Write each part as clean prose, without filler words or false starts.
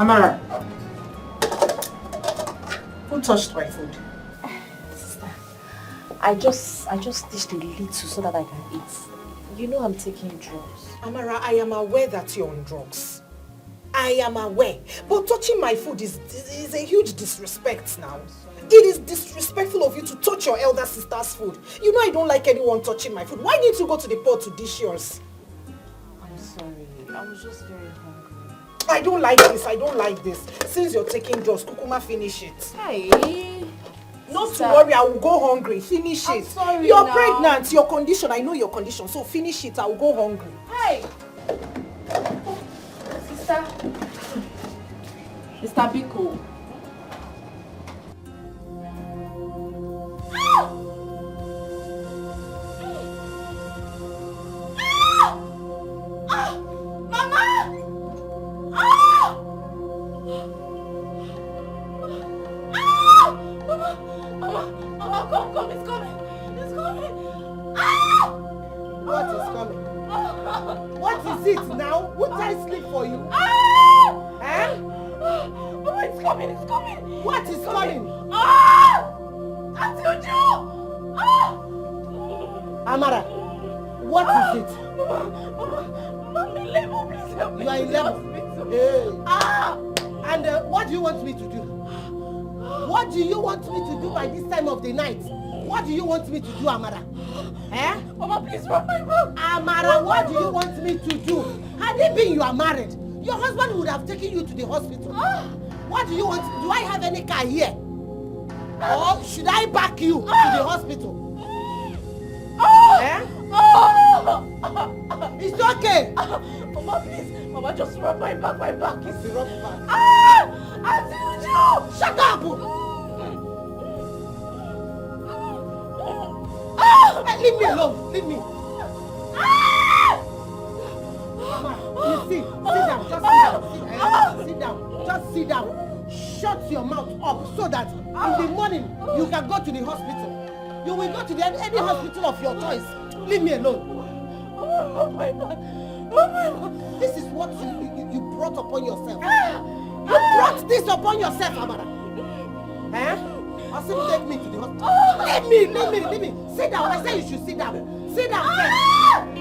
Amara, who touched my food? Sister, I just dished a little so that I can eat. You know I'm taking drugs. Amara, I am aware that you're on drugs. I am aware. But touching my food is a huge disrespect now. It is disrespectful of you to touch your elder sister's food. You know I don't like anyone touching my food. Why need you go to the pot to dish yours? I'm sorry. I was just very hungry. I don't like this. I don't like this. Since you're taking drugs, Kukuma, finish it. Hey. Not sister, to worry, I will go hungry. Finish it. I'm sorry. You're now. pregnant. Your condition, I know your condition. So finish it. I will go hungry. Hey. Sister. Mr. Biko. Amara, what is it? I'm in labor, please help me. You are in labor? Hey. And what do you want me to do? What do you want me to do by this time of the night? What do you want me to do, Amara? Eh? Mama, please rub my back. Amara, what do you want me to do? Had it been you are married, your husband would have taken you to the hospital. What do you want? Do I have any car here? Or should I back you to the hospital? Eh? It's okay. Mama, please. Mama, just rub my back. My back is rub back. Auntie Uju! Shut up! Hey, leave me alone. Leave me. Mama, you see. Sit down. Just sit down. Sit down. Just sit down. Shut your mouth up so that in the morning you can go to the hospital. You will go to any hospital of your choice. Leave me alone. This is what you brought upon yourself. You brought this upon yourself, Amara. Eh? I'll simply take me to the hospital. Leave me. Sit down. I say you should sit down. Sit down first.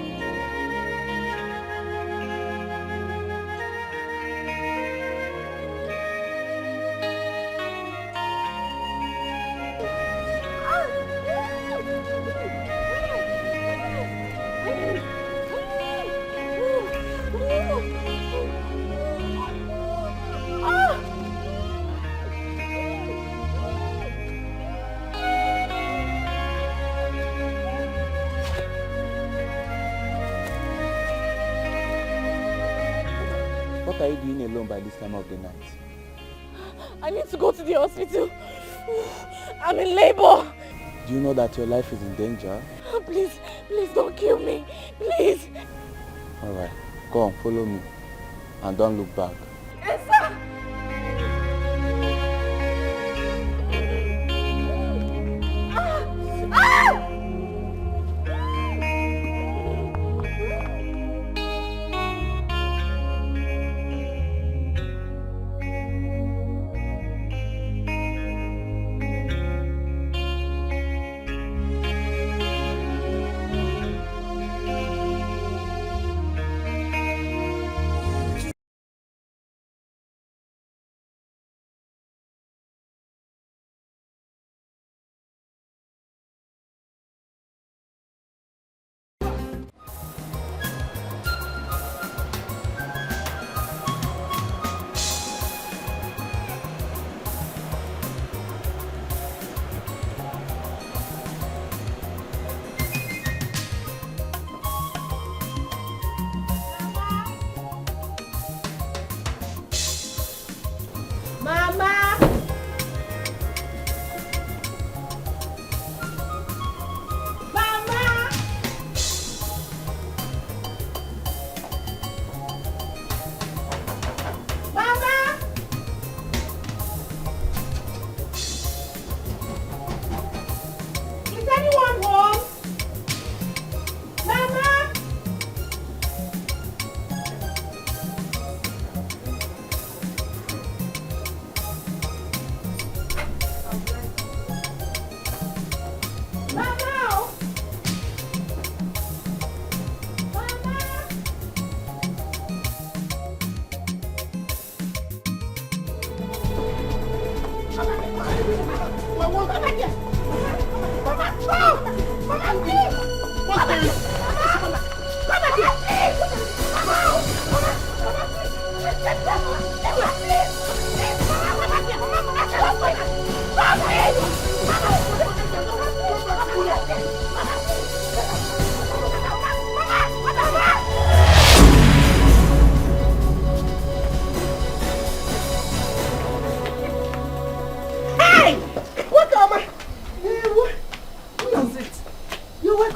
What are you doing alone by this time of the night? I need to go to the hospital. I'm in labor. Do you know that your life is in danger? Please don't kill me. Please. Alright, go on, follow me. And don't look back. Yes, sir.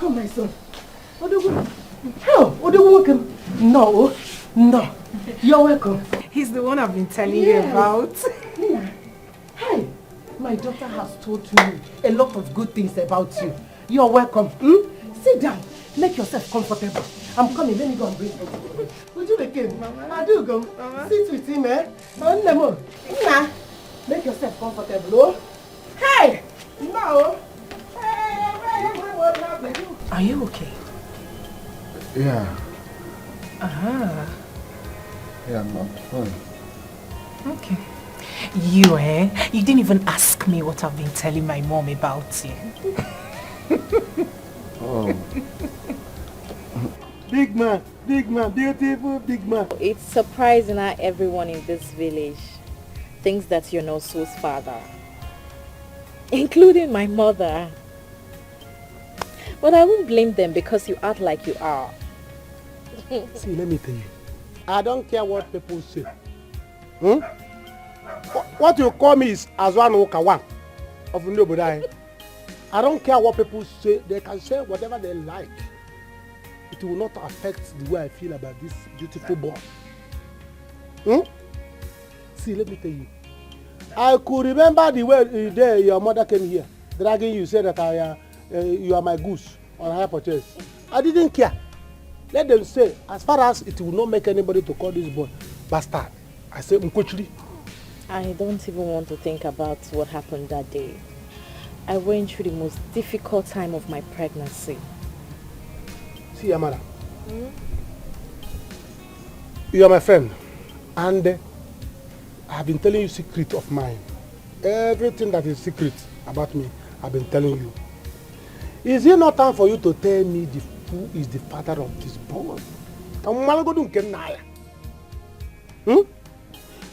Welcome, my son. Welcome. No. You're welcome. He's the one I've been telling you about. Hey, my daughter has told me a lot of good things about you. You're welcome. Sit down. Make yourself comfortable. I'm coming. Let me go and bring food. Would you make it? Mama. I do go. Mama. Sit with him, eh? Nah. Make yourself comfortable, oh? Hey! No! Are you okay? Yeah. Yeah, I'm fine. Okay. You didn't even ask me what I've been telling my mom about you. Oh. Big man, beautiful big man. It's surprising how everyone in this village thinks that you're Noso's father, including my mother. But I won't blame them because you act like you are. See, let me tell you. I don't care what people say. What you call me is Azwan Okawan of nobody. I don't care what people say. They can say whatever they like. It will not affect the way I feel about this beautiful boy. See, let me tell you. I could remember the day your mother came here, dragging you, said that you are my goose on a high purchase. I didn't care. Let them say, as far as it will not make anybody to call this boy bastard. I say, Mkochiri. I don't even want to think about what happened that day. I went through the most difficult time of my pregnancy. See, Amara. You are my friend. And I have been telling you secret of mine. Everything that is secret about me, I've been telling you. Is it not time for you to tell me who is the father of this boy?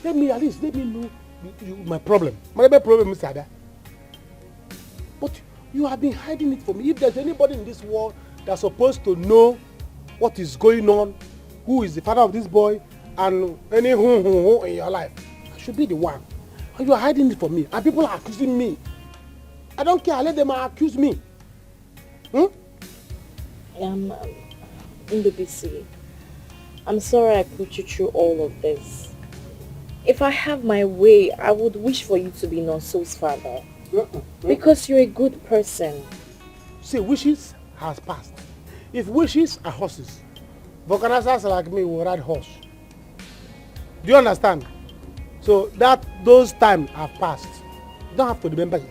Let me know my problem. My problem is that. But you have been hiding it from me. If there's anybody in this world that's supposed to know what is going on, who is the father of this boy, and any who in your life, I should be the one. And you are hiding it from me. And people are accusing me. I don't care. Let them accuse me. Ndubisi, I'm sorry I put you through all of this. If I have my way, I would wish for you to be Nonso's father. Because you're a good person. See, wishes has passed. If wishes are horses, vulcanizers like me will ride horse. Do you understand? So those times have passed. You don't have to remember it.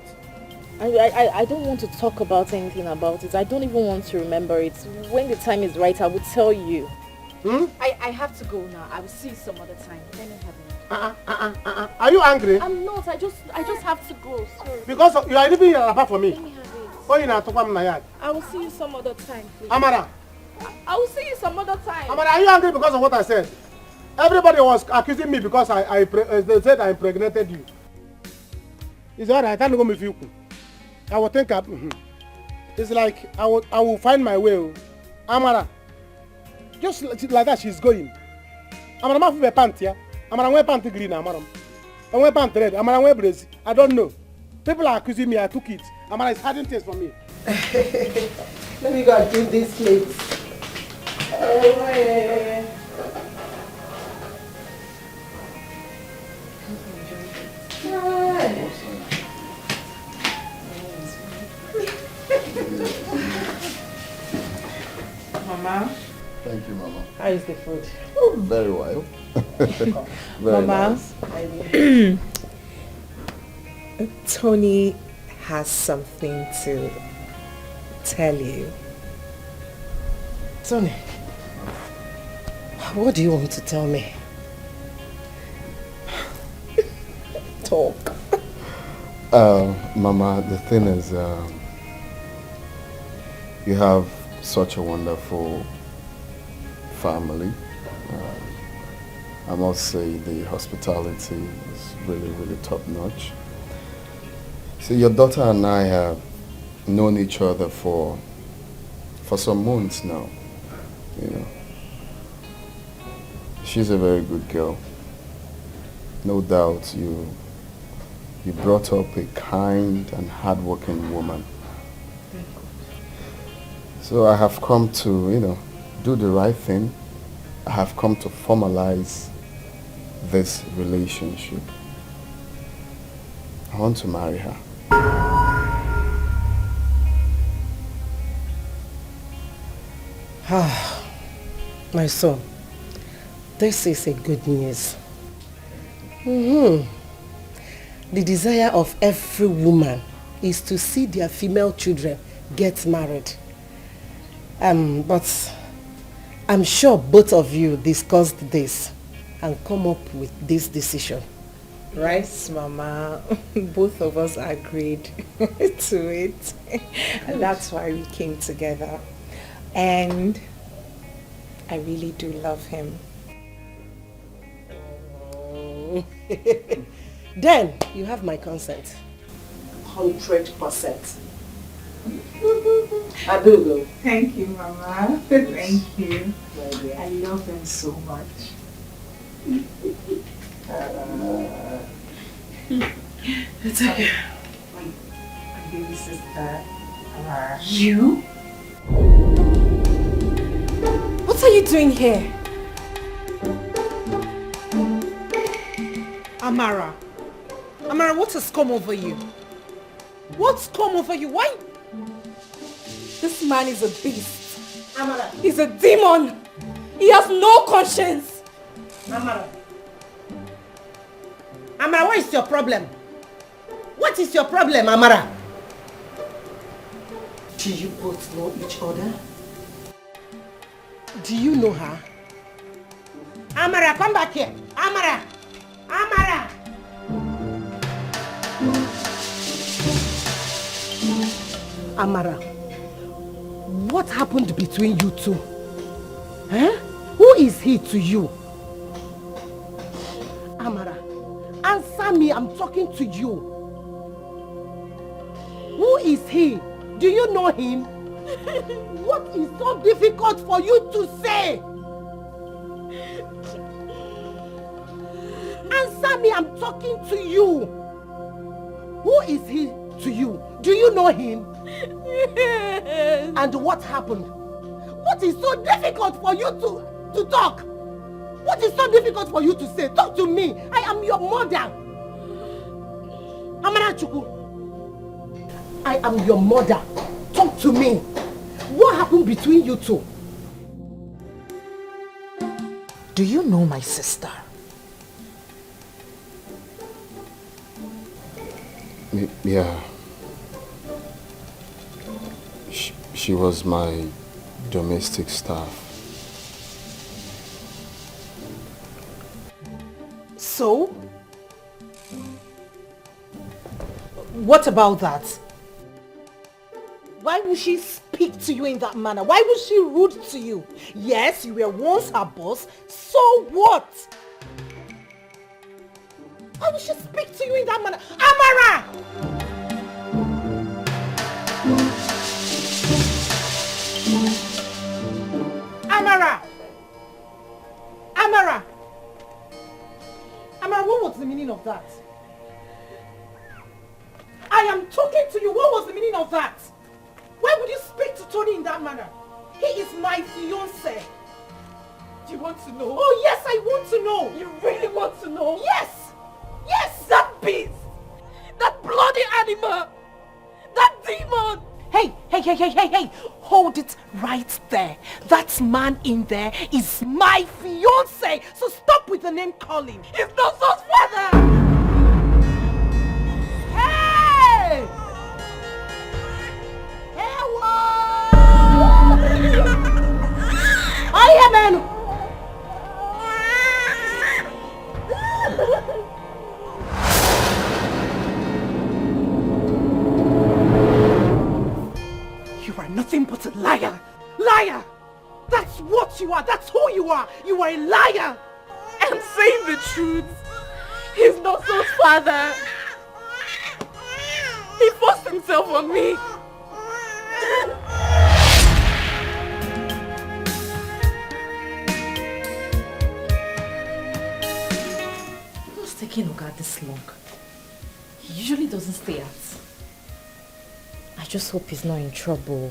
I don't want to talk about anything about it. I don't even want to remember it. When the time is right, I will tell you. I have to go now. I will see you some other time. Let me have it. Are you angry? I'm not. I just have to go. Sorry. Because you are leaving apart from me. Let me have it. Oh, you know, to I will see you some other time, please. Amara. I will see you some other time. Amara, are you angry because of what I said? Everybody was accusing me because they said I impregnated you. It's alright. I can't go with you. I will think up. It's like I will find my way. Amara. Just like that, she's going. Amara, ma wear pants here. Amara wear pants green. Amara, I wear pants red. Amara wear brace. I don't know. People are accusing me. I took it. Amara is hiding things from me. Let me go and clean this plate. Mama. Thank you, Mama. How is the food? Oh, very well. Very Mama. nice. Tony has something to tell you. Tony, what do you want to tell me? Talk. Mama, the thing is, you have such a wonderful family. I must say the hospitality is really, really top notch. See, your daughter and I have known each other for some months now. You know, she's a very good girl. No doubt you brought up a kind and hardworking woman. So I have come to, do the right thing. I have come to formalize this relationship. I want to marry her. My son, this is a good news. The desire of every woman is to see their female children get married. But I'm sure both of you discussed this and come up with this decision. Right, Mama. Both of us agreed to it. And that's why we came together. And I really do love him. Then you have my consent. 100%. Abugo. Thank you, Mama. Thank you. I love him so much. It's okay. My baby sister. You? What are you doing here? Amara. Amara, what has come over you? What's come over you? Why? This man is a beast. Amara. He's a demon. He has no conscience. Amara. Amara, what is your problem? What is your problem, Amara? Do you both know each other? Do you know her? Amara, come back here. Amara! Amara! Amara, what happened between you two? Huh? Who is he to you? Amara, answer me, I'm talking to you. Who is he? Do you know him? What is so difficult for you to say? Answer me, I'm talking to you. Who is he to you? Do you know him? Yes. And what happened? What is so difficult for you to talk? What is so difficult for you to say? Talk to me. I am your mother. Amara Chukwu. I am your mother. Talk to me. What happened between you two? Do you know my sister? Yeah. She was my domestic staff. So? What about that? Why would she speak to you in that manner? Why was she rude to you? Yes, you were once her boss. So what? Why would she speak to you in that manner? Amara! Amara! Amara! Amara, what was the meaning of that? I am talking to you. What was the meaning of that? Why would you speak to Tony in that manner? He is my fiancé. Do you want to know? Oh yes, I want to know. You really want to know? Yes! Yes! That beast! That bloody animal! That demon! Hey! Hold it right there. That man in there is my fiancé. So stop with the name calling. He's not Son's father! Hey! I am an... You are nothing but a liar. Liar! That's what you are. That's who you are. You are a liar. I'm saying the truth. He's not Son's father. He forced himself on me. What's taking Oga this long? He usually doesn't stay out. I just hope he's not in trouble.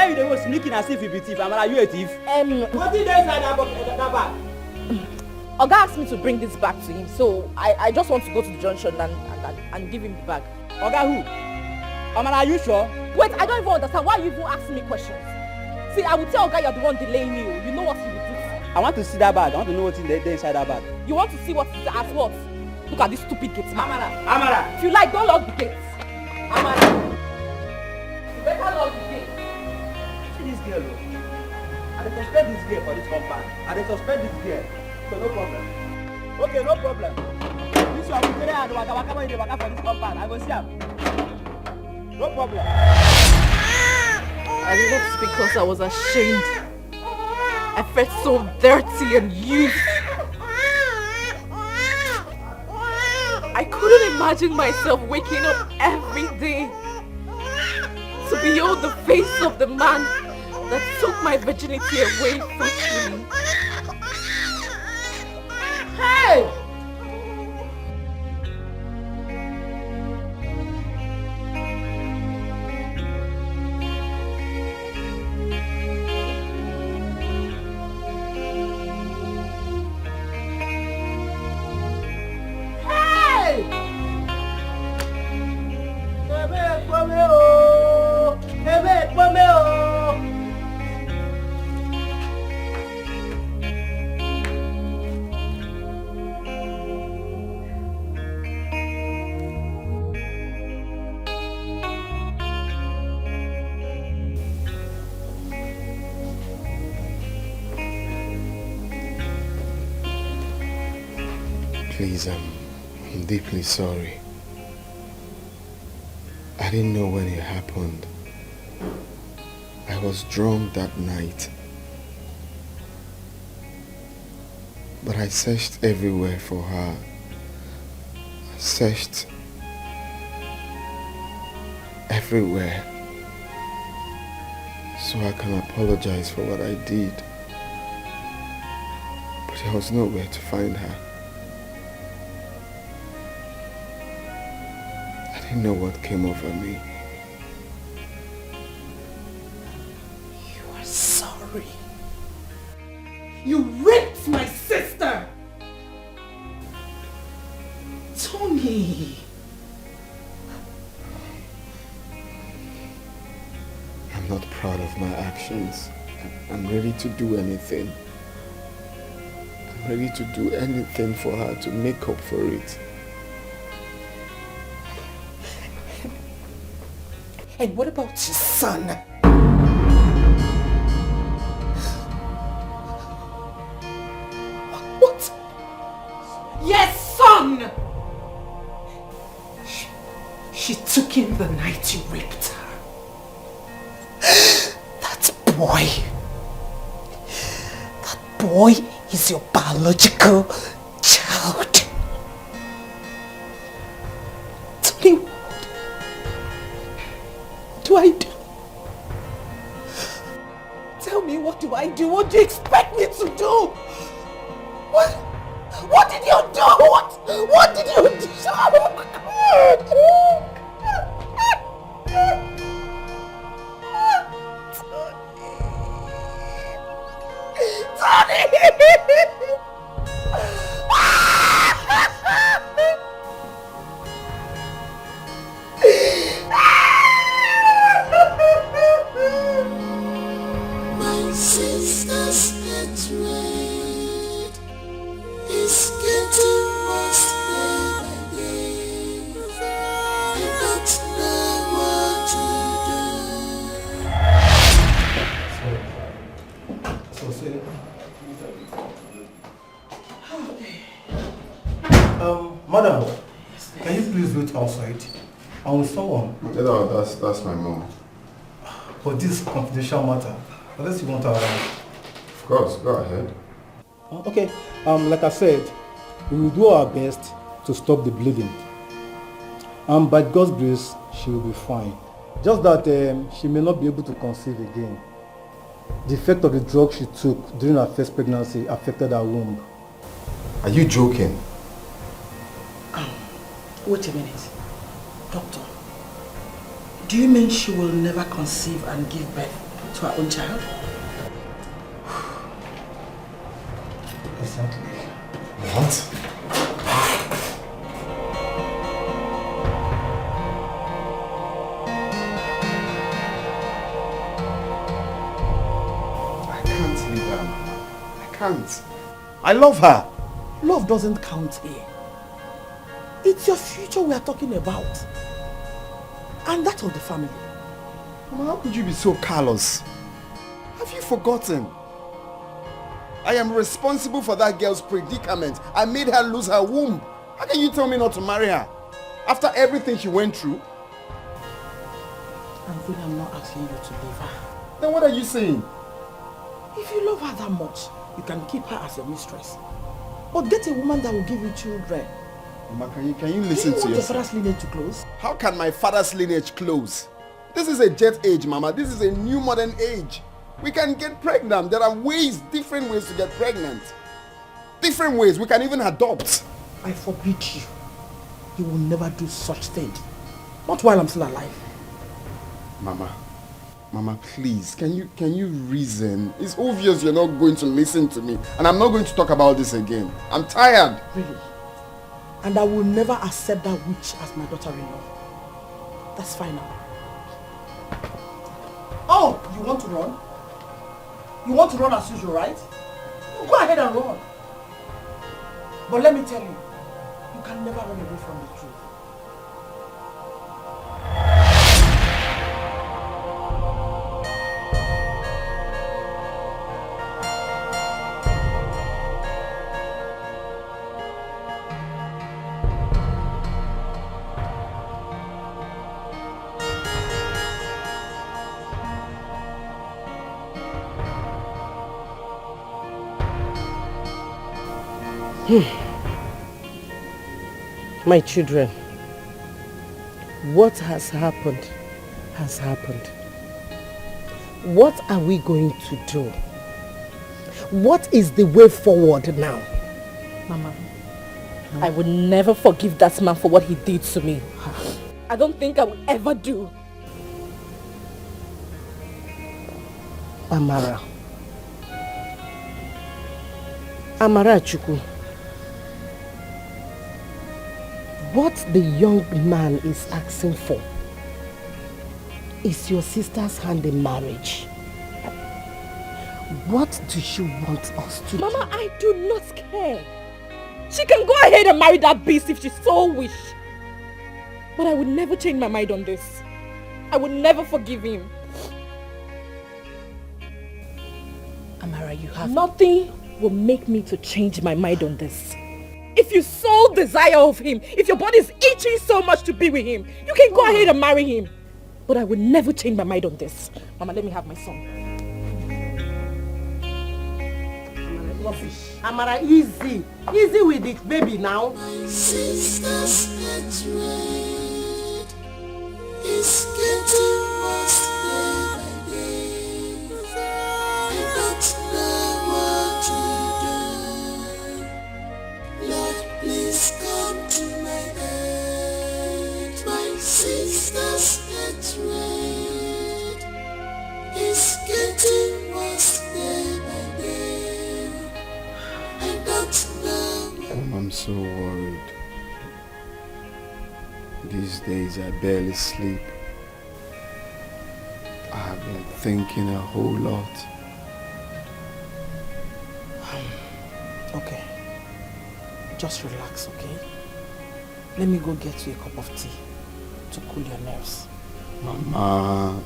Why you was sneaking as if you be thief? Amara, you a thief? What did they say that bag? Oga asked me to bring this back to him, so I just want to go to the junction and give him the bag. Oga who? Amara, are you sure? Wait, I don't even understand. Why you even asking me questions? See, I will tell Oga you're the one delaying me. You know what you will do. I want to see that bag. I want to know what's inside that bag. You want to see what is as what? Look at this stupid gate man. Amara! If you like, don't lock the gate. Amara! You better lock the gate. See this girl, look. I suspect this girl for this compound. I suspect this girl. So no problem. Okay, no problem. This one will tell her waka for this compound. I go see him. No problem. I left because I was ashamed. I felt so dirty and used. I couldn't imagine myself waking up every day to behold the face of the man that took my virginity away forcefully. Hey! Please, I'm deeply sorry. I didn't know when it happened. I was drunk that night. But I searched everywhere for her. I searched everywhere. So I can apologize for what I did. But there was nowhere to find her. I didn't know what came over me. You are sorry. You raped my sister! Tony! I'm not proud of my actions. I'm ready to do anything. I'm ready to do anything for her to make up for it. And what about your son? What? Yes, son! She took him the night you raped her. That boy is your biological child. Tony, what do I do? Tell me, what do I do? What do you expect me to do? What did you do? What did you do? Tony! My sister's betrayed. It's getting worse again. I don't know what to do. Madam, can you please wait outside? I'm with someone. No, that's my mom. For this confidential matter, unless you want to arrive. Of course, go ahead. Okay, like I said, we will do our best to stop the bleeding. By God's grace, she will be fine. Just that she may not be able to conceive again. The effect of the drug she took during her first pregnancy affected her womb. Are you joking? Wait a minute. Doctor, do you mean she will never conceive and give birth to our own child? Exactly. What? I can't leave her, Mama. I can't. I love her. Love doesn't count here. It's your future we are talking about. And that of the family. Mama, how could you be so callous? Have you forgotten? I am responsible for that girl's predicament. I made her lose her womb. How can you tell me not to marry her? After everything she went through? I'm not asking you to leave her. Then what are you saying? If you love her that much, you can keep her as your mistress. But get a woman that will give you children. Mama, can you listen to yourself? Do you want your father's lineage to close? How can my father's lineage close? This is a jet age, Mama. This is a new modern age. We can get pregnant. There are ways, different ways to get pregnant. Different ways. We can even adopt. I forbid you. You will never do such thing. Not while I'm still alive. Mama, please, can you reason? It's obvious you're not going to listen to me. And I'm not going to talk about this again. I'm tired. Really? And I will never accept that witch as my daughter-in-law. That's final. Oh, you want to run? You want to run as usual, right? Go ahead and run. But let me tell you, you can never run away from the truth. My children, what has happened has happened. What are we going to do? What is the way forward now? Mama, I would never forgive that man for what he did to me. I don't think I will ever do. Amara Chukwu. What the young man is asking for is your sister's hand in marriage. What do you want us to do? Mama, I do not care. She can go ahead and marry that beast if she so wish. But I would never change my mind on this. I would never forgive him. Amara, you have... Nothing will make me to change my mind on this. If you so desire of him, if your body is itching so much to be with him, you can go ahead and marry him. But I will never change my mind on this. Mama, let me have my son. Amara, easy. Easy with it, baby, now. My sister's hatred is getting worse day by day. I don't know what to do. Lord, please come to my aid. My sister's hatred is getting worse day by day. I don't know. I'm so worried. These days I barely sleep. I have been thinking a whole lot. Okay. Just relax, okay? Let me go get you a cup of tea to cool your nerves. Mama,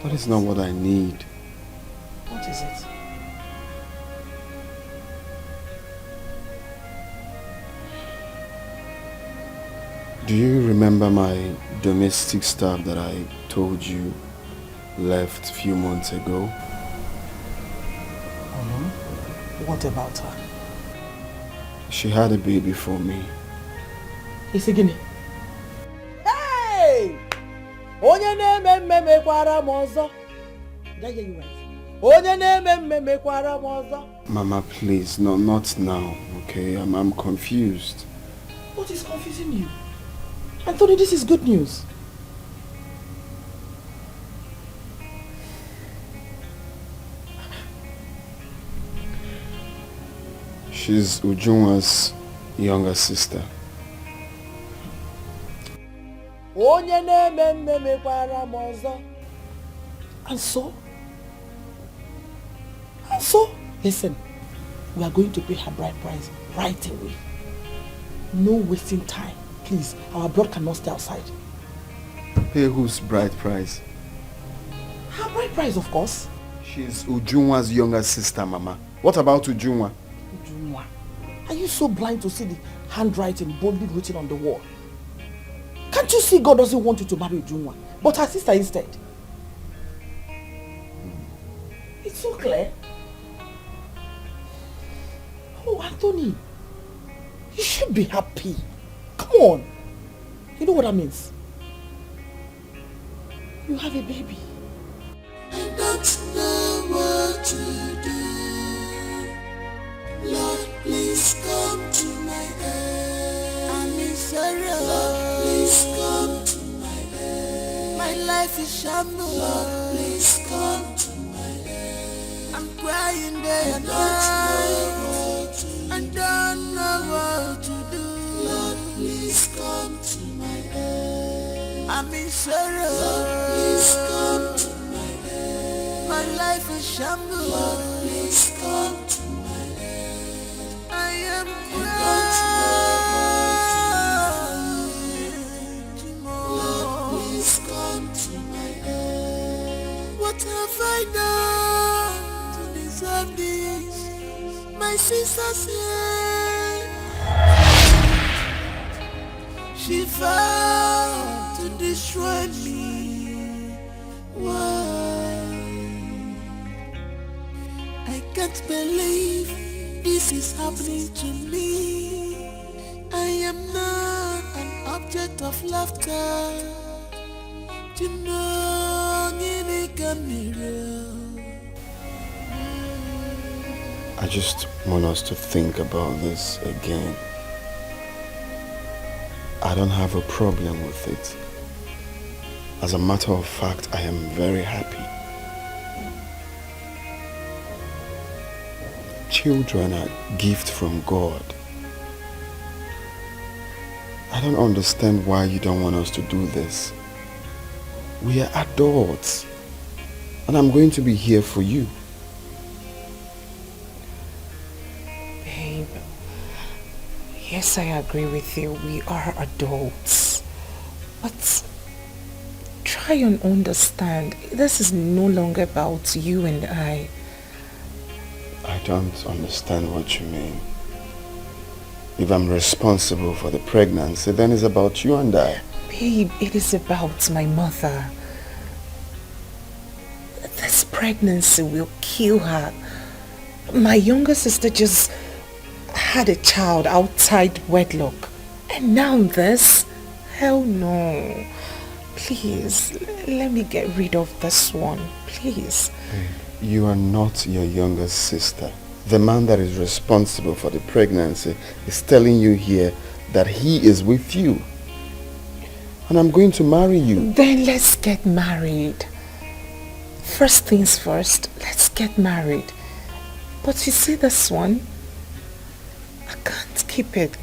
that is not what I need. What is it? Do you remember my domestic staff that I told you left a few months ago? What about her? She had a baby for me. Is it Guinea? Hey! Onye na-eme mekwara m ọzọ. Did I hear you right? Onye na-eme mekwara m ọzọ. Mama, please, no, not now, okay? I'm confused. What is confusing you? Anthony, this is good news. She's Ujunwa's younger sister. And so, listen, we are going to pay her bride price right away. No wasting time. Please, our blood cannot stay outside. Pay whose bride price? Her bride price, of course. She's Ujunwa's younger sister, Mama. What about Ujunwa? Ujunwa? Are you so blind to see the handwriting boldly written on the wall? Can't you see God doesn't want you to marry Ujunwa, but her sister instead? It's so clear. Oh, Anthony, you should be happy. Come on. You know what that means? You have a baby. I don't know what to do. Lord, please come to my aid. I'm in sorrow. Lord, please come to my aid. My life is shambles. Lord, please come to my aid. I'm crying day and night. I don't know what to do. Lord, please come to my aid. I'm in sorrow. Lord, please come to my aid. My life is shambles. Lord, please come to my aid. I am crying. Lord, please come to my aid. What have I done to deserve this? My sister said she vowed to destroy me. Why? I can't believe this is happening to me. I am not an object of laughter. You know, it can be real. I just want us to think about this again. I don't have a problem with it. As a matter of fact, I am very happy. Children are a gift from God. I don't understand why you don't want us to do this. We are adults, and I'm going to be here for you. Babe, yes, I agree with you. We are adults. But try and understand, this is no longer about you and I. I don't understand what you mean. If I'm responsible for the pregnancy, then it's about you and I. Babe, it is about my mother. This pregnancy will kill her. My younger sister just had a child outside wedlock. And now this? Hell no. Please, let me get rid of this one. Please. You are not your younger sister. The man that is responsible for the pregnancy is telling you here that he is with you. And I'm going to marry you. Then let's get married. First things first, let's get married. But you see this one? I can't keep it.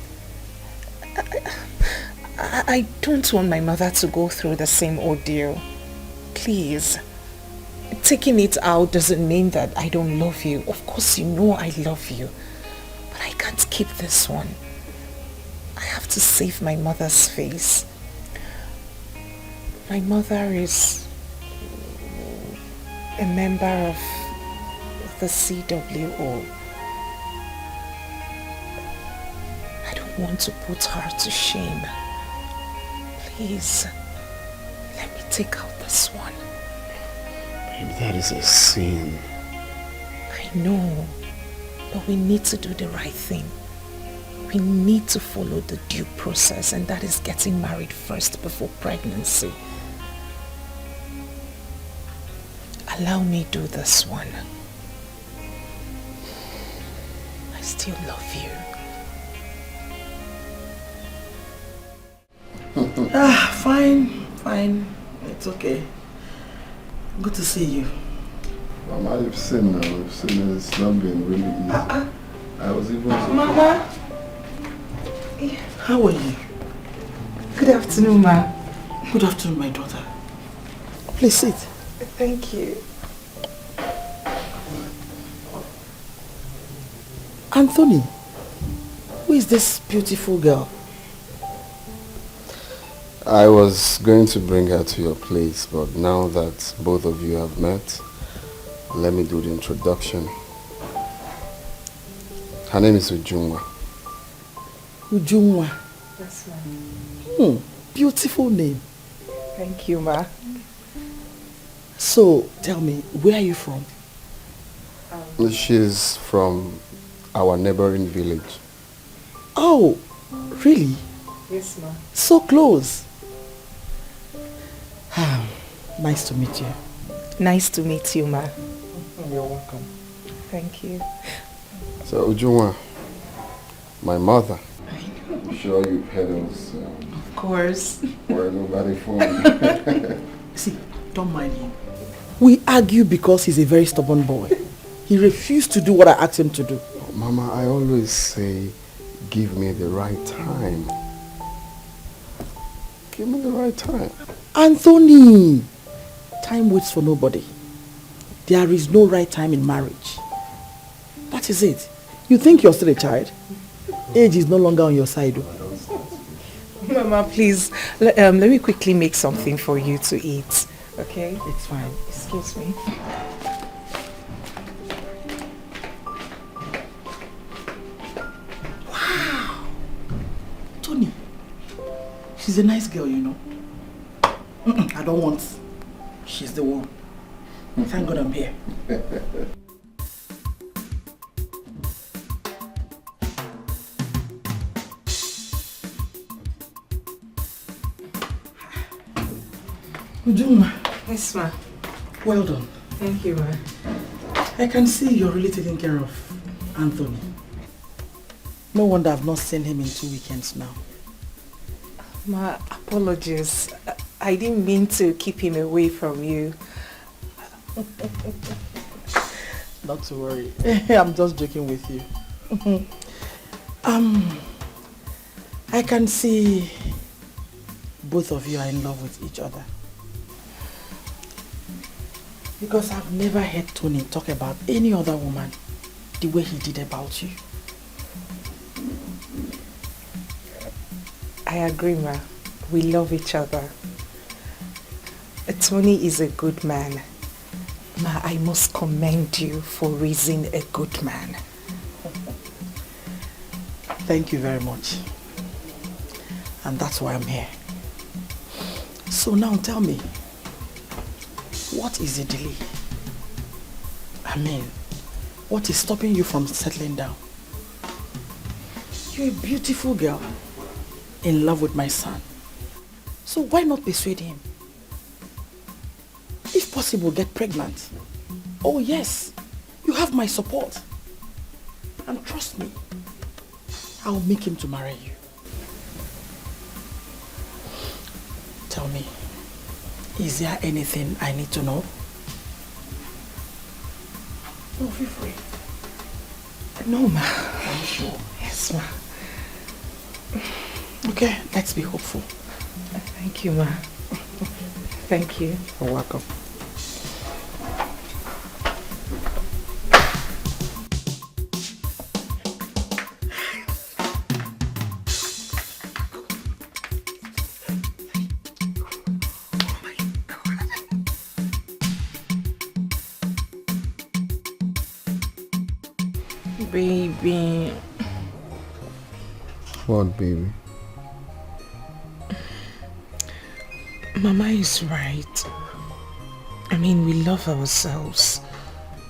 I don't want my mother to go through the same ordeal. Please. Taking it out doesn't mean that I don't love you. Of course you know I love you. But I can't keep this one. I have to save my mother's face. My mother is a member of the CWO. I don't want to put her to shame. Please, let me take out this one. Babe, that is a sin. I know, but we need to do the right thing. We need to follow the due process, and that is getting married first before pregnancy. Allow me do this one. I still love you. Fine. It's okay. Good to see you. Mama, you've seen now. You've seen it. It's not been really easy. I was even Mama! How are you? Good afternoon, Ma. Good afternoon, my daughter. Please sit. Thank you. Anthony, who is this beautiful girl? I was going to bring her to your place, but now that both of you have met, let me do the introduction. Her name is Ujunwa. Ujunwa. That's right. Beautiful name. Thank you, Ma. So, tell me, where are you from? She's from our neighboring village. Oh, really? Yes, Ma. So close. Nice to meet you. Nice to meet you, Ma. You're welcome. Thank you. So, Ujunwa, my mother. I'm sure you've heard us. Of course. Where nobody from. See, don't mind him. We argue because he's a very stubborn boy. He refused to do what I asked him to do. Mama, I always say, give me the right time. Give me the right time. Anthony! Time waits for nobody. There is no right time in marriage. That is it. You think you're still a child? Age is no longer on your side. Mama, please, let me quickly make something for you to eat. Okay? It's fine. Excuse me. Wow! Tony, she's a nice girl, you know. I don't want. She's the one. Thank God I'm here. Ujunwa. Yes, Ma. Well done. Thank you, Ma. I can see you're really taking care of Anthony. No wonder I've not seen him in 2 weekends now. Ma, apologies. I didn't mean to keep him away from you. Not to worry. I'm just joking with you. I can see both of you are in love with each other. Because I've never heard Tony talk about any other woman the way he did about you. I agree, Ma. We love each other. Tony is a good man. Ma, I must commend you for raising a good man. Thank you very much. And that's why I'm here. So now tell me, what is the delay? I mean, what is stopping you from settling down? You're a beautiful girl, in love with my son. So why not persuade him? If possible, get pregnant. Oh yes, you have my support. And trust me, I'll make him to marry you. Tell me, is there anything I need to know? No, feel free. No, Ma. Are you sure? Yes, Ma. Okay, let's be hopeful. Thank you, Ma. Thank you. You're welcome. Baby. What, baby? Mama is right. I mean, we love ourselves.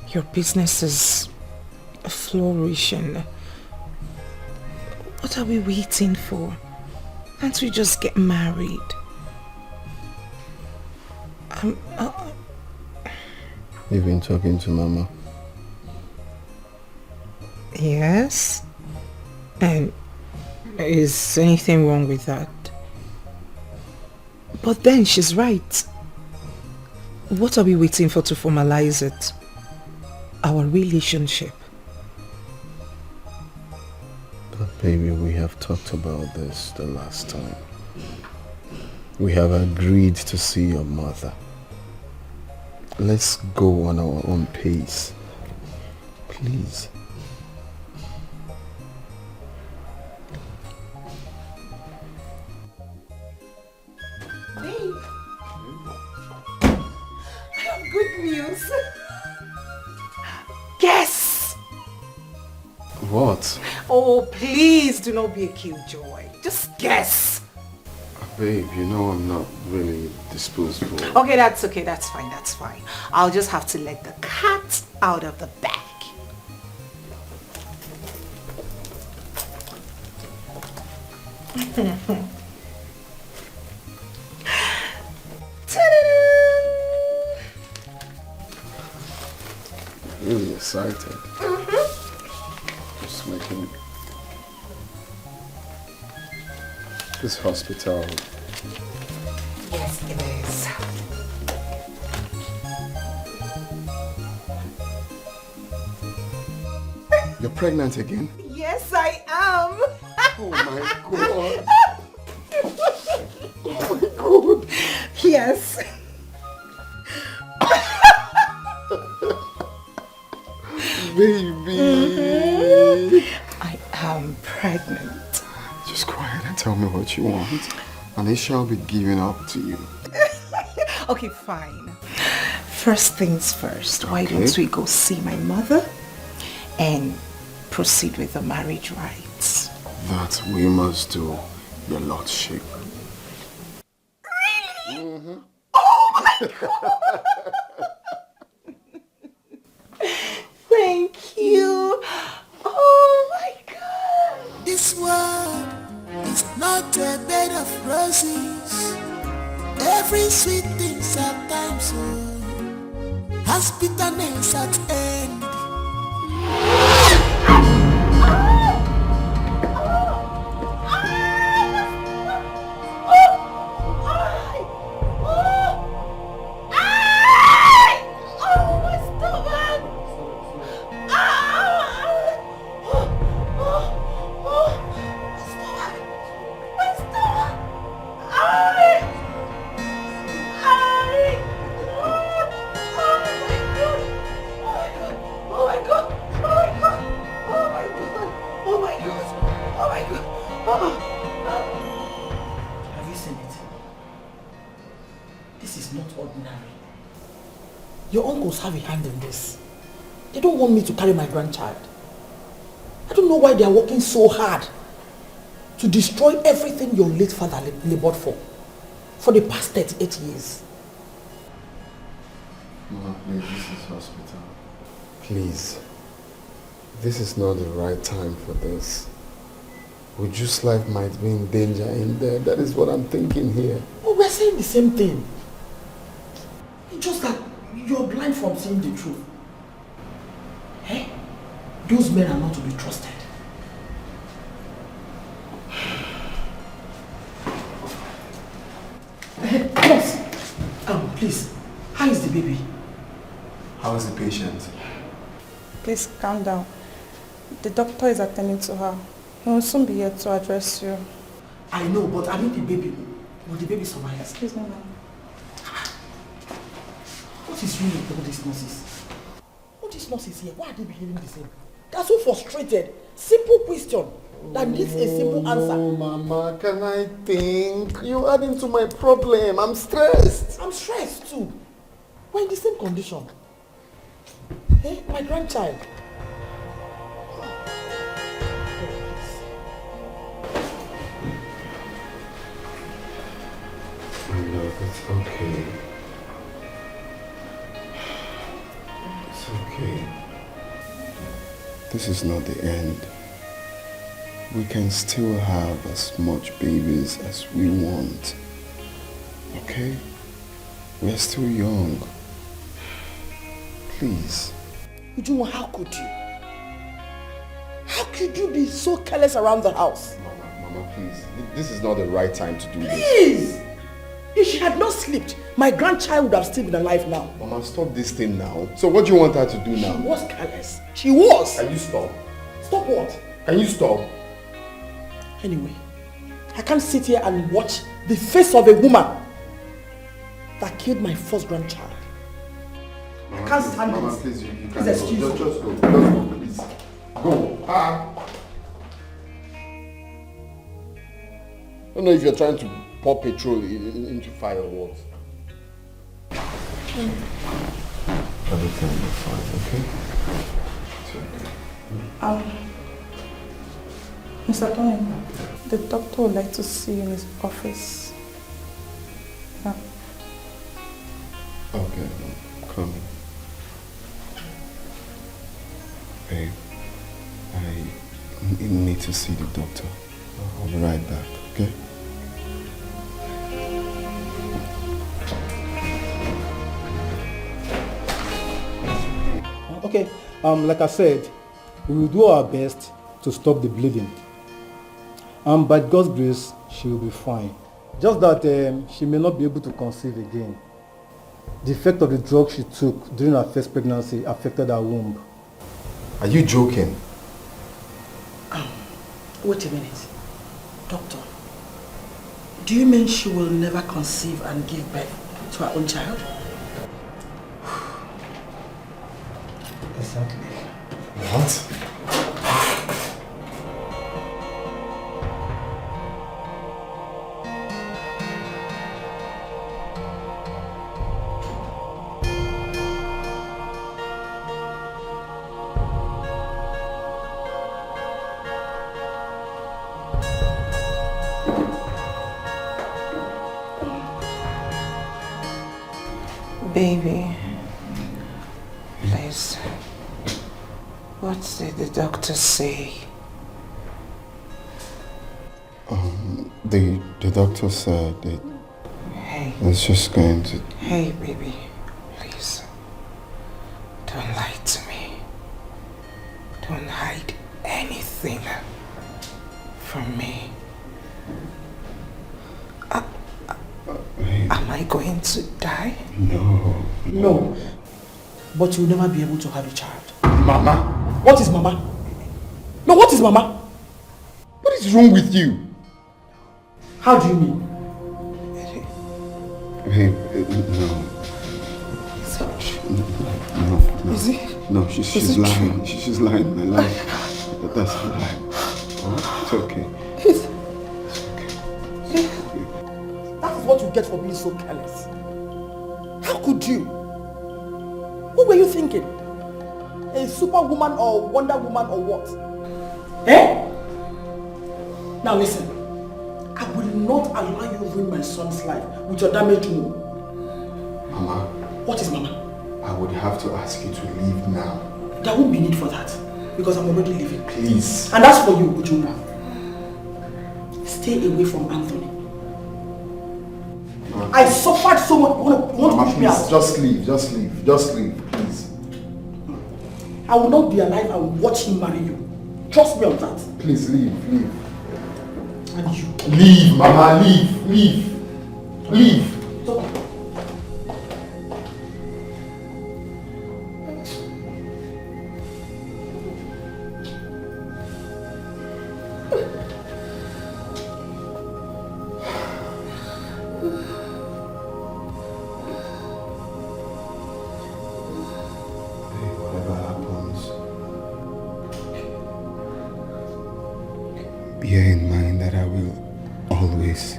Your business is flourishing. What are we waiting for? Can't we just get married? You've been talking to Mama? Yes. And is anything wrong with that? But then she's right. What are we waiting for to formalize it? Our relationship. Baby, we have talked about this the last time. We have agreed to see your mother. Let's go on our own pace. Please. Babe, I have good news. Guess! What? Oh, please do not be a killjoy. Just guess. Babe, you know I'm not really disposed for... Okay, that's okay. That's fine. I'll just have to let the cat out of the bag. Really excited. Just making this hospital. Yes, it is. You're pregnant again? Yes, I am. Oh my god. Oh my god. Yes. Baby. I am pregnant. Just quiet and tell me what you want, and it shall be given up to you. Okay, fine. First things first, why don't we go see my mother and proceed with the marriage rites? That we must do, your lordship. Really? Mm-hmm. Oh my god! Thank you. Oh my god. This world is not a bed of roses. Every sweet thing's at times so has bitterness at end. Your uncles have a hand in this. They don't want me to carry my grandchild. I don't know why they are working so hard to destroy everything your late father labored for the past 38 years. Mama, please, this is hospital. Please, this is not the right time for this. Uju's life might be in danger in there. That is what I'm thinking here. Oh, we're saying the same thing. It's just that you're blind from seeing the truth. Hey, those men are not to be trusted. Boss, please, how is the baby? How is the patient? Please calm down. The doctor is attending to her. He will soon be here to address you. I know, but I mean the baby. Will the baby survive? Excuse me, ma'am. What is wrong with all these nurses? All these nurses here, why are they behaving the same? They are so frustrated. Simple question that needs a simple answer. Oh, Mama, can I think? You're adding to my problem. I'm stressed. I'm stressed too. We're in the same condition. Eh? My grandchild. I know, it's okay. It's okay. This is not the end. We can still have as much babies as we want. Okay? We're still young. Please. Ujunwa, how could you? How could you be so careless around the house? Mama, please. This is not the right time to do this. Please! If she had not slept, my grandchild would have still been alive now. Mama, stop this thing now. So what do you want her to do now? She was careless. She was. Can you stop? Stop what? Can you stop? Anyway, I can't sit here and watch the face of a woman that killed my first grandchild. Mama, I can't stand Mama, this. please, you Please can't excuse go. me. Just go. Just go, please. Go. I don't know if you're trying to pour petrol into fire or what. Everything will be fine, okay? It's okay. Mr. Tony, the doctor would like to see you in his office. Yeah. Okay, come. Babe, I need to see the doctor. I'll be right back, okay? Okay, like I said, we will do our best to stop the bleeding. By God's grace, she will be fine. Just that she may not be able to conceive again. The effect of the drug she took during her first pregnancy affected her womb. Are you joking? Wait a minute. Doctor, do you mean she will never conceive and give birth to her own child? Exactly. What? Baby, please, what did the doctor say? The doctor said that Hey. it's just going to... Hey, baby, please, don't lie to me. Don't hide anything from me. Am I going to die? No. No. But you'll never be able to have a child. Mama? What is Mama? No, what is Mama? What is wrong with you? How do you mean? Hey, no. No. Is it? No, she's lying. She's lying, my life. That's a lie. Oh, it's okay. That is what you get for being so careless. How could you? What were you thinking? A superwoman or Wonder Woman or what? Eh? Now listen. I will not allow you to ruin my son's life with your damaged womb. Mama. What is Mama? I would have to ask you to leave now. There won't be need for that. Because I'm already leaving. Please. And that's for you, Ujunwa. Stay away from Anthony. I suffered so much. You want to push me out? Just leave, please. I will not be alive and watch him marry you. Trust me on that. Please leave. And you. Leave, Mama, leave. Stop. Bear in mind that I will always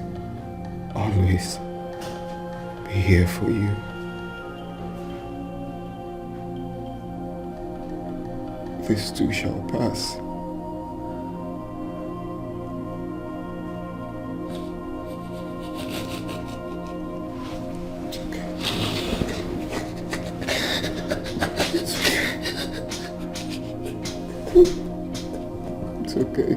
be here for you. This too shall pass. It's okay.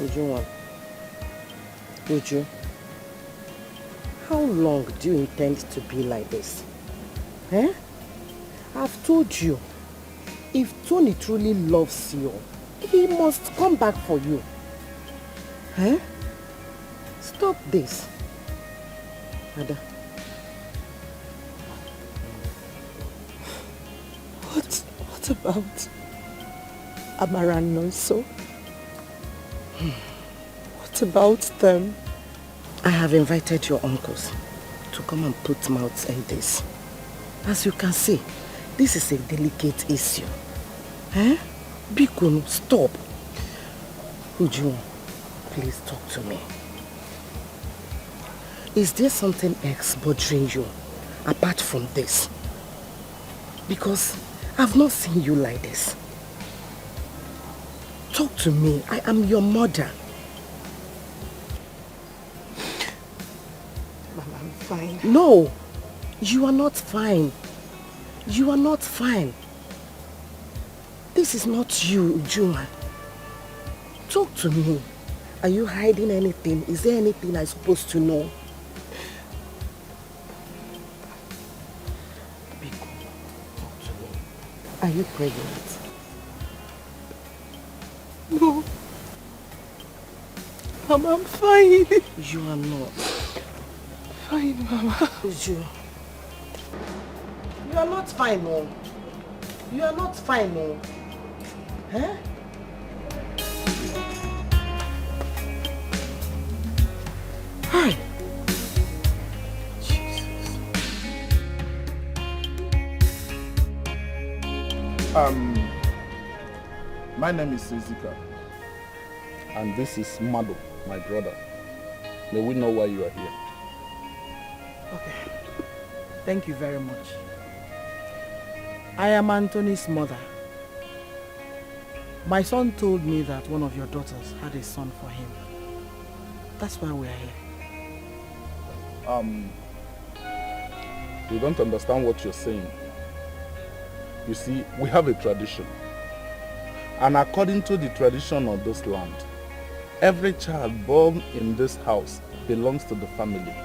Ujunwa. Uju. How long do you intend to be like this? Eh? I've told you, if Tony truly loves you, he must come back for you. Eh? Stop this. Ada. What about Amara and Nonso? What about them? I have invited your uncles to come and put mouths in this. As you can see, this is a delicate issue. Eh? Bikono, stop. Ujunwa, please talk to me. Is there something else bothering you apart from this? Because I've not seen you like this. Talk to me. I am your mother. Mama, I'm fine. No, you are not fine. You are not fine. This is not you, Ujunwa. Talk to me. Are you hiding anything? Is there anything I'm supposed to know? Biko, talk to me. Are you pregnant? No. Mama, I'm fine. You are not. Fine, Mama. You are not fine, no. You are not fine, no. Huh? Hi. Jesus. My name is Wazico, and this is Mado, my brother. May we know why you are here? Okay. Thank you very much. I am Anthony's mother. My son told me that one of your daughters had a son for him. That's why we are here. You don't understand what you're saying. You see, we have a tradition. And according to the tradition of this land, every child born in this house belongs to the family.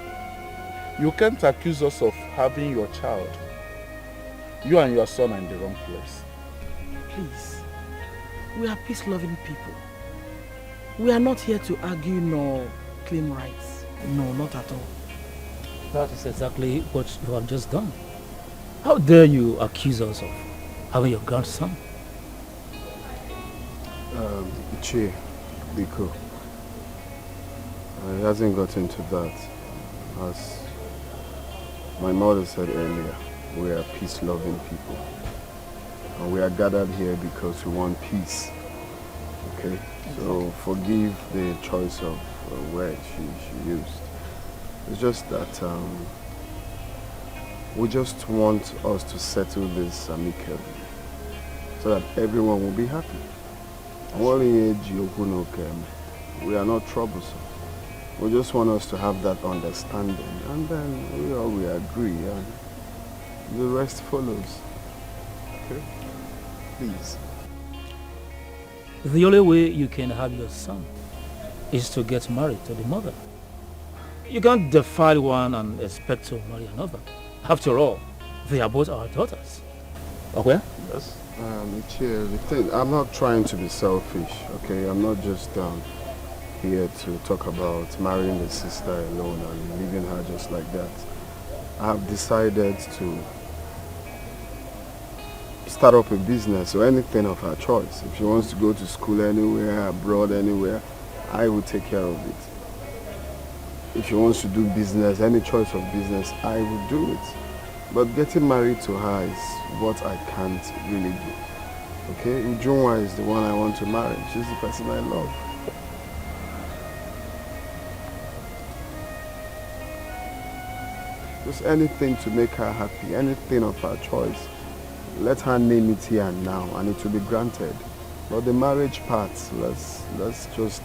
You can't accuse us of having your child. You and your son are in the wrong place. Please, we are peace-loving people. We are not here to argue nor claim rights. No, not at all. That is exactly what you have just done. How dare you accuse us of having your grandson? Ichie, Biko, it hasn't got into that. As my mother said earlier, we are peace-loving people. And we are gathered here because we want peace. Okay? So forgive the choice of word she used. It's just that we just want us to settle this amicably so that everyone will be happy. We are not troublesome. We just want us to have that understanding, and then we agree, and the rest follows. Okay? Please. The only way you can have your son is to get married to the mother. You can't defile one and expect to marry another. After all, they are both our daughters. Okay? Yes. I'm not trying to be selfish, okay? I'm not just here to talk about marrying the sister alone and leaving her just like that. I have decided to start up a business or anything of her choice. If she wants to go to school anywhere, abroad, anywhere, I will take care of it. If she wants to do business, any choice of business, I will do it. But getting married to her is what I can't really do. Okay? Ujunwa is the one I want to marry. She's the person I love. Just anything to make her happy, anything of her choice. Let her name it here and now, and it will be granted. But the marriage part, let's just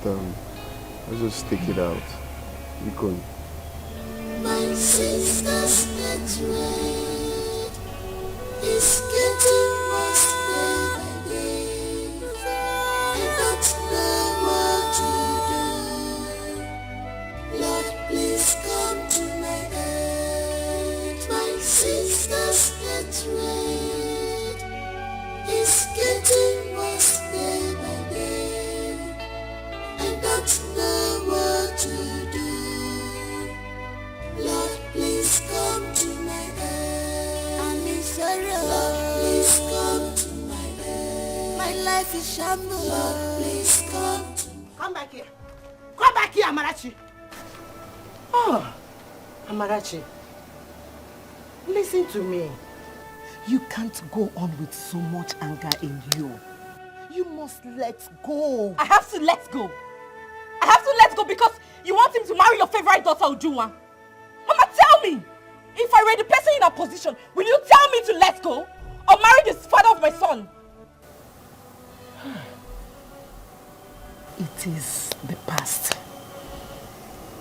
stick it out. You could. My sister's betrayed is getting worse day by day. I don't know what to do. Lord, please come to my aid. hatred is getting worse day by day. I don't know what to do. Lord, please come to my aid. I'm in sorrow. Lord, please come to my aid. My life is shambles. Lord, please come. Come back here. Come back here, Amarachi. Oh, Amarachi. Listen to me. You can't go on with so much anger in you. You must let go. I have to let go. I have to let go because you want him to marry your favorite daughter, Ujunwa. Mama, tell me, if I were the person in her position, will you tell me to let go or marry the father of my son? It is the past.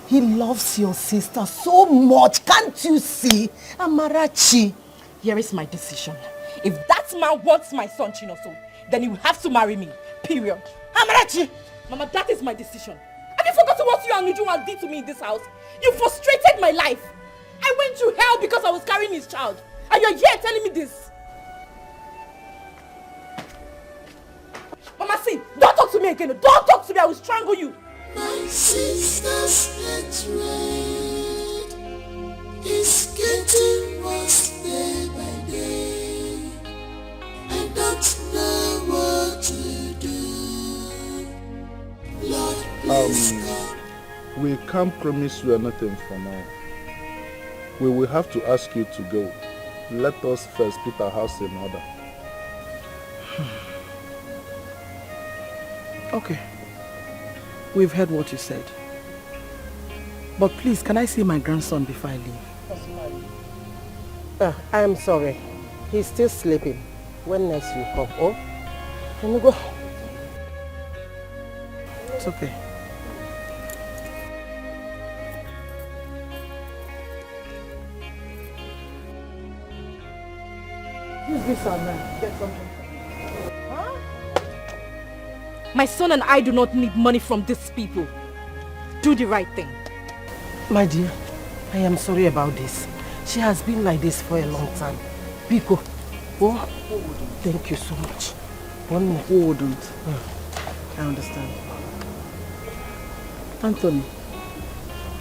He loves your sister so much, can't you see? Amarachi. Here is my decision. If that man wants my son, Chinoso, then he will have to marry me. Period. Amarachi! Mama, that is my decision. Have you forgotten what you and Ujunwa did to me in this house? You frustrated my life. I went through hell because I was carrying his child. And you're here telling me this. Mama, see, don't talk to me again. Don't talk to me. I will strangle you. My sister's hatred is getting worse day by day. I don't know what to do. Lord, please come. We can't promise you anything for now. We will have to ask you to go. Let us first put our house in order. Okay. We've heard what you said. But please, can I see my grandson before I leave? I am sorry. He's still sleeping. When next you come? Oh? Can you go? It's okay. Use this and get something. My son and I do not need money from these people. Do the right thing. My dear, I am sorry about this. She has been like this for a long time. Biko, oh, thank you so much. One more. Who wouldn't? I understand. Anthony,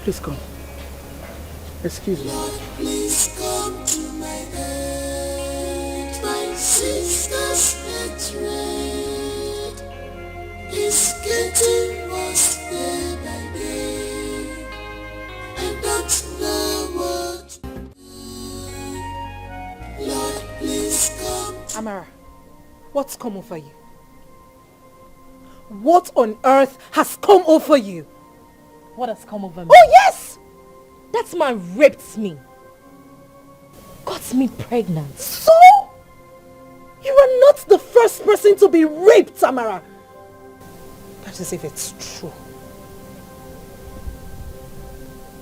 please come. Excuse me. Lord, please come to my aid. My sister's hatred is getting worse day by day. I don't know what to do. Lord, please come. Amara, what's come over you? What on earth has come over you? What has come over me? Oh yes! That man raped me. Got me pregnant. So? You are not the first person to be raped, Amara. That is if it's true.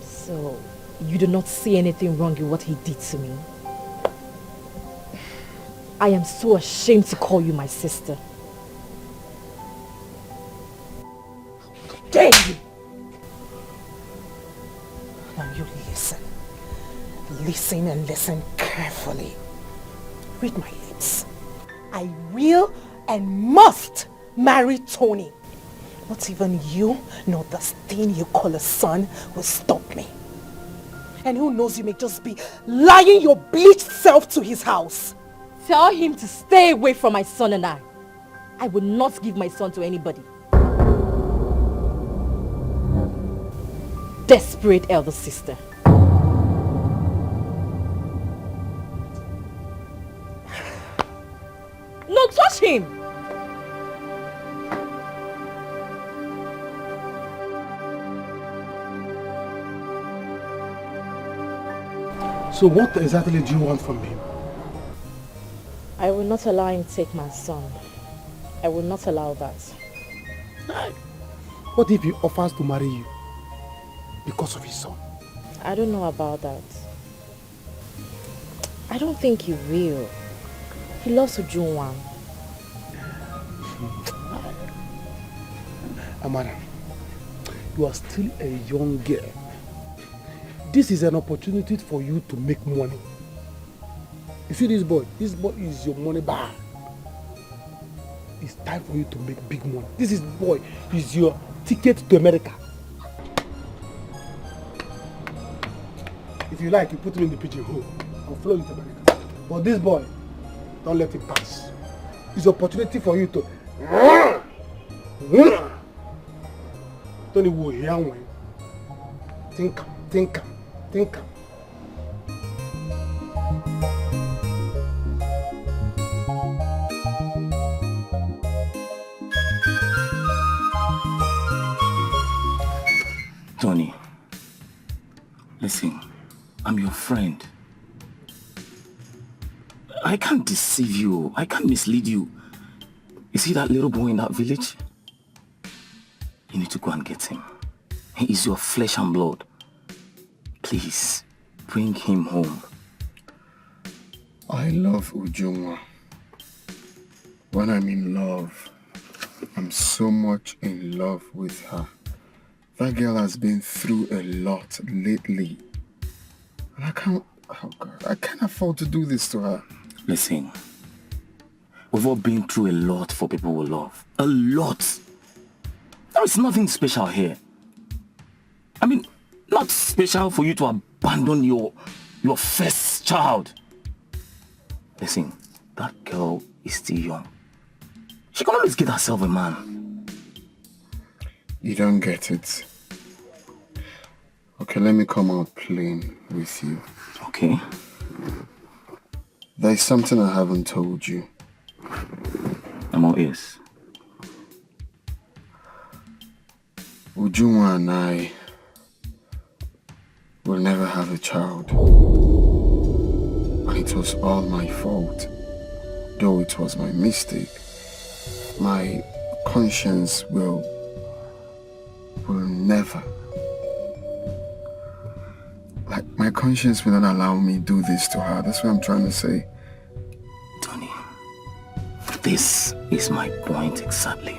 So, you do not see anything wrong in what he did to me? I am so ashamed to call you my sister. Dare you! Now you listen. Listen and listen carefully. Read my lips. I will and must marry Tony. Not even you, nor this thing you call a son, will stop me. And who knows, you may just be lying your bleached self to his house. Tell him to stay away from my son and I. I will not give my son to anybody. Desperate elder sister. No, touch him! So what exactly do you want from him? I will not allow him to take my son. I will not allow that. What if he offers to marry you because of his son? I don't know about that. I don't think he will. He loves Ujunwa. Amara, you are still a young girl. This is an opportunity for you to make money. You see this boy? This boy is your money bag. It's time for you to make big money. This is boy is your ticket to America. If you like, you put him in the pigeon hole. I'll follow you to America. But this boy, don't let it pass. It's an opportunity for you to Tony will hear one. Think. Tony, listen, I'm your friend. I can't deceive you. I can't mislead you. You see that little boy in that village? You need to go and get him. He is your flesh and blood. Please, bring him home. I love Ujunwa. When I'm in love, I'm so much in love with her. That girl has been through a lot lately. And I can't afford to do this to her. Listen, we've all been through a lot for people we love. A lot. There is nothing special here. I mean, not special for you to abandon your first child. Listen, that girl is still young. She can always get herself a man. You don't get it. Okay, let me come out plain with you. Okay. There's something I haven't told you. I'm all ears. Ujunwa and I will never have a child. And it was all my fault. Though it was my mistake, my conscience will never. Like, my conscience will not allow me to do this to her. That's what I'm trying to say. Tony, this is my point exactly.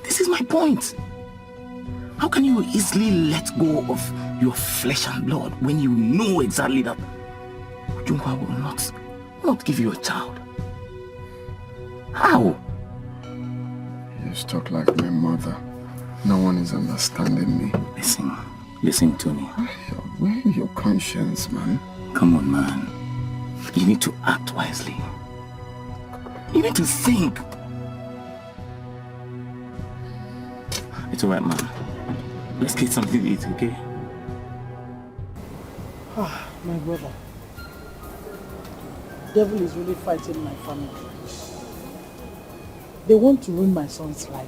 This is my point. How can you easily let go of your flesh and blood when you know exactly that Ujunwa will not give you a child? How? You just talk like my mother. No one is understanding me. Listen, Tony. Where is your conscience, man? Come on, man. You need to act wisely. You need to think. It's alright, man. Let's get something to eat, okay? My brother. Devil is really fighting my family. They want to ruin my son's life.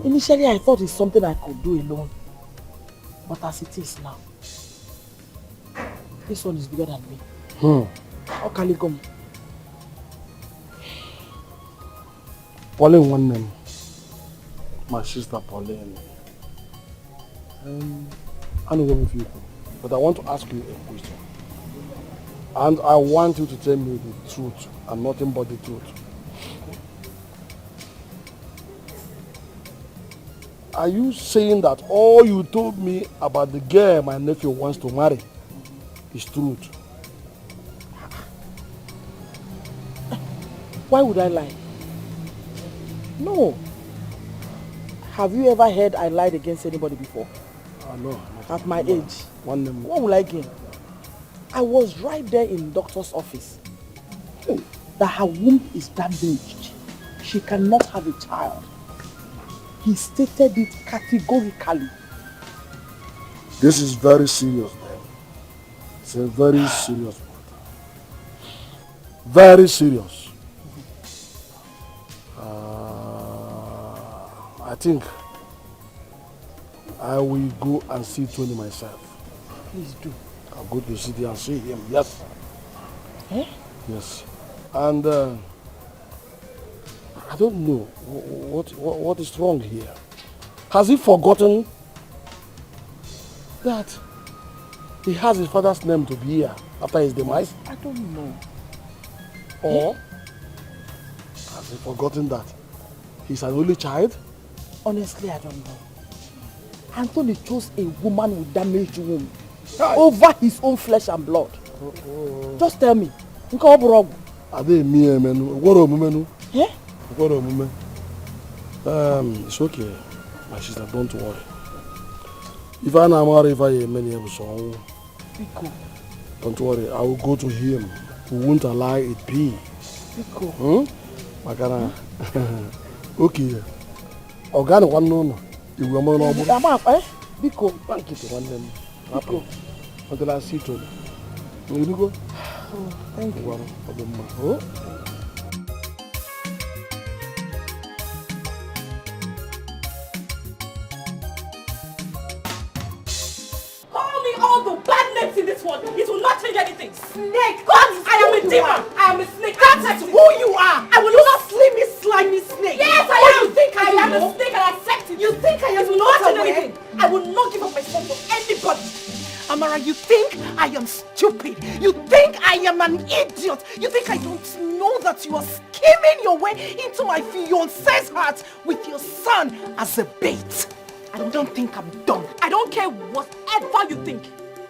Initially, I thought it's something I could do alone. But as it is now, this one is bigger than me. How can it come? Pauline one name. My sister Pauline. I know with you, but I want to ask you a question. And I want you to tell me the truth and nothing but the truth. Are you saying that all you told me about the girl my nephew wants to marry is truth? Why would I lie? No. Have you ever heard I lied against anybody before? No. At my age. One name. What will I gain? I was right there in the doctor's office. That her womb is damaged. She cannot have a child. He stated it categorically. This is very serious, man. It's a very serious matter. Very serious. I think I will go and see Tony myself. Please do. I'll go to the city and see him, yes. Yes. And I don't know what is wrong here. Has he forgotten that he has his father's name to be here after his demise? I don't know. Or has he forgotten that he's an only child? Honestly, I don't know. Anthony chose a woman with damaged womb over his own flesh and blood. Just tell me. Are they me, man? What a woman? Yeah? What a woman? It's okay, my sister, don't worry. If I am married, if I am many episodes, don't worry, I will go to him. We won't allow it be. Makana. Okay. Organ one no. You will more normal. Biko. Thank you to one them. Biko. Until I see you. You go. Thank you. Oh. All the bad names in this world, it will not change anything. Snake! God, I am a demon! I am a snake! That is who you are! I will not slimy snake! Yes, I am! You think I am a snake and accept it? You think I am not anything? I will not give up my son for anybody! Amara, you think I am stupid? You think I am an idiot? You think I don't know that you are skimming your way into my fiancé's heart with your son as a bait? I don't think I'm dumb. I don't care whatever you think.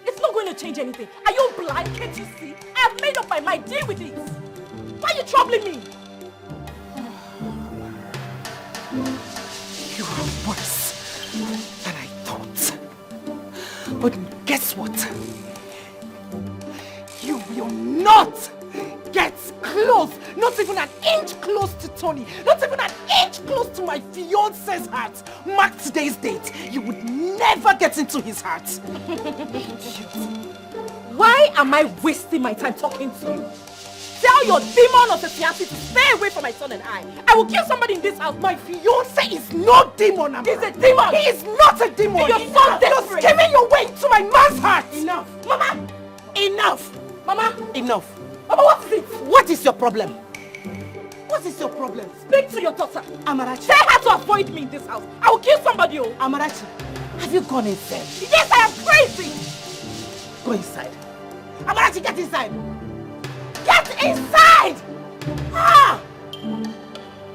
It's not going to change anything. Are you blind? Can't you see? I have made up my mind. Deal with it. Why are you troubling me? You are worse than I thought. But guess what? You will not get close, not even an inch close to Tony, not even an inch close to my fiancé's heart. Mark today's date, you would never get into his heart. Why am I wasting my time talking to you? Tell your demon of a fiancé to stay away from my son and I. I will kill somebody in this house. My fiancé is no demon, Amara. He's a demon. He is not a demon. You're so desperate. You're skimming your way to my man's heart. Enough. Mama, enough. Mama, enough. Mama, what is it? What is your problem? What is your problem? Speak to your daughter. Amarachi. Tell her to avoid me in this house. I will kill somebody. Oh. Amarachi, have you gone insane? Yes, I am crazy. Go inside. Amarachi, get inside. Get inside! Ah!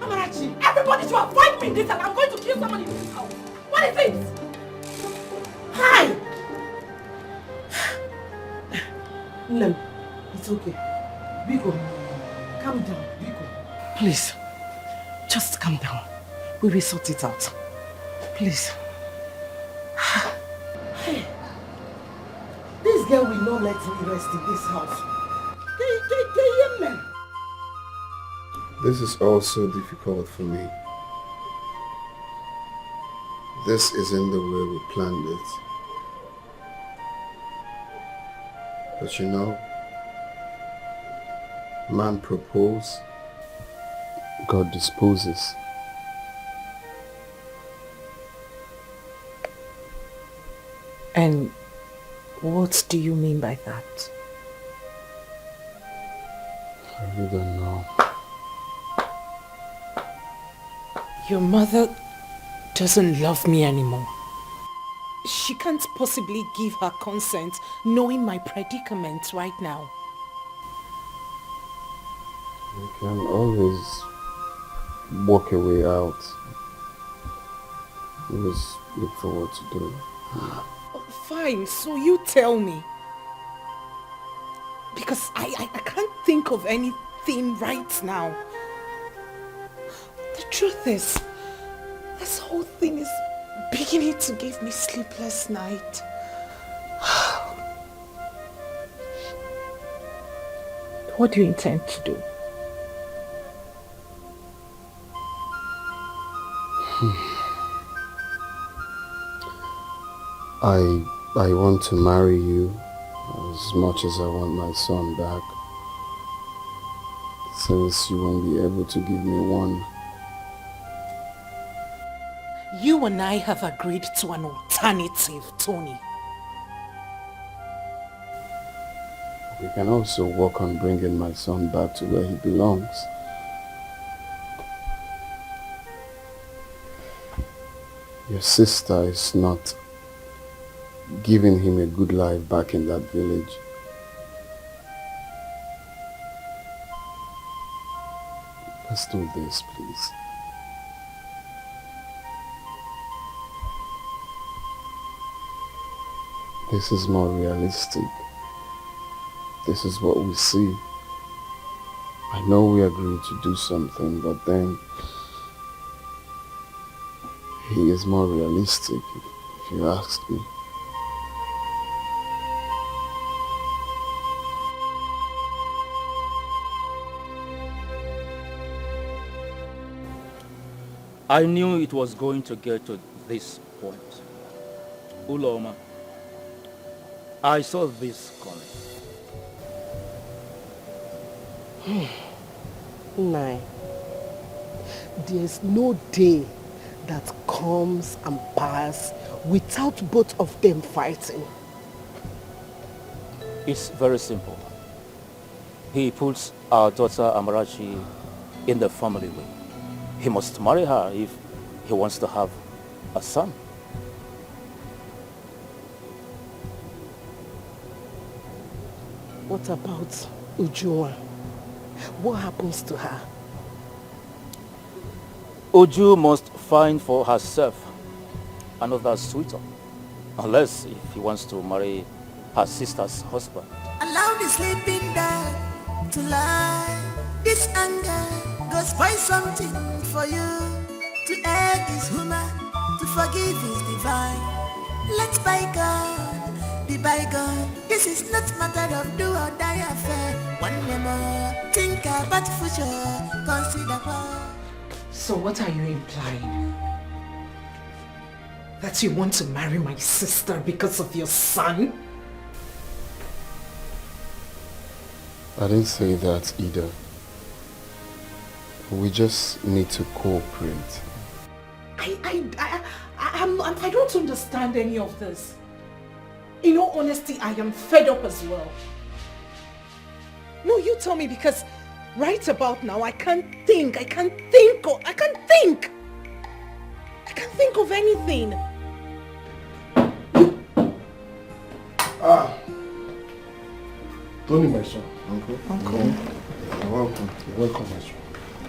Amarachi. Everybody should avoid me in this house. I'm going to kill somebody in this house. What is it? Hi! No, it's okay. Biko, calm down, Biko. Please, just calm down. We will sort it out. Please. Hey, this girl will not let me rest in this house. This is also difficult for me. This isn't the way we planned it. But you know, man proposes, God disposes. And what do you mean by that? I really don't know. Your mother doesn't love me anymore. She can't possibly give her consent knowing my predicament right now. You can always walk a way out. Always look for what to do. Fine, so you tell me. Because I can't think of anything right now. The truth is, this whole thing is beginning to give me sleepless night. What do you intend to do? I want to marry you as much as I want my son back. Since you won't be able to give me one. You and I have agreed to an alternative, Tony. We can also work on bringing my son back to where he belongs. Your sister is not giving him a good life back in that village. Let's do this, please. This is more realistic. This is what we see. I know we agreed to do something, but then he is more realistic, if you ask me. I knew it was going to get to this point. Uloma, I saw this coming. Nine. There's no day that comes and passes without both of them fighting. It's very simple. He puts our daughter Amarachi in the family way. He must marry her if he wants to have a son. What about Ujunwa? What happens to her? Uju must find for herself another suitor, unless if he wants to marry her sister's husband. Allow the sleeping dog to lie. This anger goes find something for you. To err is human, to forgive is divine. Let's bygone be bygone. This is not matter of do or die affair. One more, think about future, consider what. So what are you implying? That you want to marry my sister because of your son? I didn't say that either. We just need to cooperate. I don't understand any of this. In all honesty, I am fed up as well. No, you tell me, because right about now I can't think of anything. Tony, my son. Uncle. You're welcome. You're welcome, my son.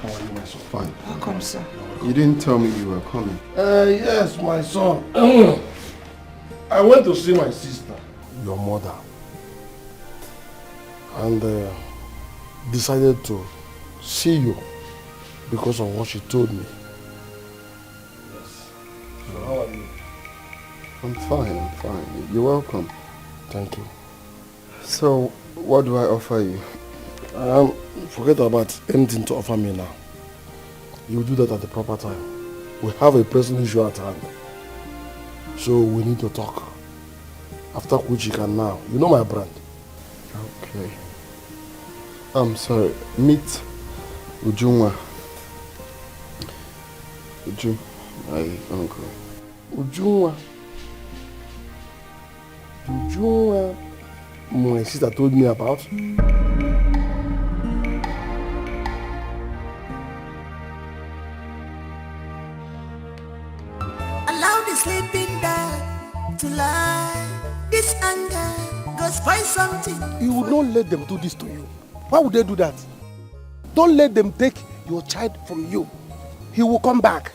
How are you, my son? Fine. Welcome, sir. You didn't tell me you were coming. Yes, my son. I went to see my sister, your mother, and decided to see you because of what she told me. Yes. So how are you? I'm fine. You're welcome. Thank you. So, what do I offer you? Forget about anything to offer me now. You do that at the proper time. We have a pressing issue at hand. So we need to talk. After which you can now. You know my brand. Okay. I'm sorry. Meet Ujunwa. Uju, my uncle. Ujunwa, my sister told me about. Allow the sleeping dog to lie. This anger goes find something. You would not let them do this to you. Why would they do that? Don't let them take your child from you. He will come back.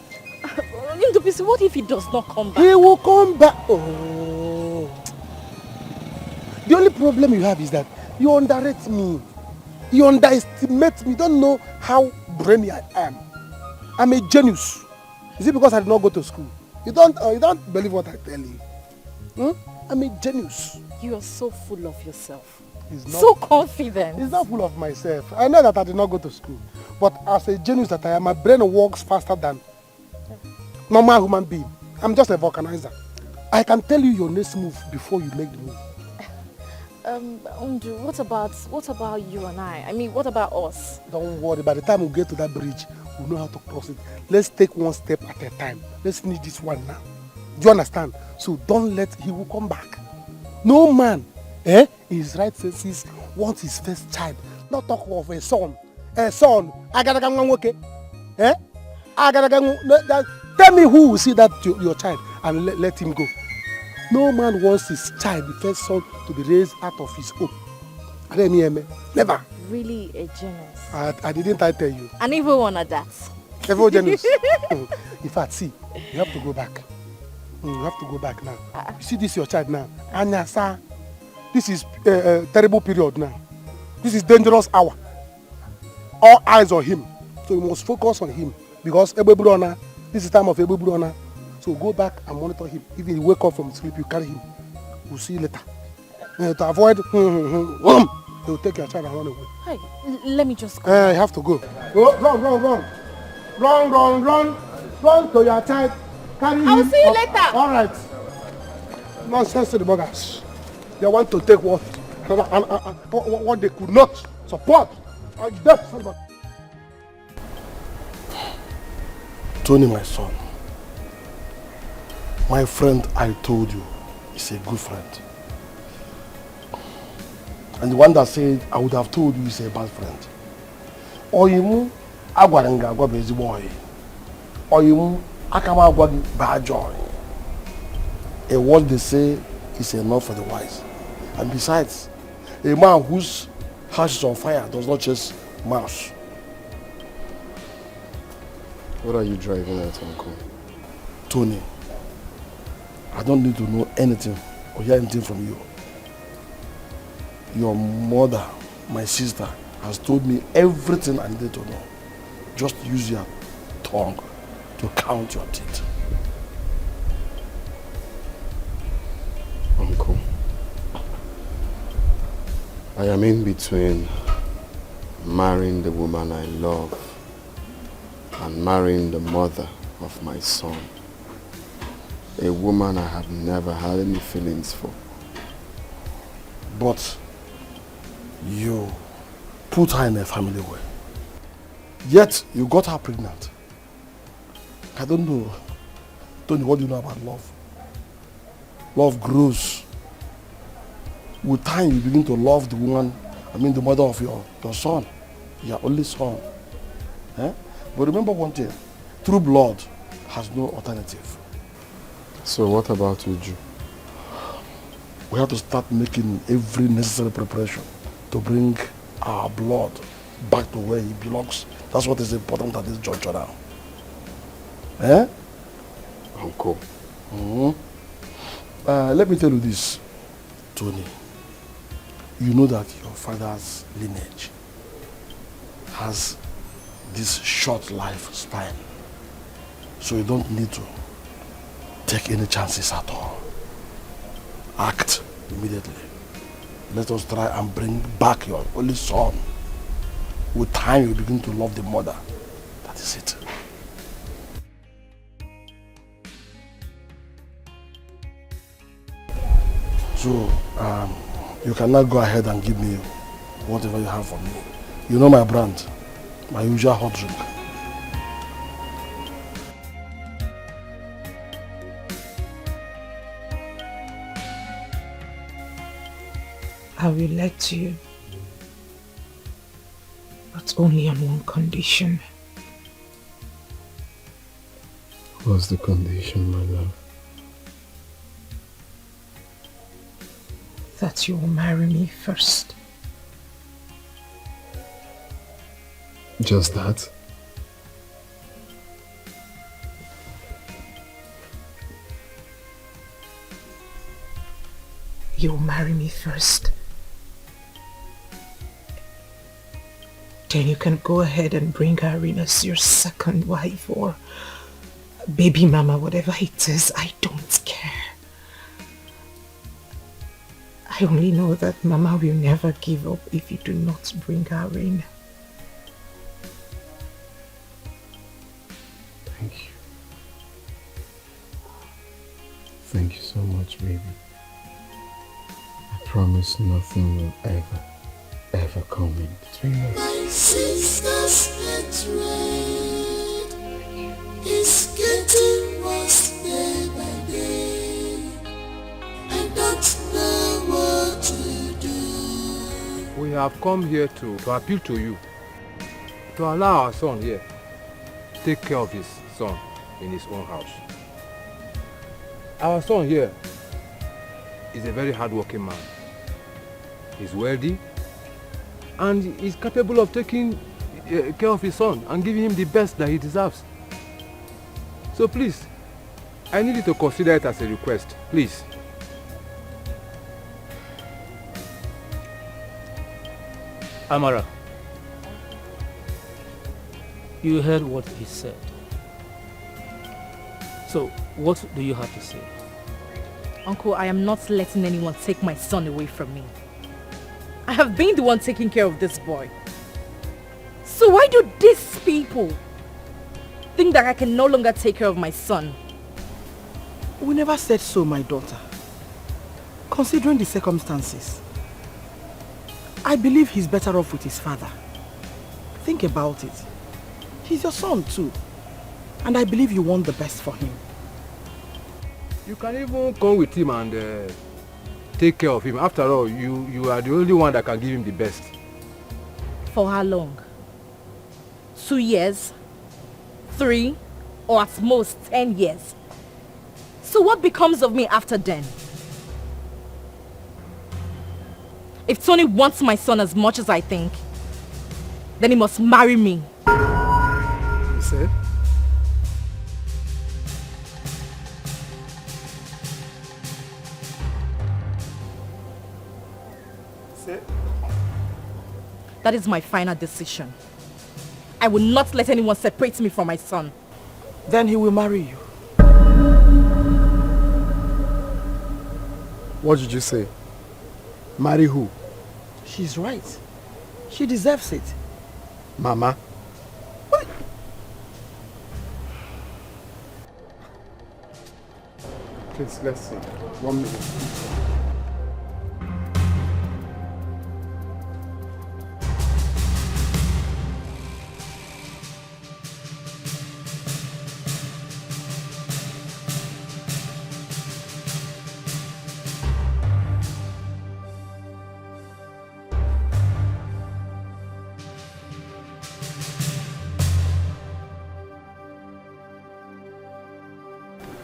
What if he does not come back? He will come back. Oh. The only problem you have is that you underrate me. You underestimate me. You don't know how brainy I am. I'm a genius. Is it because I did not go to school? You don't believe what I tell you. I'm a genius. You are so full of yourself. Not, so confident. It's not full of myself. I know that I did not go to school. But as a genius that I am, my brain works faster than normal human being. I'm just a vulcanizer. I can tell you your next move before you make the move. Unju, what about you and I? I mean, what about us? Don't worry. By the time we get to that bridge, we'll know how to cross it. Let's take one step at a time. Let's finish this one now. Do you understand? So don't let he will come back. No man, in his right senses wants his first child. Not talk of a son. A son. I gotta go okay. I gotta go. Tell me who will see that your child and let him go. No man wants his child, the first son, to be raised out of his own. Never. Really a genius. I didn't tell you. And even one of that. Everyone genius. In fact, see, you have to go back. You have to go back now. You see this your child now. Anya, sir. This is a terrible period now. This is dangerous hour. All eyes on him. So you must focus on him. Because this is time of Ebebrona. So go back and monitor him. If he wake up from sleep, you carry him. We'll see you later. To avoid, he'll take your child and run away. Hey, let me just go. You have to go. Go, run. Run to your child. Carry him. I'll see you later. All right. Nonsense to the buggers. They want to take what they could not support. Tony, my son. My friend, I told you, is a good friend. And the one that said I would have told you is a bad friend. Oyimu agwarenga agwa bezi boy. Oyimu akama agwa bad joy. A word they say is enough for the wise. And besides, a man whose house is on fire does not chase mouse. What are you driving at, Uncle? Tony, I don't need to know anything or hear anything from you. Your mother, my sister, has told me everything I needed to know. Just use your tongue to count your teeth. Uncle, I am in between marrying the woman I love and marrying the mother of my son. A woman I have never had any feelings for. But you put her in a family way. Yet you got her pregnant. I don't know. Tony, what do you know about love? Love grows. With time you begin to love the woman, the mother of your son. Your only son. Eh? But remember one thing, true blood has no alternative. So what about Uju? We have to start making every necessary preparation to bring our blood back to where it belongs. That's what is important at this juncture now. Eh? Uncle. Let me tell you this, Tony. You know that your father's lineage has this short lifespan. So you don't need to take any chances at all. Act immediately. Let us try and bring back your only son. With time you begin to love the mother. That is it. So, you can now go ahead and give me whatever you have for me. You know my brand, my usual hot drink. I will let you, but only on one condition. What's the condition, my love? That you will marry me first. Just that? You will marry me first. Then you can go ahead and bring her in as your second wife or baby mama, whatever it is. I don't care. I only know that Mama will never give up if you do not bring her in. Thank you. Thank you so much, baby. I promise nothing will ever come in between us. My sister's betrayed is getting worse day by day. I don't know what to do. We have come here to appeal to you to allow our son here take care of his son in his own house. Our son here is a very hard-working man. He's wealthy and is capable of taking care of his son and giving him the best that he deserves. So please, I need you to consider it as a request, please. Amara, you heard what he said. So, what do you have to say? Uncle, I am not letting anyone take my son away from me. I have been the one taking care of this boy. So why do these people think that I can no longer take care of my son? We never said so, my daughter. Considering the circumstances, I believe he's better off with his father. Think about it. He's your son too. And I believe you want the best for him. You can even come with him and take care of him. After all, you are the only one that can give him the best. For how long? 2 years? 3? Or at most 10 years? So what becomes of me after then? If Tony wants my son as much as I think, then he must marry me. You say? That is my final decision. I will not let anyone separate me from my son. Then he will marry you. What did you say? Marry who? She's right. She deserves it. Mama? What? Please, let's see. 1 minute.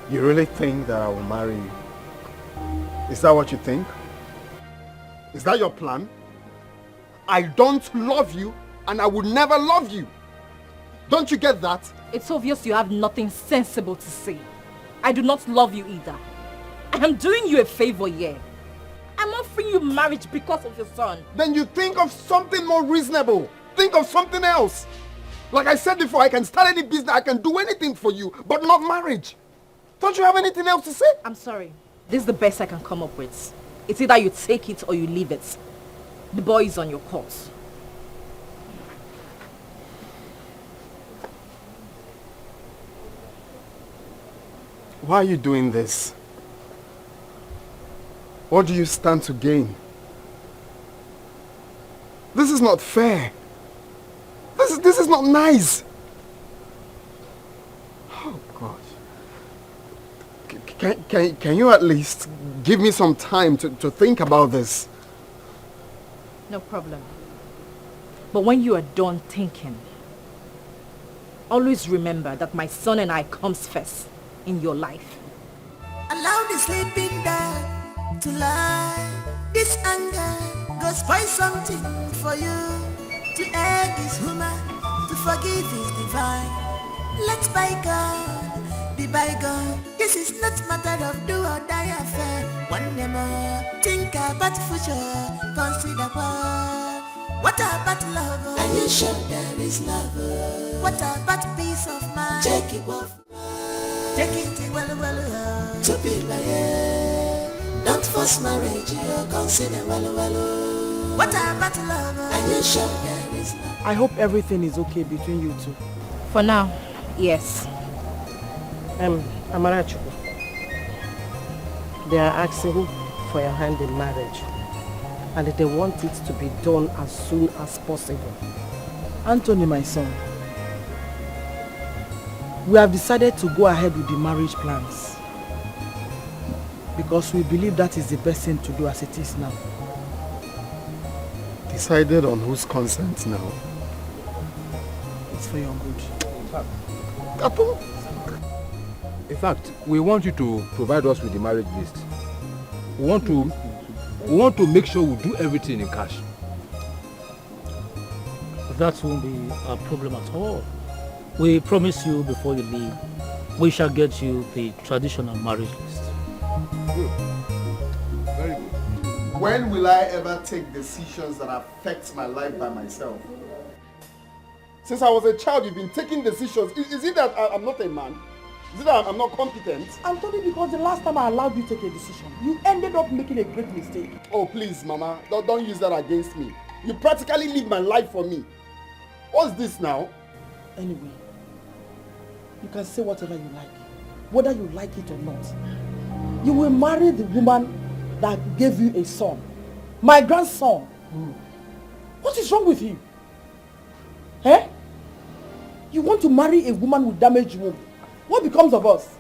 You really think that I will marry you? Is that what you think? Is that your plan? I don't love you and I will never love you. Don't you get that? It's obvious you have nothing sensible to say. I do not love you either. I am doing you a favor here. I'm offering you marriage because of your son. Then you think of something more reasonable. Think of something else. Like I said before, I can start any business, I can do anything for you, but not marriage. Don't you have anything else to say? I'm sorry. This is the best I can come up with. It's either you take it or you leave it. The boy is on your course. Why are you doing this? What do you stand to gain? This is not fair. This is not nice. Oh God. Can you at least give me some time to think about this? No problem. But when you are done thinking, always remember that my son and I comes first in your life. Allow the sleeping dog to lie. This anger goes find something for you. To err is human, to forgive is divine. Let bygone be bygone. This is not matter of do or die affair. One day more, think about future, consider what about love? Are you sure there is love? What about peace of mind? Take it off. Take it well, to be like don't force marriage, consider well. What about love? Are you sure there is love? I hope everything is okay between you two. For now, yes. Amara Chukwu, they are asking for your hand in marriage, and they want it to be done as soon as possible. Anthony, my son, we have decided to go ahead with the marriage plans because we believe that is the best thing to do as it is now. Decided on whose consent now? It's for your good. In fact, we want you to provide us with the marriage list. We want to make sure we do everything in cash. That won't be a problem at all. We promise you before you leave we shall get you the traditional marriage list. Good. Very good. When will I ever take decisions that affect my life by myself? Since I was a child, you've been taking decisions. Is it that I'm not a man? Is it that I'm not competent? Anthony, because the last time I allowed you to take a decision, you ended up making a great mistake. Oh, please, Mama. Don't use that against me. You practically live my life for me. What's this now? Anyway, you can say whatever you like, whether you like it or not. You will marry the woman that gave you a son, my grandson. What is wrong with you? Eh? You want to marry a woman with damaged womb. What becomes of us?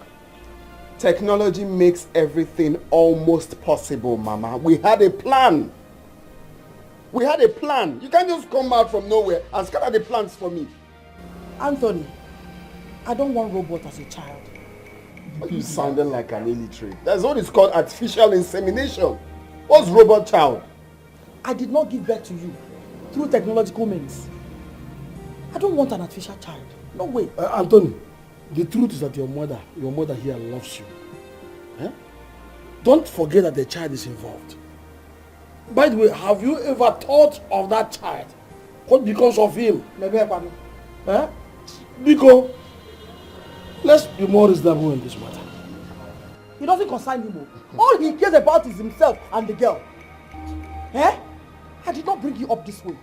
Technology makes everything almost possible, Mama. We had a plan. We had a plan. You can't just come out from nowhere and scatter the plans for me. Anthony, I don't want robot as a child. You sounding like an illiterate. That's what is called artificial insemination. What's robot child? I did not give birth to you through technological means. I don't want an artificial child. No way. Anthony, the truth is that your mother here loves you. Eh? Don't forget that the child is involved. By the way, have you ever thought of that child? What becomes of him? Eh? Because let's be more reasonable in this matter. He doesn't concern him. All he cares about is himself and the girl. Eh? I did not bring you up this way.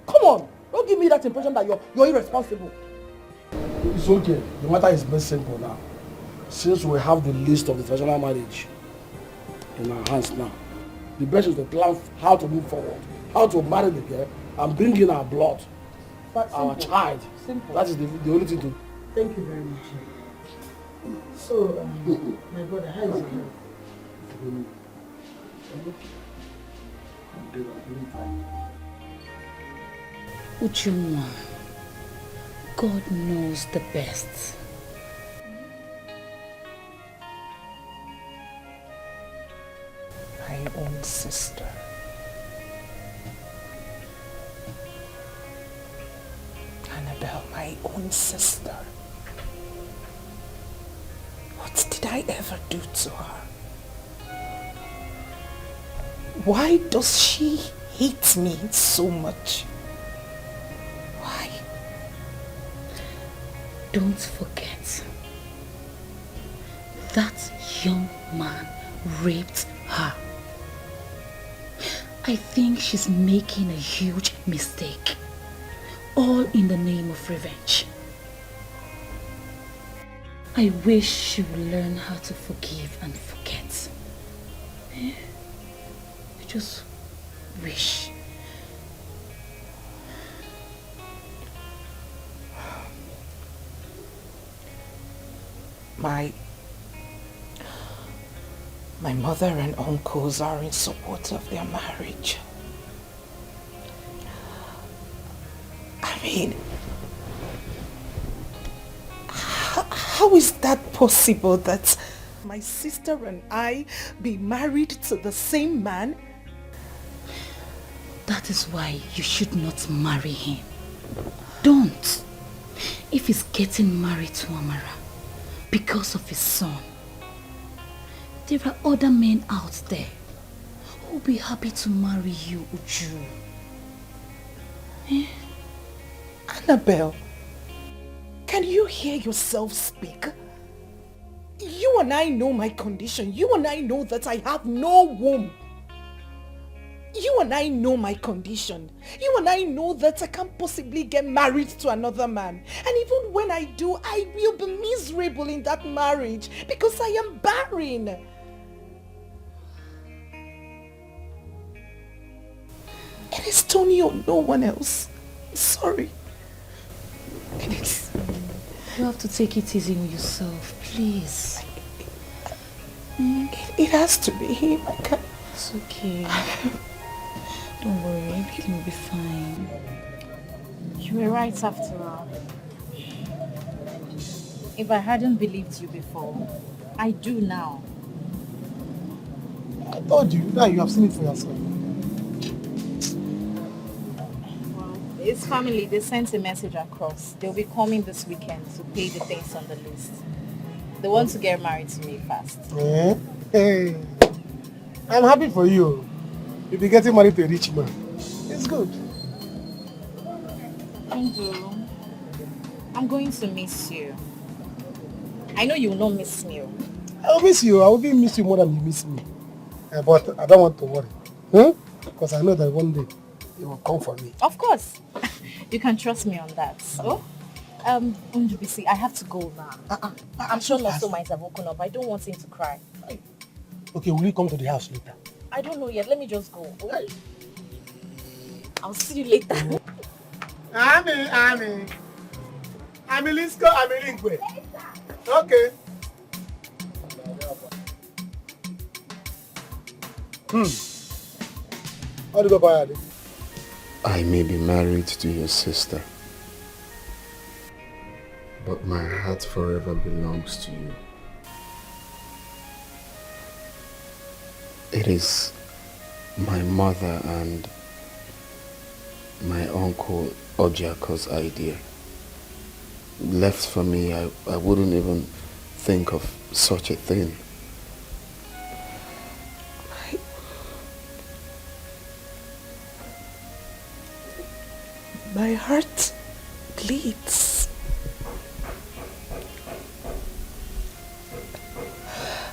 Come on, don't give me that impression that you're irresponsible. It's okay. The matter is very simple now. Since we have the list of the traditional marriage in our hands now, the best is to plan how to move forward, how to marry the girl and bring in our blood, our child. Simple. That is the only thing to. Thank you very much. So, my brother, how is it? Ujunwa, God knows the best. My own sister. Annabelle, my own sister. What did I ever do to her? Why does she hate me so much? Why? Don't forget, that young man raped her. I think she's making a huge mistake, all in the name of revenge. I wish she would learn how to forgive and forget. I just wish. My mother and uncles are in support of their marriage. I mean, how is that possible that my sister and I be married to the same man? That is why you should not marry him. Don't. If he's getting married to Amara because of his son, there are other men out there who will be happy to marry you, Uju. Annabelle, can you hear yourself speak? You and I know my condition. You and I know that I have no womb. You and I know my condition. You and I know that I can't possibly get married to another man. And even when I do, I will be miserable in that marriage because I am barren. It is Tony or no one else. Sorry. Please. You have to take it easy on yourself, please. It has to be him. I can't. It's okay. Don't worry, everything will be fine. You were right after all. If I hadn't believed you before, I do now. I told you, now you have seen it for yourself. Well, It's family. They sent a message across. They'll be coming this weekend to pay the things on the list. They want to get married to me fast. Yeah. Hey, I'm happy for you. You'll be getting married to a rich man. It's good. Angel, I'm going to miss you. I know you will not miss me. I will miss you. I will even miss you more than you miss me. But I don't want to worry. Because I know that one day you will come for me. Of course. You can trust me on that. So, Unjubisi, I have to go now. I'm sure Nosso might have woken up. I don't want him to cry. Okay, will you come to the house later? I don't know yet. Let me just go. I'll see you later. Ami Lisco, Ami Lingwe. Okay. How do you go by it? I may be married to your sister, but my heart forever belongs to you. It is my mother and my uncle Ojako's idea. Left for me, I wouldn't even think of such a thing. My heart bleeds.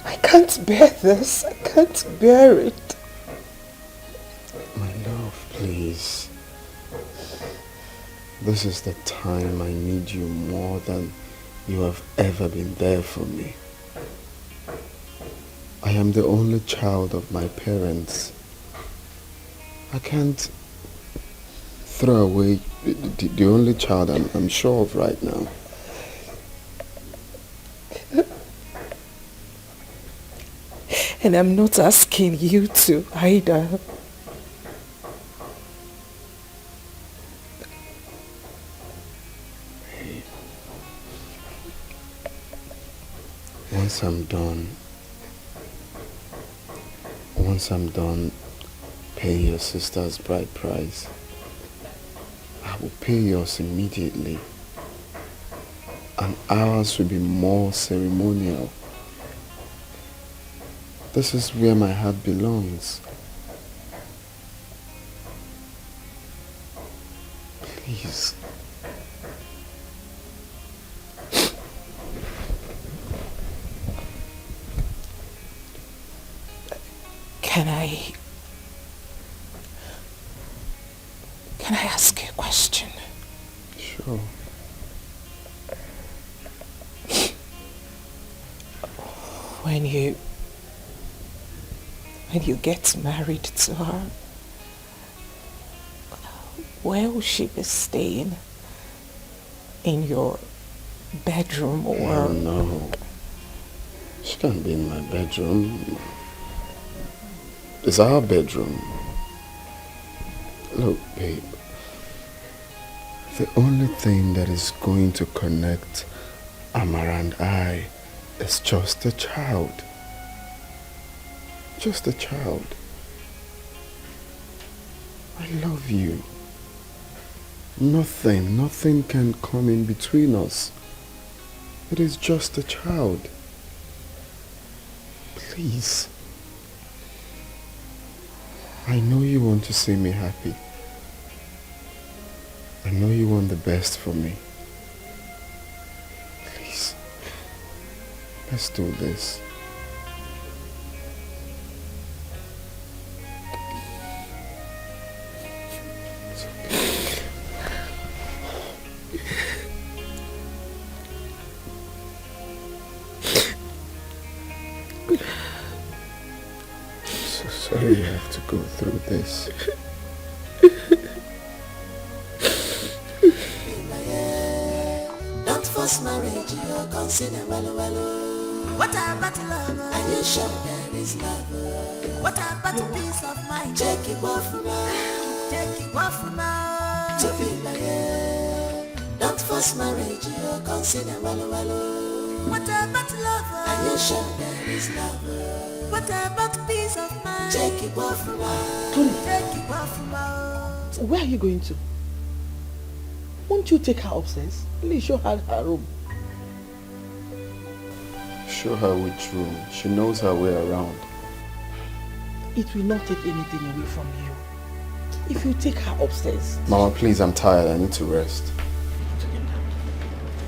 I can't bear this. I can't bear it. My love, please. This is the time I need you more than you have ever been there for me. I am the only child of my parents. I can't throw away the only child I'm sure of right now. And I'm not asking you to either. Once I'm done paying your sister's bride price, I will pay yours immediately, and ours will be more ceremonial. This is where my heart belongs. Please. Can I ask you a question? Sure. When you get married to her, where will she be staying? In your bedroom or? Oh, no. She can't be in my bedroom. It's our bedroom. Look, babe. The only thing that is going to connect Amara and I is just a child. Just a child. I love you. Nothing can come in between us. It is just a child. Please. I know you want to see me happy. I know you want the best for me. Please. Let's do this. Sorry you have to go through this. Don't force marriage, you're considered well. What about love? Are you sure there is love? What about peace of mind? Take it off from now. Take it off from now. To feel like don't force marriage, you're considered well. What about love? Are you sure there is love? What about peace of mind? Take it off from now. Tony. Take it off from now. Where are you going to? Won't you take her upstairs? Please show her her room. Show her which room. She knows her way around. It will not take anything away from you if you take her upstairs. Mama, please, I'm tired. I need to rest.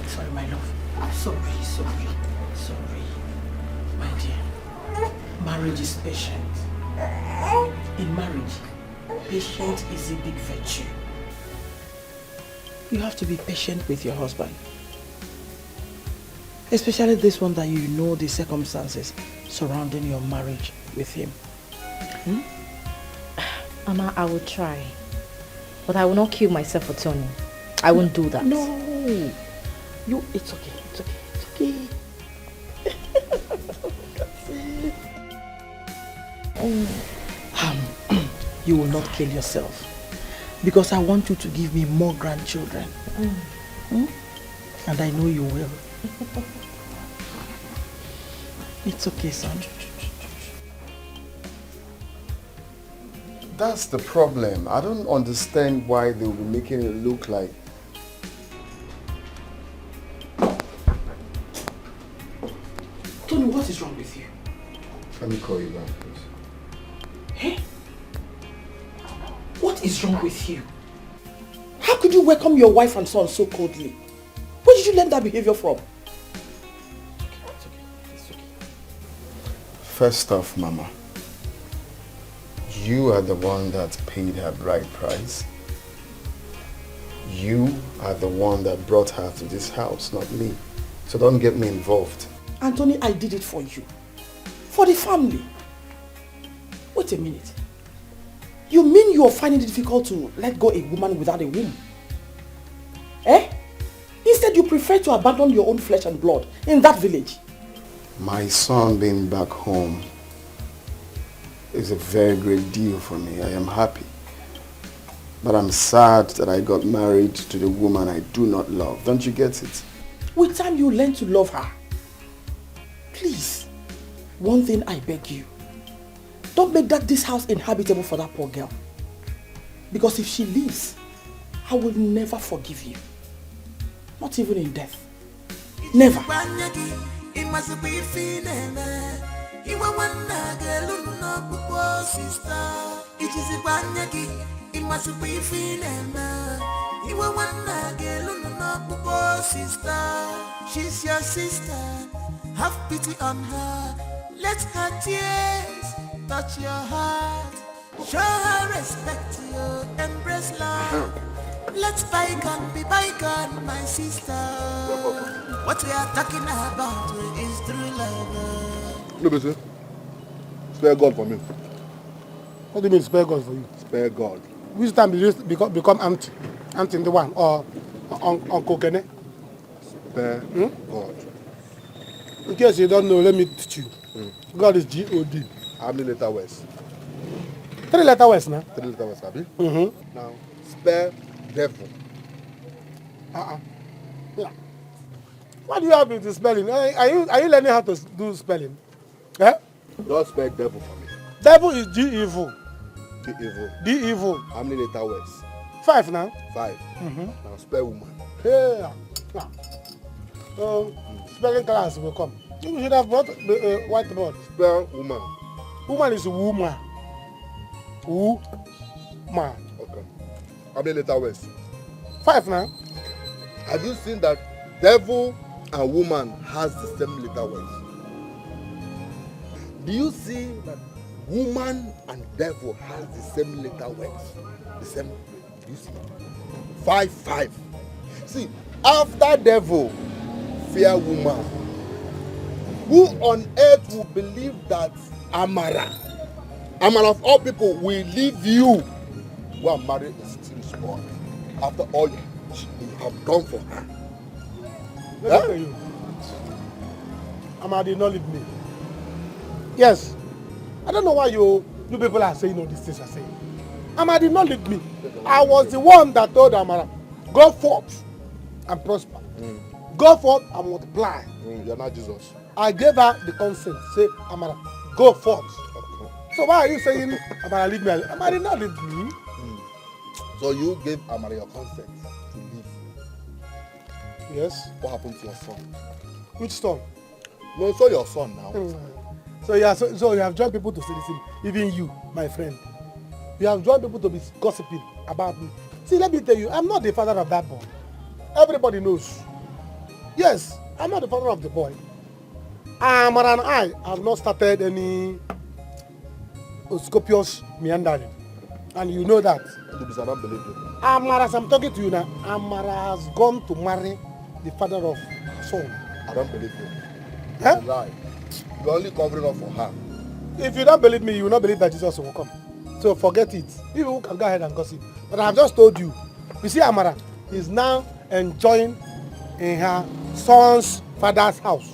Sorry, my love. Sorry. My dear, marriage is patient. In marriage, patience is a big virtue. You have to be patient with your husband. Especially this one that you know the circumstances surrounding your marriage with him. Mama, I will try. But I will not kill myself for Tony. I won't do that. No. It's okay. You will not kill yourself. Because I want you to give me more grandchildren. And I know you will. It's okay, son. That's the problem. I don't understand why they will be making it look like... Tony, what is wrong with you? Let me call you back, please. Hey? What is wrong with you? How could you welcome your wife and son so coldly? Where did you learn that behavior from? It's okay. First off, Mama, you are the one that paid her bride price. You are the one that brought her to this house, not me. So don't get me involved. Anthony, I did it for you. For the family. Wait a minute. You mean you are finding it difficult to let go a woman without a womb? Eh? Instead, you prefer to abandon your own flesh and blood in that village. My son being back home is a very great deal for me. I am happy. But I'm sad that I got married to the woman I do not love. Don't you get it? With time, you learn to love her. Please, one thing I beg you. Don't make this house inhabitable for that poor girl. Because if she leaves, I will never forgive you. Not even in death. Never. She's your sister. Have pity on her. Let her tears touch your heart. Show her respect, you embrace love. Let bygone be bygone, my sister. What we are talking about is true love. No, sir. Spare God for me. What do you mean spare God for you? Spare God. Which time did you become auntie? Auntie in the one or Uncle Kene? Spare God. In case you don't know, let me teach you. God is G-O-D. How many letter words? 3 letter words now. 3 letter words, Abi? Now, spare devil. Yeah. What do you have with the spelling? Are you learning how to do spelling? Eh? Don't spell devil for me. Devil is G-evil. D-evil. D-evil. How many letter words? 5 now. 5. Now spell woman. Yeah. Now, spelling class will come. You should have brought the whiteboard. Spell woman. Woman is woman. Woman. Okay. How many letter words? 5 now. Have you seen that devil and woman has the same letter words? Do you see that woman and devil has the same letter words? The same. Do you see? 5, 5. See, after devil, fear woman. Who on earth will believe that Amara of all people will leave you who are married a still small after all you have done for her? Let me tell you. Amara did not leave me. Yes. I don't know why you people are saying all these things are saying. Amara did not leave me. I was the one that told Amara, go forth and prosper. Go forth and multiply. You're not Jesus. I gave her the consent. Say, Amara, go forth. Okay. So why are you saying Amara leave me? Amara did not leave me. So you gave Amara your consent to leave. Yes? What happened to your son? Which son? No, so your son now. So you have joined people to say this thing. Even you, my friend. You have joined people to be gossiping about me. See, let me tell you, I'm not the father of that boy. Everybody knows. Yes, I'm not the father of the boy. Amara and I have not started any copious meandering. And you know that. I don't believe you. Amara, as I'm talking to you now, Amara has gone to marry the father of her son. I don't believe you. Huh? You lie. You're only covering up for her. If you don't believe me, you will not believe that Jesus will come. So forget it. You can go ahead and gossip. But I have just told you. You see, Amara is now enjoying in her son's father's house.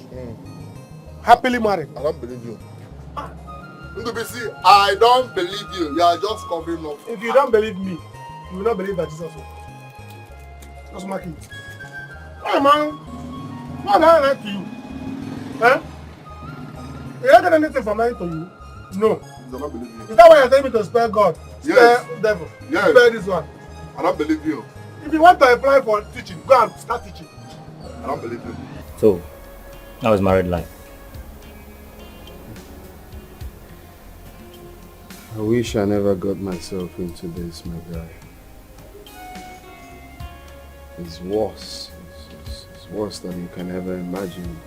Happily married. I don't believe you. Ndubisi, I don't believe you. You are just covering up. If you don't believe me, you will not believe that Jesus will come. Just mark it. Hey man, what I like to you? Huh? You don't get anything from lying to you? No. I don't believe you. Is that why you're telling me to spare God? Yes. Spare devil? Yes. Spare this one? I don't believe you. If you want to apply for teaching, go and start teaching. I don't believe you. So, how is married life? I wish I never got myself into this, my guy. It's worse. It's worse than you can ever imagine.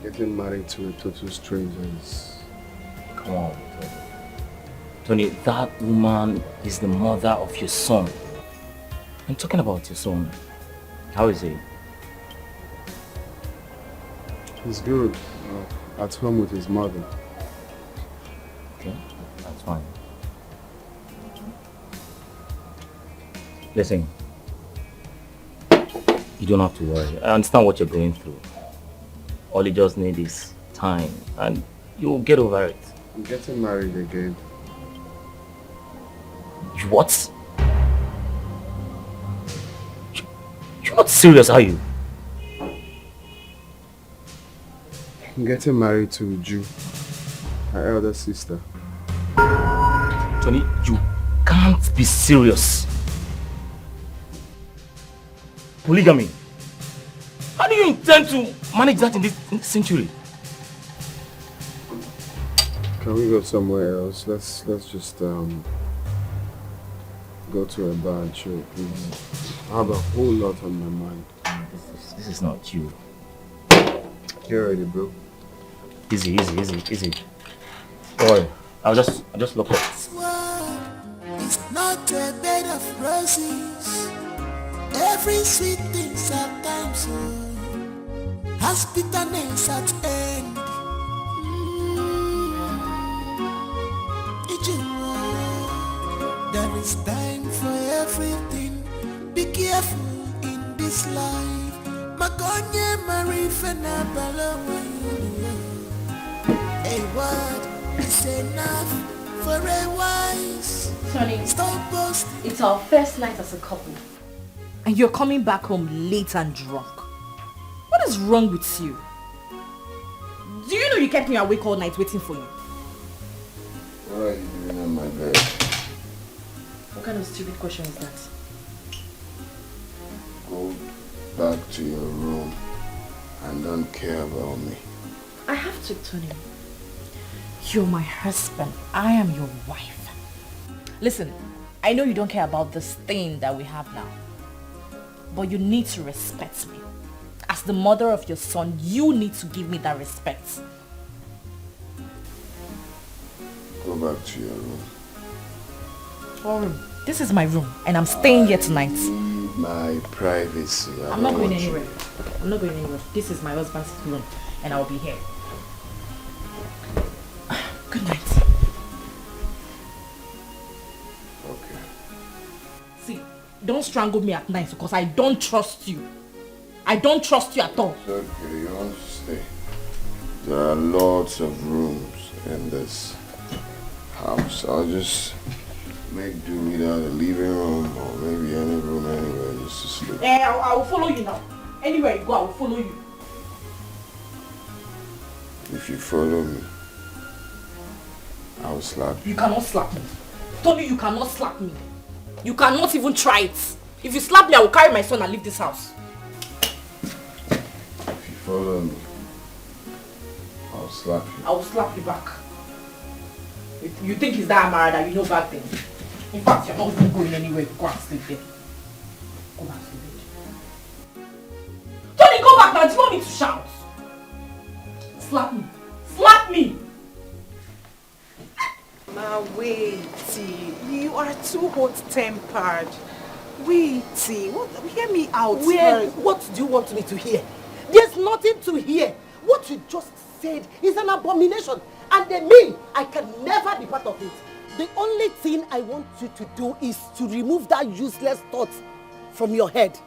Getting married to a total stranger is... Come on, Tony. Tony, that woman is the mother of your son. I'm talking about your son. How is he? He's good. At home with his mother. Okay, that's fine. Listen, you don't have to worry. I understand what you're going through. All you just need is time and you'll get over it. I'm getting married again. You what? You're not serious, are you? I'm getting married to Uju, her elder sister. Tony, you can't be serious. Polygamy. How do you intend to manage that in this century? Can we go somewhere else? Let's just go to a bar and chill, please. I have a whole lot on my mind. This is not you. You ready, bro? Easy. Don't worry. I'll just look up. It's not a bed of roses. Every sweet thing's at times so has bitterness at end. Ujunwa, there is time for everything. Be careful in this life. Makonye marifena balawa. A word is enough for a wise. Tony, Stop boasting. it's our first night as a couple. And you're coming back home late and drunk. What is wrong with you? Do you know you kept me awake all night waiting for you? What are you doing in my bed? What kind of stupid question is that? Go back to your room and don't care about me. I have to, Tony. You're my husband. I am your wife. Listen, I know you don't care about this thing that we have now. But you need to respect me. As the mother of your son, you need to give me that respect. Go back to your room. This is my room, and I'm staying here tonight. My privacy. I'm not going anywhere. I'm not going anywhere. This is my husband's room, and I'll be here. Good night. Okay. See, don't strangle me at night because I don't trust you. I don't trust you at all. It's okay, you want to stay. There are lots of rooms in this house. I'll just make do without a living room or maybe any room anywhere just to sleep. I will follow you now. Anywhere you go, I will follow you. If you follow me, I will slap you. You cannot slap me. Tony, you cannot slap me. You cannot even try it. If you slap me, I will carry my son and leave this house. If you follow me, I'll slap you. I will slap you back. You think it's that Amara that you know bad things? In fact, you're not even going anywhere. Go and sleep there. Go back to bed. Tony, go back now. Do you want me to shout? Slap me. Slap me! Ma, wait. You are too hot-tempered. Wait. Hear me out. What do you want me to hear? There's nothing to hear. What you just said is an abomination. And then me, I can never be part of it. The only thing I want you to do is to remove that useless thought from your head.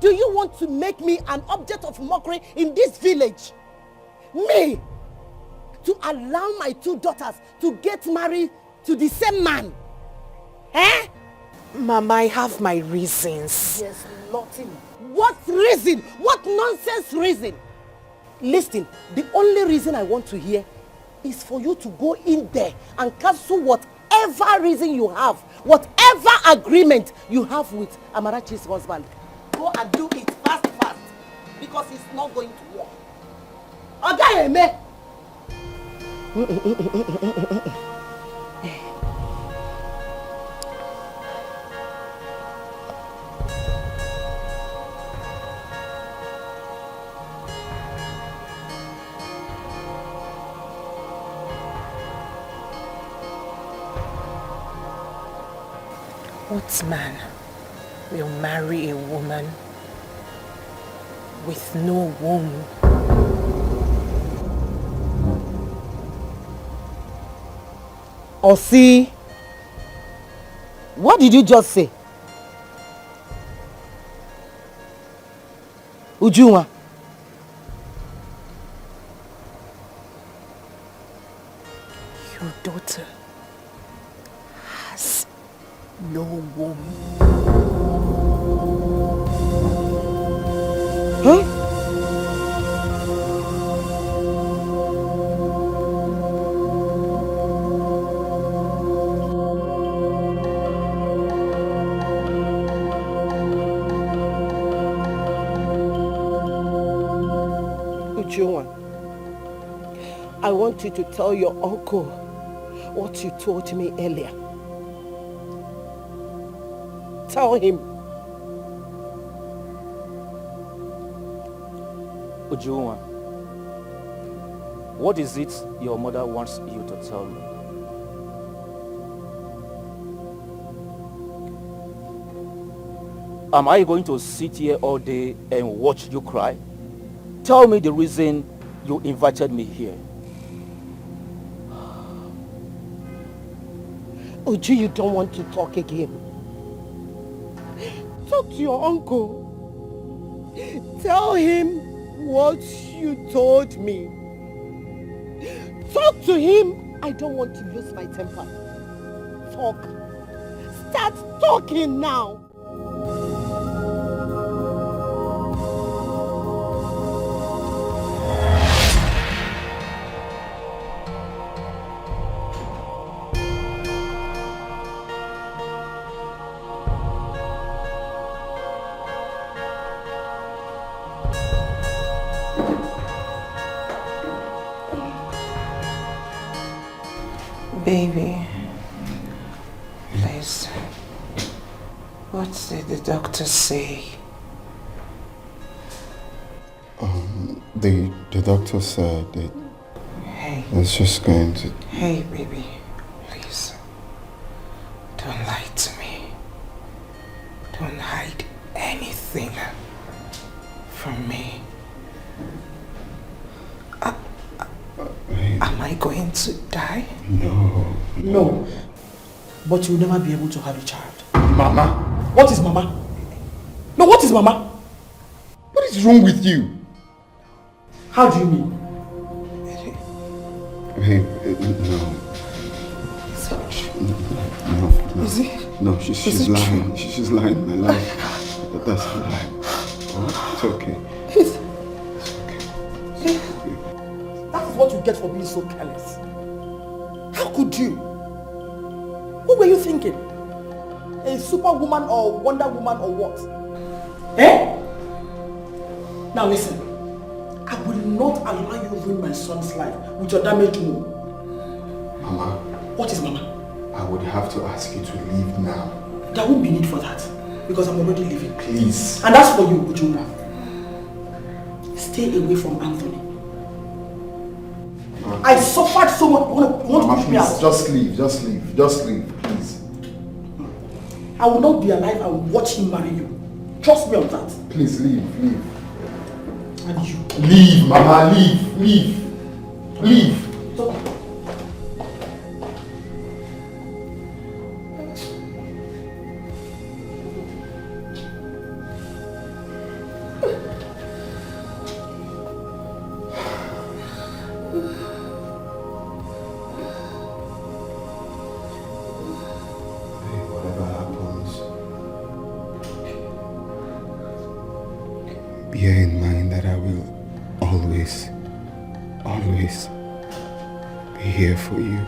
Do you want to make me an object of mockery in this village? Me? To allow my 2 daughters to get married to the same man? Eh? Mama, I have my reasons. There's nothing. What reason? What nonsense reason? Listen, the only reason I want to hear is for you to go in there and cancel whatever reason you have, whatever agreement you have with Amarachi's husband. Go and do it fast, because it's not going to work. Okay, me. What man will marry a woman with no womb? Osi, what did you just say? Ujunwa. Your daughter has no womb. Huh? Ujunwa, I want you to tell your uncle what you told me earlier. Tell him. Ujunwa, what is it your mother wants you to tell me? Am I going to sit here all day and watch you cry? Tell me the reason you invited me here. Uju, you don't want to talk again. Talk to your uncle. Tell him what you told me. Talk to him. I don't want to lose my temper. Talk. Start talking now. Baby, please, what did the doctor say? The doctor said that it's just going to... Hey, baby, please, don't lie to me. Don't hide anything from me. Am I going to die? No. But you'll never be able to have a child. Mama. What is Mama? No, what is Mama? What is wrong with you? How do you mean? Hey, no. No. Is it? No, she's lying. She's lying, my life. That's a lie. Oh, it's okay. That is what you get for being so careless. How could you? What were you thinking? A superwoman or Wonder Woman or what? Eh? Now listen, I will not allow you ruin my son's life with your damaged mood. Mama. What is Mama? I would have to ask you to leave now. There won't be need for that, because I'm already leaving. Please. And as for you, Ujunwa, stay away from Anthony. Mama. I suffered so much. You want to push me out? Just leave, please. I will not be alive and watch him marry you. Trust me on that. Please leave. And you? Leave, Mama, leave. So, bear in mind that I will always be here for you.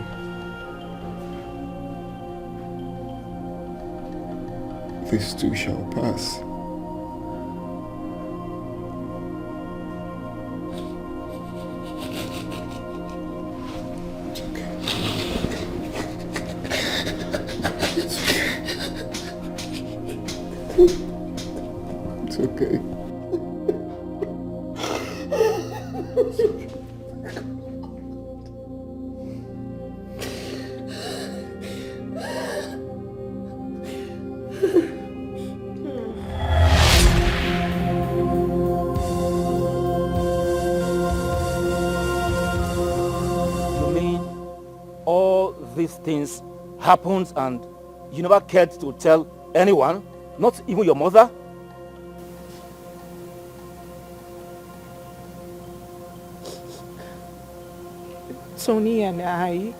This too shall pass. It's okay. Things happened and you never cared to tell anyone, not even your mother? Tony and I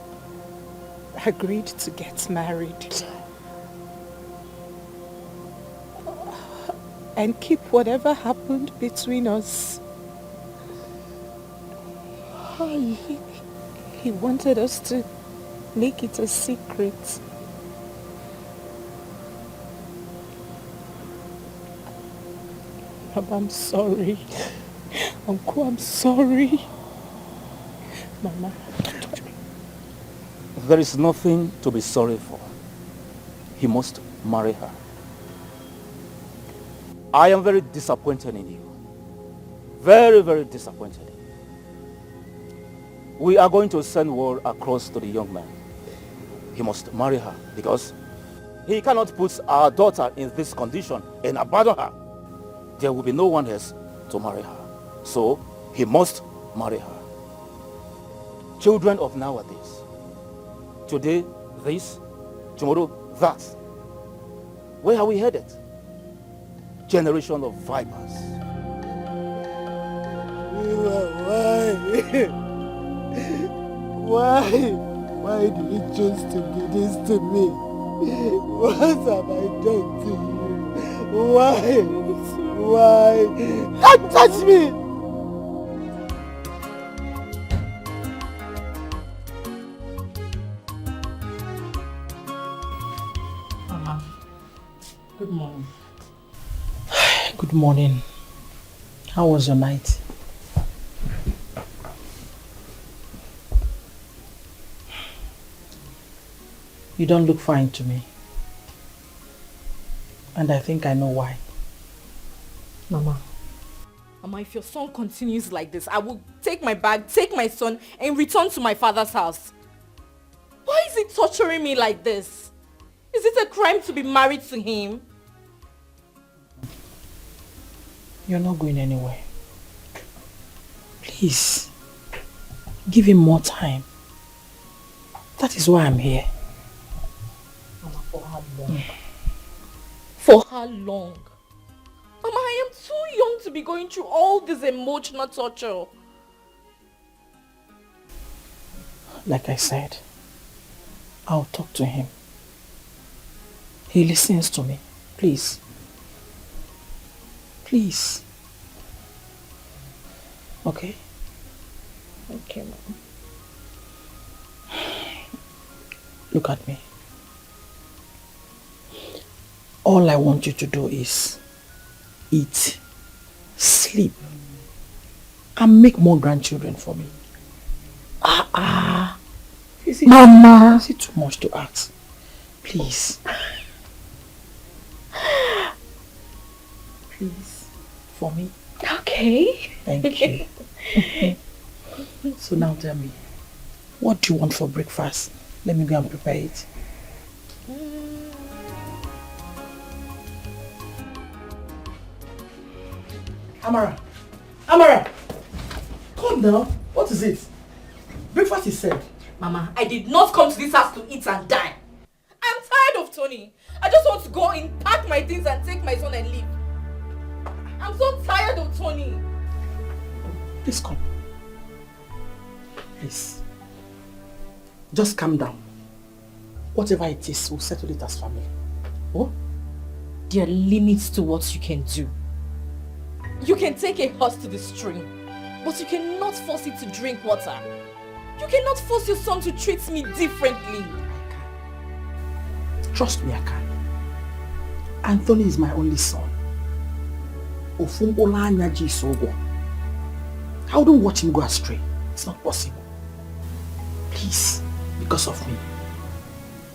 agreed to get married and keep whatever happened between us. He wanted us to make it a secret. Mama, I'm sorry. Uncle, I'm sorry. Mama, don't touch me. There is nothing to be sorry for. He must marry her. I am very disappointed in you. Very, very disappointed. We are going to send word across to the young man. He must marry her because he cannot put our daughter in this condition and abandon her. There will be no one else to marry her. So he must marry her. Children of nowadays. Today this, tomorrow that. Where are we headed? Generation of vipers. Why did you choose to do this to me? What have I done to you? Why? Don't touch me! Mama, good morning. Good morning. How was your night? You don't look fine to me. And I think I know why. Mama, if your son continues like this, I will take my bag, take my son, and return to my father's house. Why is he torturing me like this? Is it a crime to be married to him? You're not going anywhere. Please, give him more time. That is why I'm here. Mama, for how long? For how long? Mama, I am too young to be going through all this emotional torture. Like I said, I'll talk to him. He listens to me. Please. Please. Okay? Okay, Mom. Look at me. All I want you to do is eat, sleep, and make more grandchildren for me. Mama! Is it too much to ask? Please. Please. For me. Okay. Thank you. So now tell me, what do you want for breakfast? Let me go and prepare it. Amara! Amara! Come now. What is it? Breakfast is served. Mama, I did not come to this house to eat and die. I'm tired of Tony. I just want to go in, pack my things and take my son and leave. I'm so tired of Tony. Please come. Please. Just calm down. Whatever it is, we'll settle it as family. Oh? There are limits to what you can do. You can take a horse to the stream, but you cannot force it to drink water. You cannot force your son to treat me differently. Trust me, I can. Anthony is my only son. I wouldn't watch him go astray. It's not possible. Please, because of me.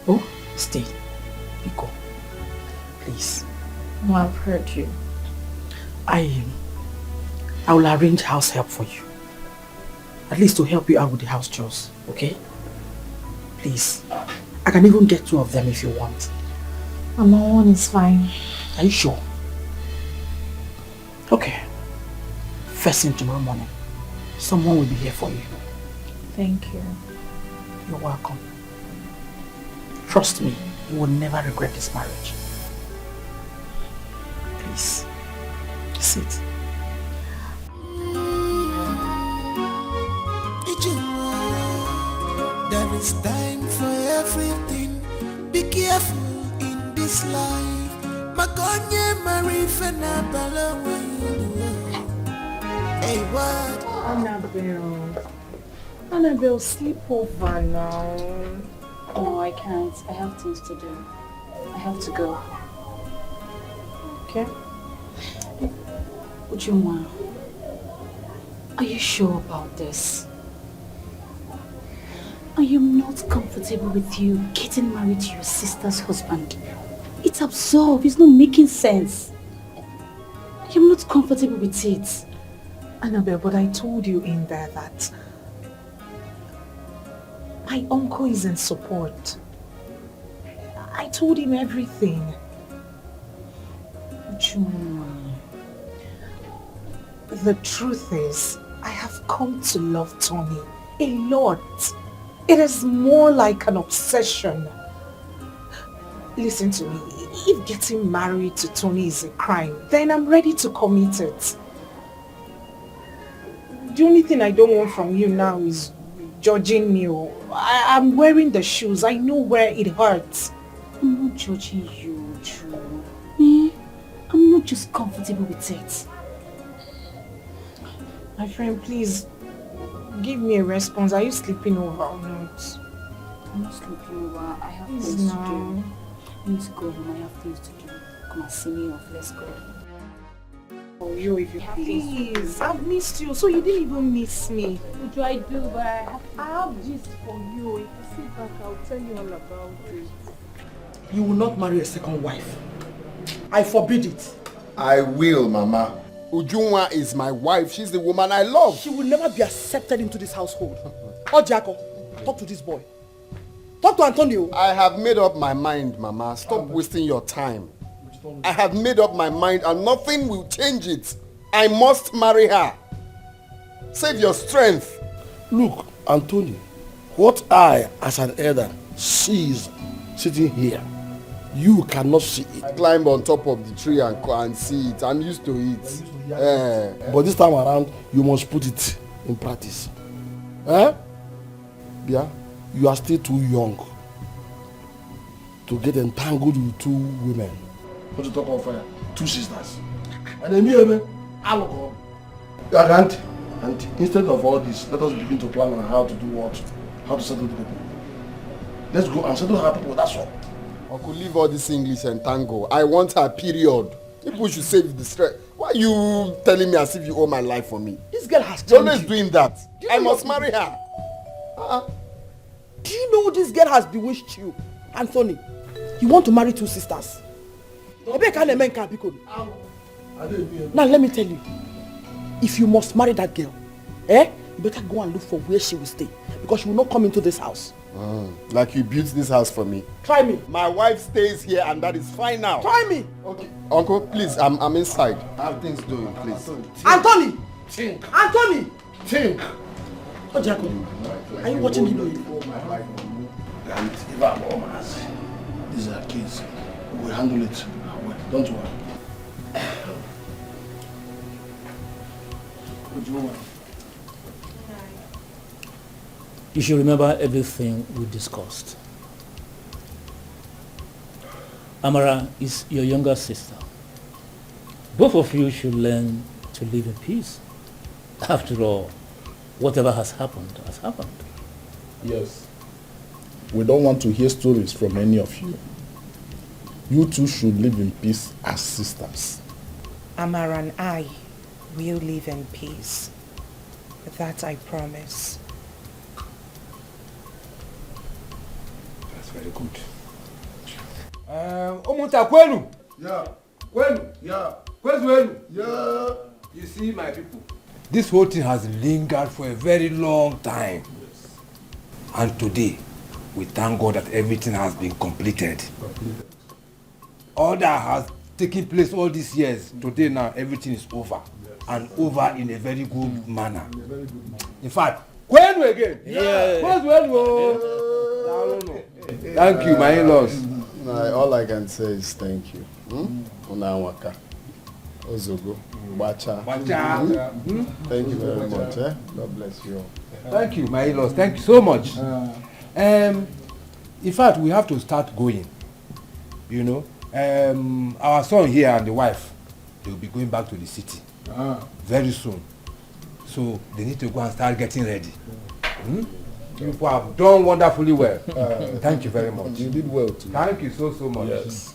Oh, stay. Pico. Please. No, I've heard you. I will arrange house help for you. At least to help you out with the house chores, okay? Please. I can even get 2 of them if you want. Mama, 1 is fine. Are you sure? Okay. First thing tomorrow morning, someone will be here for you. Thank you. You're welcome. Trust me, you will never regret this marriage. Please, sit. There is time for everything. Be careful in this life. Makonye Marie Fenabala. Hey, what? Annabelle, sleep over now. No, I can't. I have things to do. I have to go. Okay. Ujunwa, are you sure about this? I am not comfortable with you getting married to your sister's husband. It's absurd. It's not making sense. I am not comfortable with it. Annabelle, but I told you in there that my uncle is in support. I told him everything. Ujunwa. The truth is, I have come to love Tony a lot. It is more like an obsession. Listen to me, if getting married to Tony is a crime, then I'm ready to commit it. The only thing I don't want from you now is judging me. I'm wearing the shoes, I know where it hurts. I'm not judging you, Drew. I'm not just comfortable with it. My friend, please, give me a response. Are you sleeping over or not? I'm not sleeping over. I have Please things to now. do. I need to go home. I have things to do. Come and see me off. Let's go. Oh, you, if you please. I've missed you, so you didn't even miss me. Which I do, but I have gist for you. If you sit back, I'll tell you all about it. You will not marry a second wife. I forbid it. I will, Mama. Ujunwa is my wife. She's the woman I love. She will never be accepted into this household. Oh, Jaco, talk to this boy. Talk to Antonio. I have made up my mind, Mama. Stop wasting your time. I have made up my mind and nothing will change it. I must marry her. Save your strength. Look, Antonio, what I, as an elder, sees sitting here, you cannot see it. I climb on top of the tree and see it. I'm used to it. But this time around, you must put it in practice. Yeah? You are still too young to get entangled with 2 women. What you talk of 2 sisters. And then me, alcohol. And instead of all this, let us begin to plan on how to do what? How to settle the people. Let's go and settle our people, that's all. Uncle, leave all this English and tango. I want her, period. People should save the stress. Why are you telling me as if you owe my life for me? This girl has You're always doing that. I must marry her. Do you know this girl has bewitched you, Anthony? You want to marry two sisters. Now let me tell you, if you must marry that girl, you better go and look for where she will stay, because she will not come into this house. Like you built this house for me. Try me. My wife stays here and that is fine now. Try me. Okay. Uncle, please, I'm inside. I have things doing, please. Anthony! Think. Anthony! Think. Oh, Jacob, are you watching the movie? And if I'm almost, these are kids. We'll handle it. Don't worry. Ujunwa, you should remember everything we discussed. Amara is your younger sister. Both of you should learn to live in peace. After all, whatever has happened has happened. Yes. We don't want to hear stories from any of you. You two should live in peace as sisters. Amara and I will live in peace. That I promise. That's very good. Omunta Kwenu. Yeah. Kwenu. Yeah. Kwenu. Yeah. You see, my people, this whole thing has lingered for a very long time. Yes. And today, we thank God that everything has been completed. All that has taken place all these years, today now, everything is over. Yes. And over in a very good manner. In fact, Kwenu again. Yeah. Thank you, my in-laws. All I can say is thank you. Unawaka. Ozogo. Bacha. Thank you very much. God bless you all. Thank you, my in-laws. Thank you so much. In fact, we have to start going. You know, our son here and the wife, they will be going back to the city very soon. So they need to go and start getting ready. You have done wonderfully well. Thank you very much. You did well too. Thank you so much. Yes.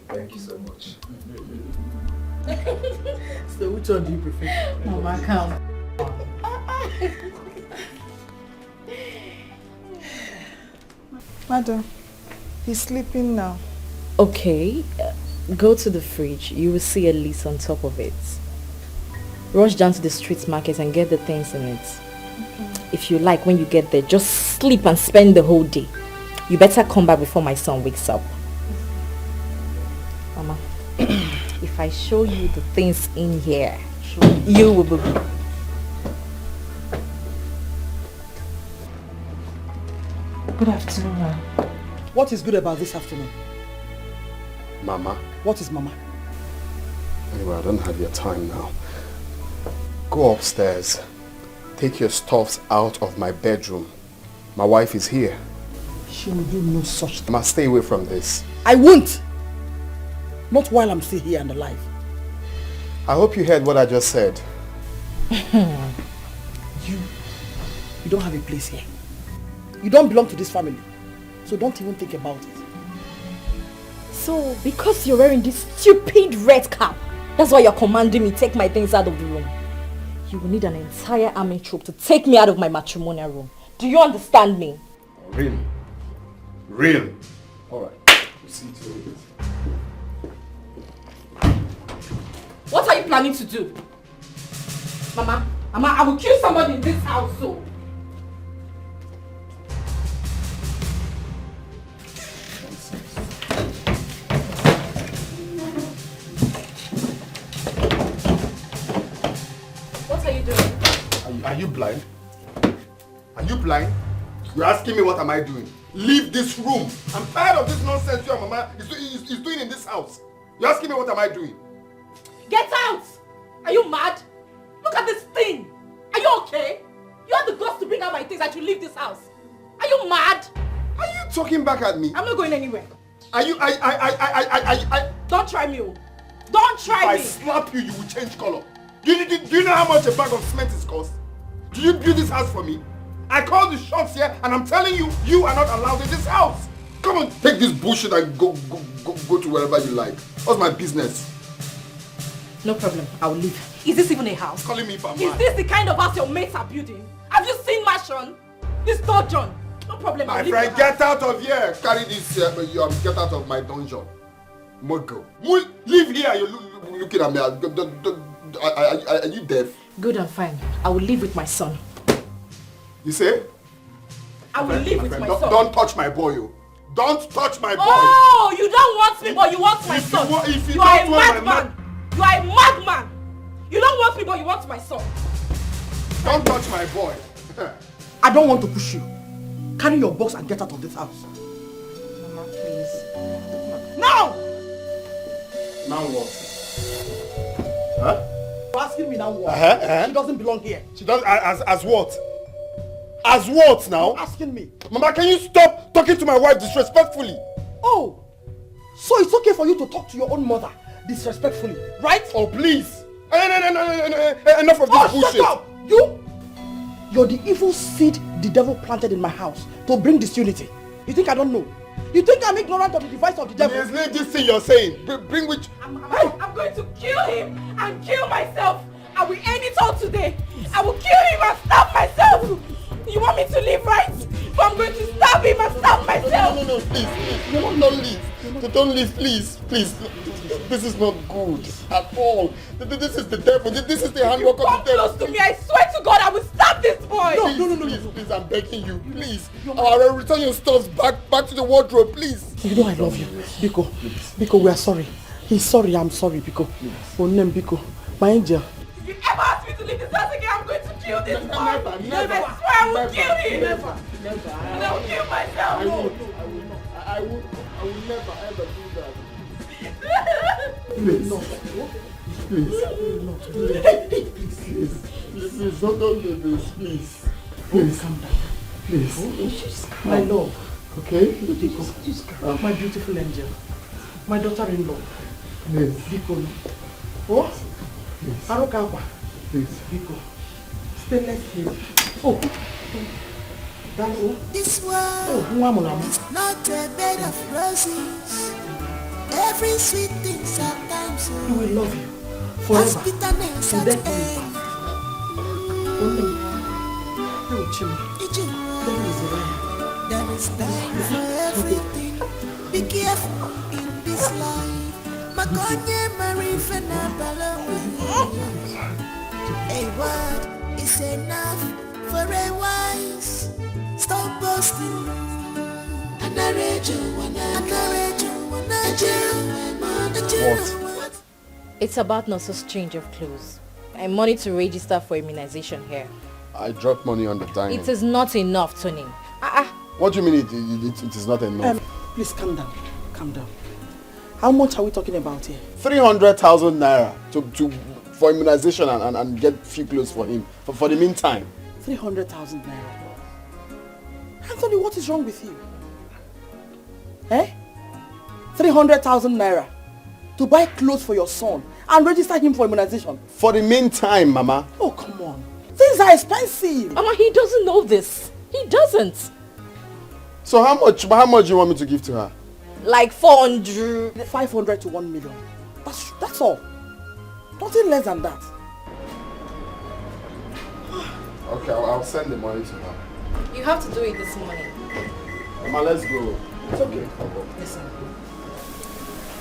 Thank you so much. So which one do you prefer? Mama, come. Madam, he's sleeping now. Okay, go to the fridge. You will see a list on top of it. Rush down to the street market and get the things in it. Okay. If you like, when you get there, just sleep and spend the whole day. You better come back before my son wakes up. Mama, if I show you the things in here, you will be... Good afternoon, ma'am. What is good about this afternoon? Mama. What is Mama? Anyway, I don't have your time now. Go upstairs. Take your stuffs out of my bedroom. My wife is here. She will do no such thing. I must stay away from this. I won't. Not while I'm still here and alive. I hope you heard what I just said. You don't have a place here. You don't belong to this family. So don't even think about it. So, because you're wearing this stupid red cap, that's why you're commanding me take my things out of the room. You will need an entire army troop to take me out of my matrimonial room. Do you understand me? Really? Really? Alright. We'll see to it. What are you planning to do? Mama, I will kill somebody in this house, so. What are you doing? Are you blind? Are you blind? You're asking me what am I doing? Leave this room. I'm tired of this nonsense your mama is doing in this house. You're asking me what am I doing? Get out! Are you mad? Look at this thing! Are you okay? You have the guts to bring out my things and to leave this house. Are you mad? Are you talking back at me? I'm not going anywhere. Are you Don't try me. Don't try me. If I slap you, you will change color. Do you know how much a bag of cement is cost? Do you build this house for me? I call the shots here and I'm telling you, you are not allowed in this house. Come on, take this bullshit and go to wherever you like. What's my business? No problem, I will leave. Is this even a house? Calling me if I'm Is mad. this the kind of house your mates are building? Have you seen Mashon? This John. No problem, I'll My leave friend, your get house. out of here. Carry this here, get out of my dungeon. Mogo. Leave here, you're looking at me. Are you deaf? Good and fine. I will live with my son. You say? I will live with my son. Don't touch my boy, you. Don't touch my boy. Oh, you don't want me, but you want my son. If you are a don't want madman. You are a madman. You don't want me, but you want my son. Don't touch my boy. I don't want to push you. Carry your box and get out of this house. Mama, please. Now! Now what? Huh? You're asking me now what? Uh-huh. She doesn't belong here. She does as what? As what now? You're asking me. Mama, can you stop talking to my wife disrespectfully? Oh, so it's okay for you to talk to your own mother disrespectfully, right? Oh, please. No. Enough of this bullshit. Shut up! You're the evil seed the devil planted in my house to bring disunity. You think I don't know? You think I'm ignorant of the device of the devil? Yes, leave this thing you're saying. Bring which... I'm going to kill him and kill myself. I will end it all today. I will kill him and stab myself. You want me to leave, right? But I'm going to stab him and stab myself. No, please. Don't leave. Don't leave, please. Please. This is not good at all. This is the devil. This is the handwork of the devil. Come close to me. I swear to God, I will stab this boy. No. Please, I'm begging you. Please. I'll return your stuff back to the wardrobe, please. You know I love you. Biko, we are sorry. He's sorry, I'm sorry, Biko. Oh, name Biko. My angel. If you ever ask me to leave this house again, I'm going to kill this boy. Never. I swear I will kill him. Never. And I will kill myself. I will never ever do that. Please. Please, don't do this, please. Please, calm down. Please. My love. Okay? Biko. My beautiful angel. My daughter-in-law. Please. Biko. Oh? Please. Arokapa. Please. Biko. Stainless steel. Oh. This world is not a bed of roses. Every sweet thing sometimes I will love you forever. bitterness at Death. end. There is time for everything. Be careful in this life. Makonye marifena balawi. A word is enough for a wise. Stop boasting. What? It's about Nurse's change of clothes. And money to register for immunization here. I dropped money on the dining. It is not enough, Tony. What do you mean it is not enough? Please calm down. Calm down. How much are we talking about here? 300,000 naira for immunization and get few clothes for him for the meantime. 300,000 naira. Anthony, what is wrong with you? 300,000 naira to buy clothes for your son and register him for immunization. For the meantime, Mama. Oh, come on. Things are expensive. Mama, he doesn't know this. He doesn't. So how much do you want me to give to her? Like 400. 500 to 1 million. That's all. Nothing less than that. Okay, I'll send the money to her. You have to do it this morning. Mama, let's go. It's okay. Listen.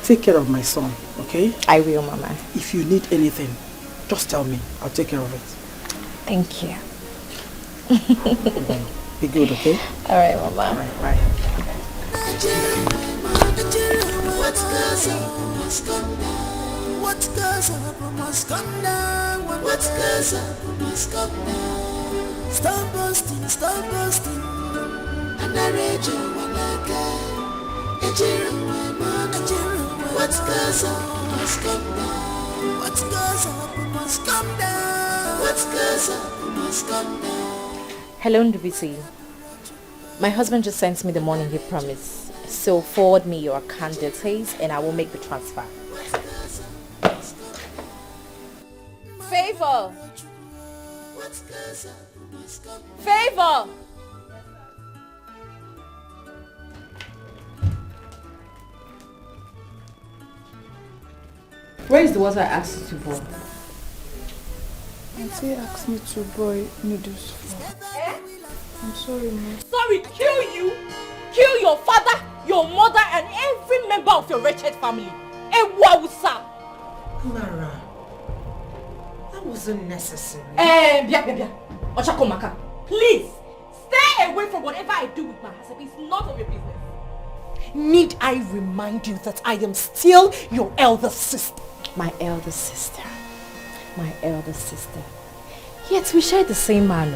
Take care of my son, okay? I will, Mama. If you need anything, just tell me. I'll take care of it. Thank you. Be good, okay? Alright, Mama. Alright, bye. What goes up must come down. What goes up must come down. What goes up must come down. Stop boasting, stop boasting. And I read you when I can. What goes up must come down. What goes up must come down. What goes up must come down. Hello, Ndubisi. My husband just sent me the money he promised. So forward me your account details and I will make the transfer. Faith Favor! Favor! Where is the water I asked you to boil? Auntie asked me to boil noodles for. I'm sorry, ma. Sorry, kill you! Kill your father, your mother, and every member of your wretched family. Ewausa! Mara, that wasn't necessary. Bia. Ochakomaka, please, stay away from whatever I do with my husband. It's none of your business. Need I remind you that I am still your elder sister? My elder sister. My elder sister. Yet we share the same man.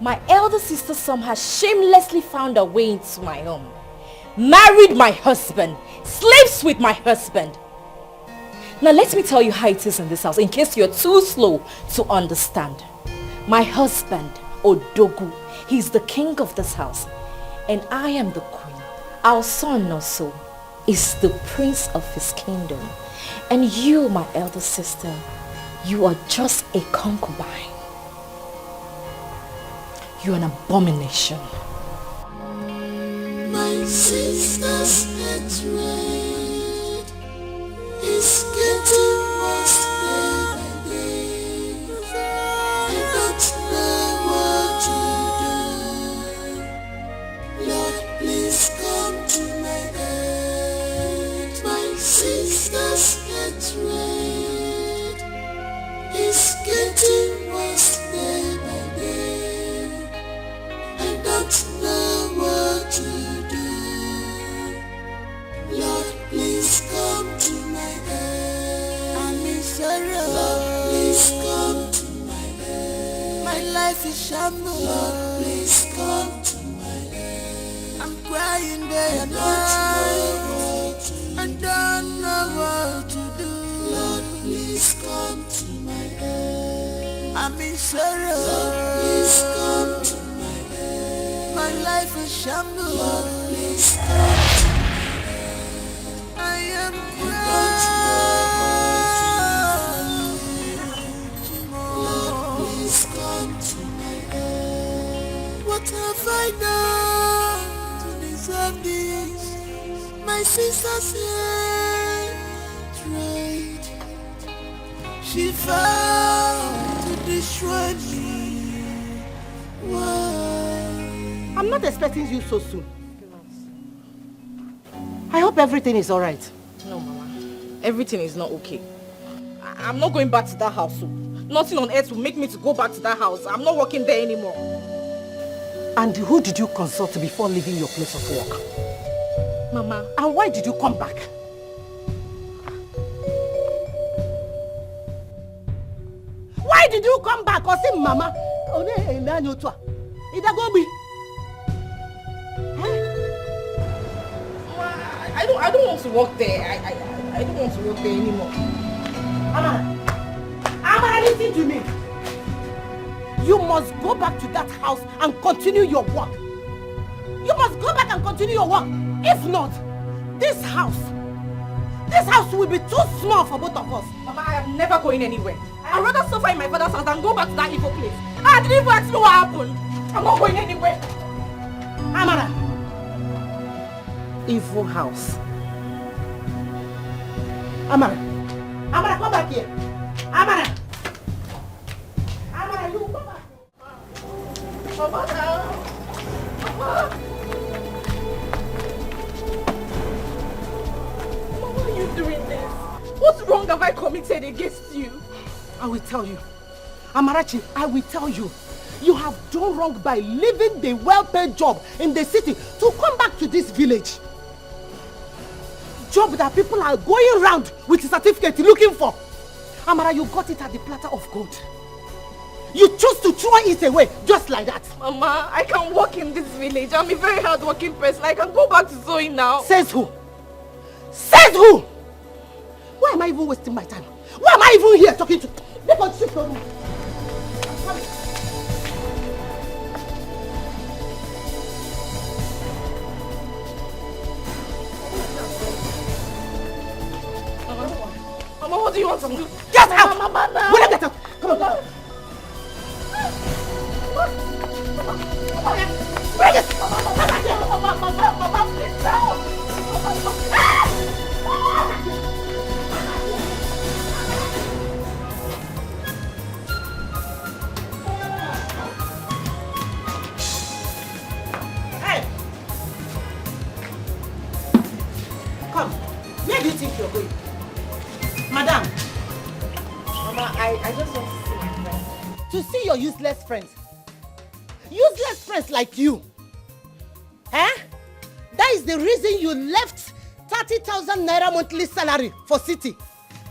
My elder sister somehow shamelessly found her way into my home. Married my husband. Sleeps with my husband. Now let me tell you how it is in this house in case you're too slow to understand. My husband, Odogu, he's the king of this house. And I am the queen. Our son also is the prince of his kingdom. And you, my elder sister, you are just a concubine. You're an abomination. My sister's hatred is getting worse day by day. I don't know what to do. Lord, please come to my aid. My sister's hatred is getting worse day by day. I don't know what to do. Lord, please come to my aid. I'm in sorrow. Lord, please come to my aid. My life is shambles. Lord, please come to my aid. I'm crying day and night. I don't know what to do. Lord, please come to my aid. I'm in sorrow. Lord, please come to my aid. My life is shambles. Lord, please come to my aid. I am Lord, please come to my aid. What have I done to deserve this? My sister's hatred. She vowed to destroy me. Why? I'm not expecting you so soon. I hope everything is alright. No, Mama. Everything is not okay. I'm not going back to that house. So nothing on earth will make me to go back to that house. I'm not working there anymore. And who did you consult before leaving your place of work? Mama. And why did you come back? Why did you come back? Or say, Mama, I don't want to work there. I don't want to work there anymore. Amara, listen to me. You must go back to that house and continue your work. You must go back and continue your work. If not, this house will be too small for both of us. Mama, I am never going anywhere. I'd rather suffer in my father's house than go back to that evil place. I didn't even ask me what happened. I'm not going anywhere. Amara. Evil house. Amara. Amara, come back here. Amara. Amara, you come back. Mama. Mama. Why are you doing this? What wrong have I committed against you? I will tell you. Amarachi, I will tell you. You have done wrong by leaving the well-paid job in the city to come back to this village. Job that people are going around with a certificate looking for. Amara, you got it at the platter of gold. You chose to throw it away just like that. Mama, I can work in this village. I'm a very hard-working person. I can go back to sewing now. Says who? Says who? Why am I even wasting my time? Why am I even here talking to? Let us shift on me. Mama, what do you want to do? Get out! Mama, no. Will you get out? Come on, come on. Bring it! Mama, please help! Hey! Come. Where do you think you're going? Madam. Mama, I just want to see my friend. To see your useless friends. Useless friends like you. Eh? That is the reason you left 30,000 naira monthly salary for city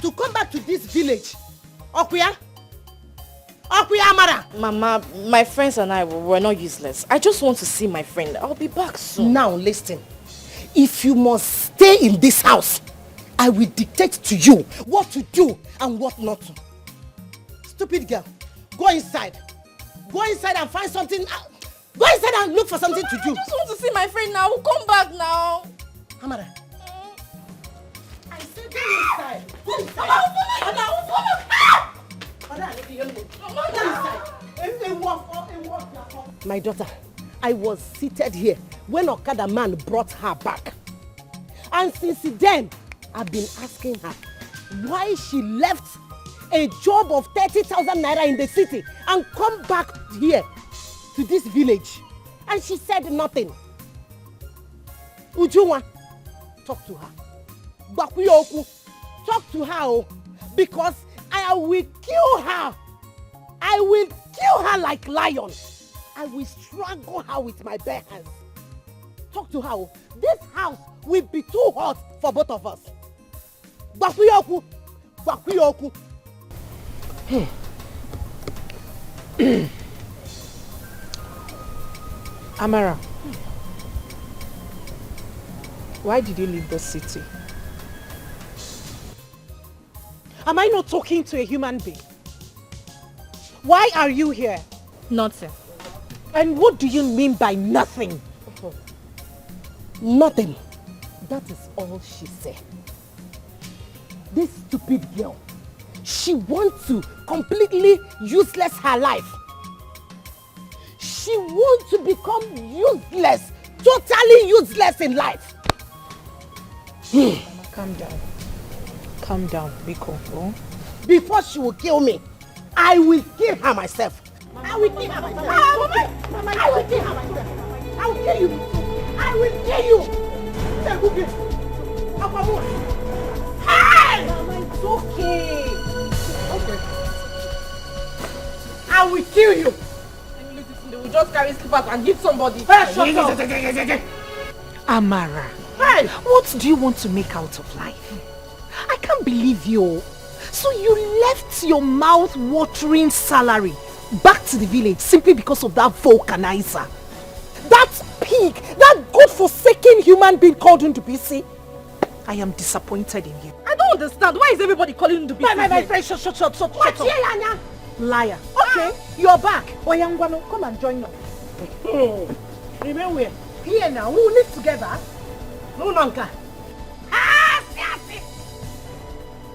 to come back to this village. Okuya? Okuya Amara? Mama, my friends and I were not useless. I just want to see my friend. I'll be back soon. Now listen. If you must stay in this house, I will dictate to you what to do and what not to. Stupid girl, go inside. Go inside and find something. Go inside and look for something to do. I just want to see my friend now. Come back now. Amara. I said go inside. Go inside. My daughter, I was seated here when Okada man brought her back. And since then, I've been asking her why she left a job of 30,000 naira in the city and come back here to this village. And she said nothing. Ujunwa, talk to her. Bakuyoku, talk to her because I will kill her. I will kill her like lion. I will strangle her with my bare hands. Talk to her. This house will be too hot for both of us. Bakuyoku, Bakuyoku. Amara, why did you leave the city? Am I not talking to a human being? Why are you here? Nothing. And what do you mean by nothing? Nothing. That is all she said. This stupid girl, she wants to completely useless her life. She wants to become useless, totally useless in life. Calm down. Calm down, Biko. Oh? Before she will kill me, I will kill her myself. I will kill her myself. Mama, I will kill her myself. I will kill you. I will kill you. Hey! Mama, it's okay. Okay. I will kill you. They will just carry slippers and hit somebody. Hey, shut up. Amara, hey, what do you want to make out of life? I can't believe you. So you left your mouth-watering salary back to the village simply because of that vulcanizer. That pig, that God-forsaken human being called into PC. I am disappointed in you. I don't understand. Why is everybody calling him to be My friend, shut up. Liar. Okay, you're back. Oyangwano, come and join us. Remain where? Here now, we will live together. No longer.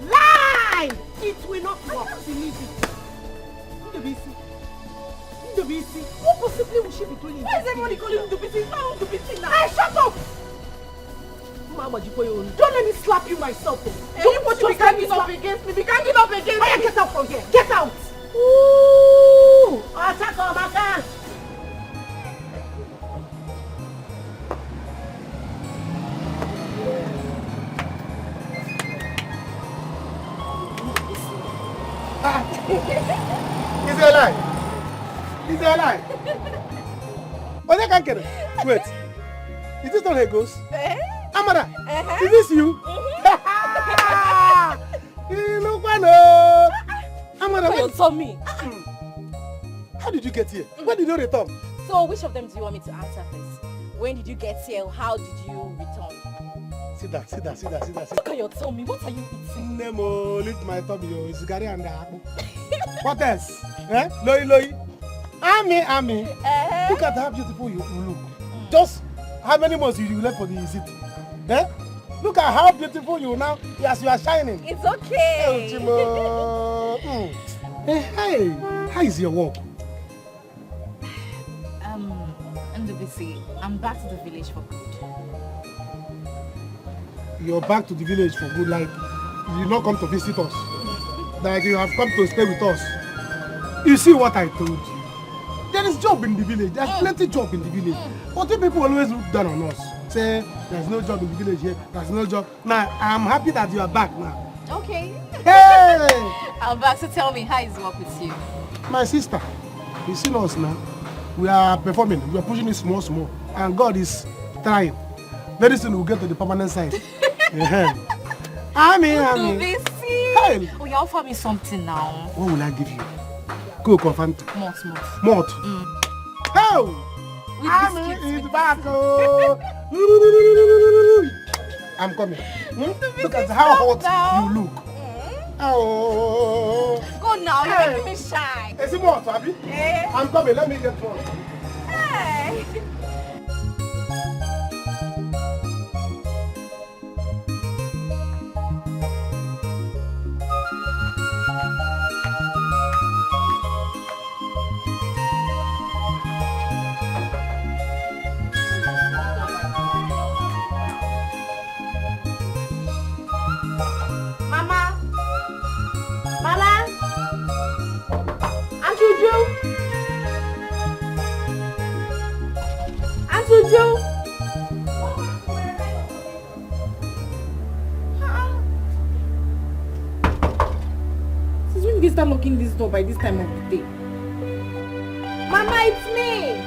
Lie! It will not work. I can't believe it. Ndobisi, what possibly will she be doing? Why is everybody calling him to be seen? Now to be seen now. Hey, shut up! Mama, don't let me slap you myself. Don't put you ganging up against me. Be ganging up against me. Get out from here. Get out. Ooh! Attack on my car. Is it alive? Is it alive? Oh, they can't get it. Wait. Is this not a ghost? Amara, is this you? You look Amara, You saw me. How did you get here? When did you return? So which of them do you want me to answer first? When did you get here? How did you return? Sit down. Look at your tummy. What are you eating? Nemo, lift my tummy. It's Gary and the apple. What else? Eh? Loi. Ami. Look at how beautiful you look. Just how many months you left for the city? Eh? Look at how beautiful you now, as you are shining. It's okay. Hey, how is your work? NWC, I'm back to the village for good. You're back to the village for good, like you not come to visit us. Like you have come to stay with us. You see what I told you? There is job in the village. There's plenty job in the village. But the people always look down on us. Say, there's no job in the village here. There's no job. Now, I'm happy that you are back now. Okay. Hey! I'm back, so tell me, how is work with you? My sister, you see us now. We are performing. We are pushing it small. And God is trying. Very soon we'll get to the permanent side. Amen. Hey. Oh, you offer me something now. What will I give you? Go confront. Malt. How? Amen is back. I'm coming. Look at how hot you look. Oh. Go now, you're making me shy. Is it more, Abby? I'm coming. Let me get one. Hey. Since when did they start locking this door by this time of the day? Mama, it's me!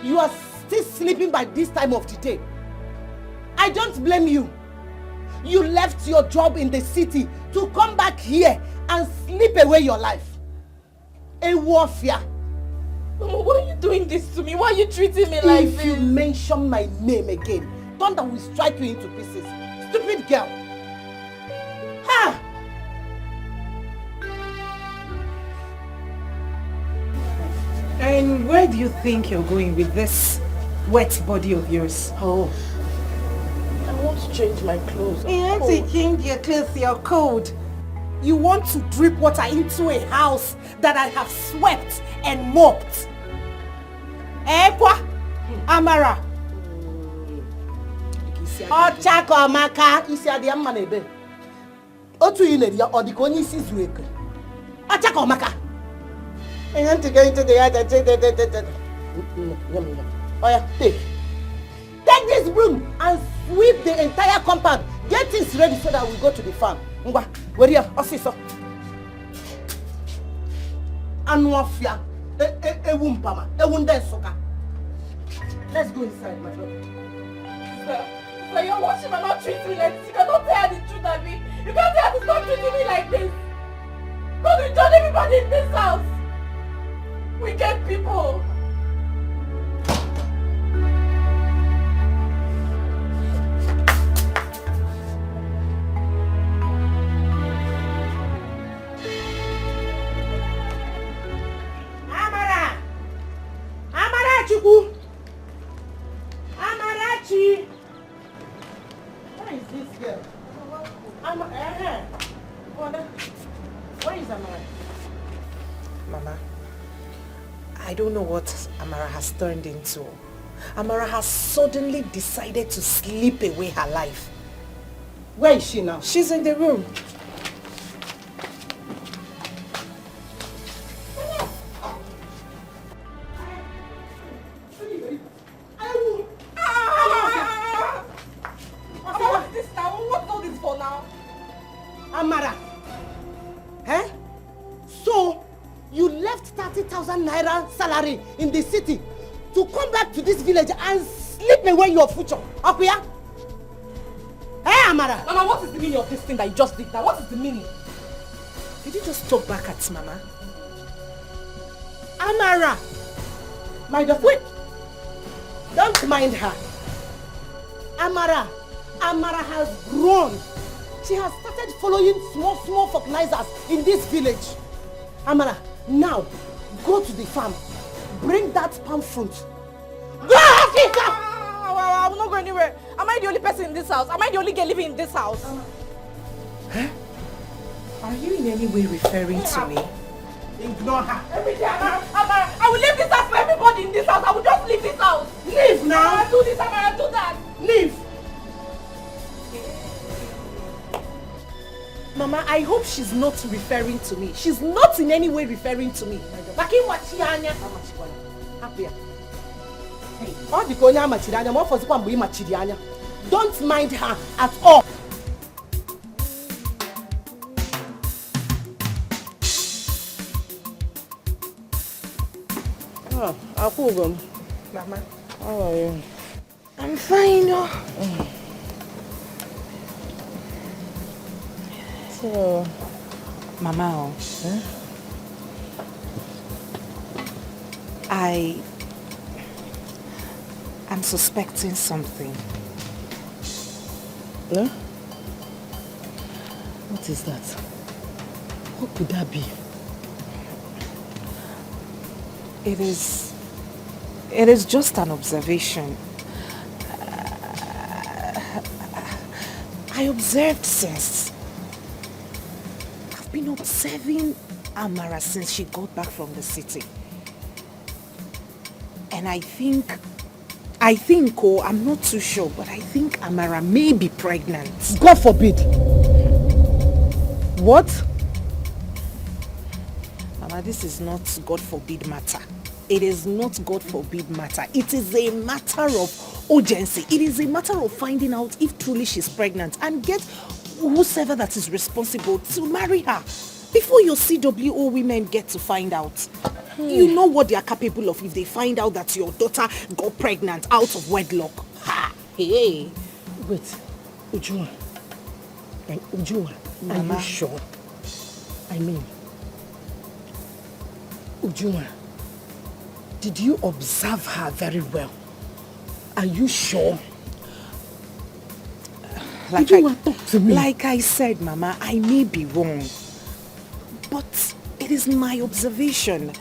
You are still sleeping by this time of the day. I don't blame you. You left your job in the city to come back here and sleep away your life. A warfare. Mama, why are you doing this to me? Why are you treating me like this? If you mention my name again, thunder will strike you into pieces. Stupid girl. Ha! And where do you think you're going with this wet body of yours? Oh, I want to change my clothes. You want to change your clothes, you're cold. You want to drip water into a house that I have swept and mopped. Ekwa, Amara. Ochako Amaka, isi adi amma nebe. Otu ine dia odiko onye isi zuru eke. Ochako Amaka. I want to go into the yard and take Oh yeah, take this broom and sweep the entire compound. Get things ready so that we go to the farm. Ngwa, where you officer? Anwafia, ewumpama, ewundensoka. Let's go inside, my brother. Sir, you're watching and not treating me like this. You cannot tell the truth at me. You can't tell to stop treating me like this. God will judge everybody in this house. Wicked people. Amarachi! Amarachi! Where is this girl? Where is Amara? Mama, I don't know what Amara has turned into, Amara has suddenly decided to sleep away her life. Where is she now? She's in the room. What's this now? What's all this for now? Amara, so you left 30,000 naira salary in the city to come back to this village and sleep away your future, Akuya? Amara? Mama, what is the meaning of this thing that you just did now? What is the meaning? Did you just talk back at Mama? Amara, my daughter, wait. Don't mind her. Amara has grown. She has started following small fertilizers in this village. Amara, now go to the farm. Bring that palm fruit. Go, Africa! I will not go anywhere. Am I the only person in this house? Am I the only girl living in this house? Are you in any way referring to me? Ignore her. Amara, I will leave this house for everybody in this house. I will just leave this house. Leave now. Amara, do this, Amara, do that. Leave. Mama, I hope she's not referring to me. She's not in any way referring to me. Don't mind her at all. Akugum. Mama, how are you? I'm fine. So, Mama, I'm suspecting something. No? What is that? What could that be? It is just an observation. I observed since. I've been observing Amara since she got back from the city. And I think, I'm not too sure, but I think Amara may be pregnant. God forbid. What? Mama, this is not God forbid matter. It is not God forbid matter. It is a matter of urgency. It is a matter of finding out if truly she's pregnant and get whosoever that is responsible to marry her before your CWO women get to find out. You know what they are capable of if they find out that your daughter got pregnant out of wedlock. Ha! Hey! Wait, Ujunwa. Ujunwa, Mama. Are you sure? I mean, Ujunwa, did you observe her very well? Are you sure? Like I said, Mama, I may be wrong. But it is my observation.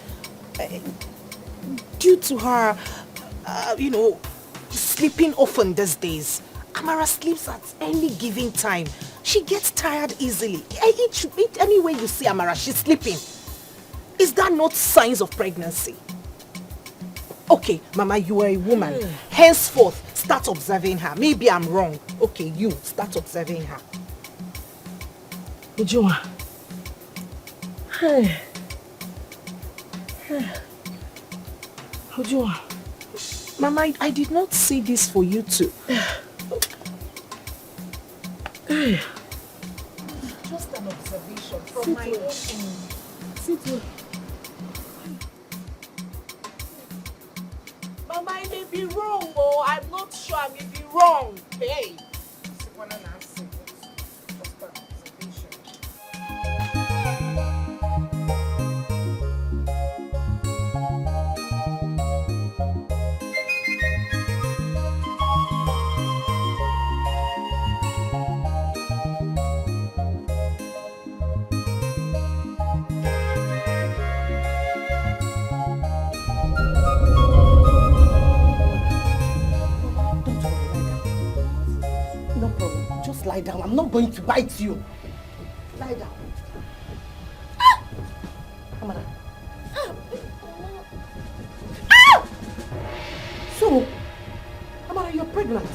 Due to her, sleeping often these days, Amara sleeps at any given time. She gets tired easily. Any way you see Amara, she's sleeping. Is that not signs of pregnancy? Okay, Mama, you are a woman. Henceforth, start observing her. Maybe I'm wrong. Okay, you start observing her. Ujunwa. Hey. Ujunwa. Mama, I did not say this for you to. Just an observation from my own end. Sit. Mama, I may be wrong, oh. I'm not sure. I may be wrong. Hey. Lie down. I'm not going to bite you. Lie down. Amara. So, pregnant?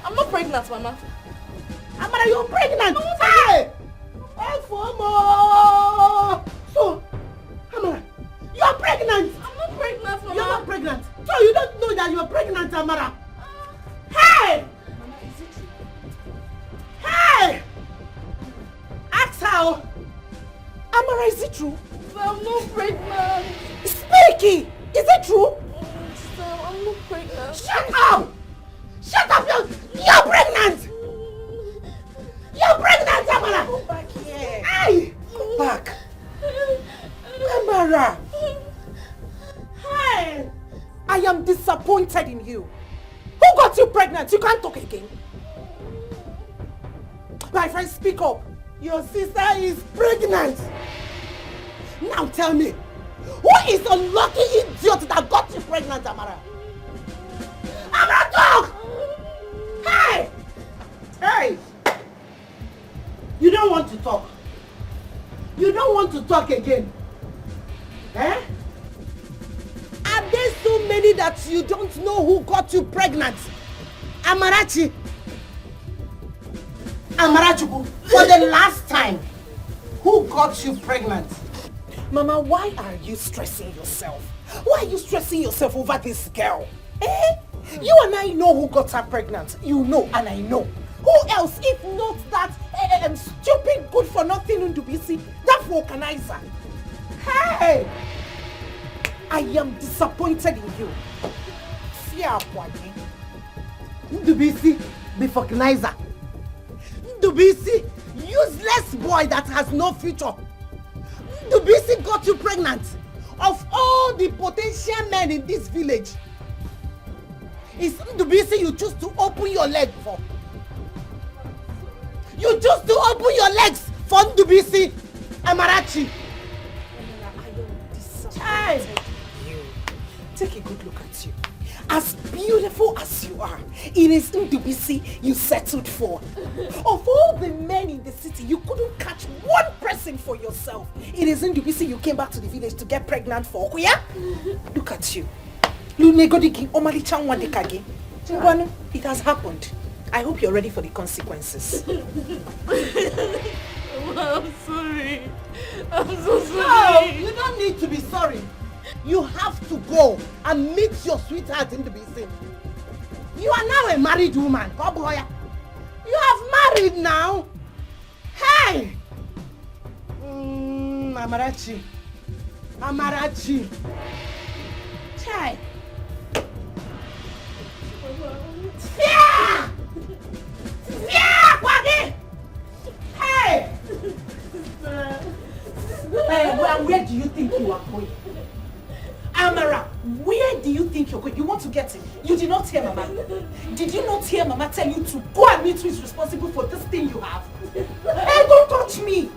I'm not pregnant, Mama. Amara, you're pregnant! Hey! Hey, Fomo! So, Amara, you're pregnant! I'm not pregnant, Mama. You're not pregnant. So you don't know that you're pregnant, Amara. Hey! Mama, is it true? Hey! Ask her. Amara, is it true? I'm not pregnant. Speaky! Is it true? Stop, I'm not pregnant. Shut up! Shut up! You're pregnant! You're pregnant, Amara! Go back here. Hey! Go back. Amara! Hey! I am disappointed in you. Who got you pregnant? You can't talk again. My friend, speak up. Your sister is pregnant. Now tell me, who is the lucky idiot that got you pregnant, Amara? Amara, talk! Hey! Hey! You don't want to talk. You don't want to talk again. Eh? Are there so many that you don't know who got you pregnant? Amarachi. Amarachuku, for the last time, who got you pregnant? Mama, why are you stressing yourself? Why are you stressing yourself over this girl? Eh? You and I know who got her pregnant. You know and I know. Who else if not that stupid good for nothing Ndubisi, that vulcanizer? Hey! I am disappointed in you. Fear Wagi. Ndubisi, the vulcanizer. Ndubisi, useless boy that has no future. Ndubisi got you pregnant. Of all the potential men in this village, it's Ndubisi you choose to open your leg for. You choose to open your legs for Ndubisi Amarachi. Child, you take a good look at you. As beautiful as you are, it is Ndubisi you settled for. Of all the men in the city, you couldn't catch one person for yourself. It is Ndubisi you came back to the village to get pregnant for. Yeah? Look at you. It has happened. I hope you're ready for the consequences. I'm sorry. I'm so sorry. No, you don't need to be sorry. You have to go and meet your sweetheart in the BC. You are now a married woman. You have married now. Hey! Amarachi. Amarachi. Chai. Yeah! Yeah, Kwagi! Hey! Where do you think you are going? Amara, where do you think you're going? You want to get him? You did not hear Mama. Did you not hear Mama tell you to go and meet who is responsible for this thing you have? Hey, don't touch me!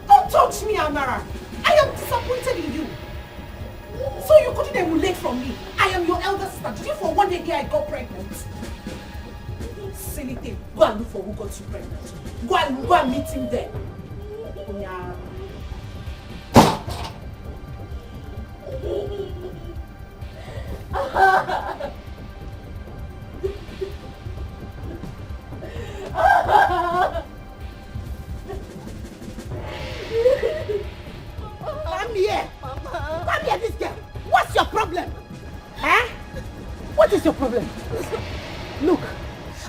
Don't touch me, Amara! I am disappointed in you. So you couldn't emulate from me. I am your elder sister. Did you for one day I got pregnant? Silly thing. Go and look for who got you pregnant. Go and meet him there. Yeah. Come here. Come here, this girl. What's your problem? Huh? What is your problem? Look,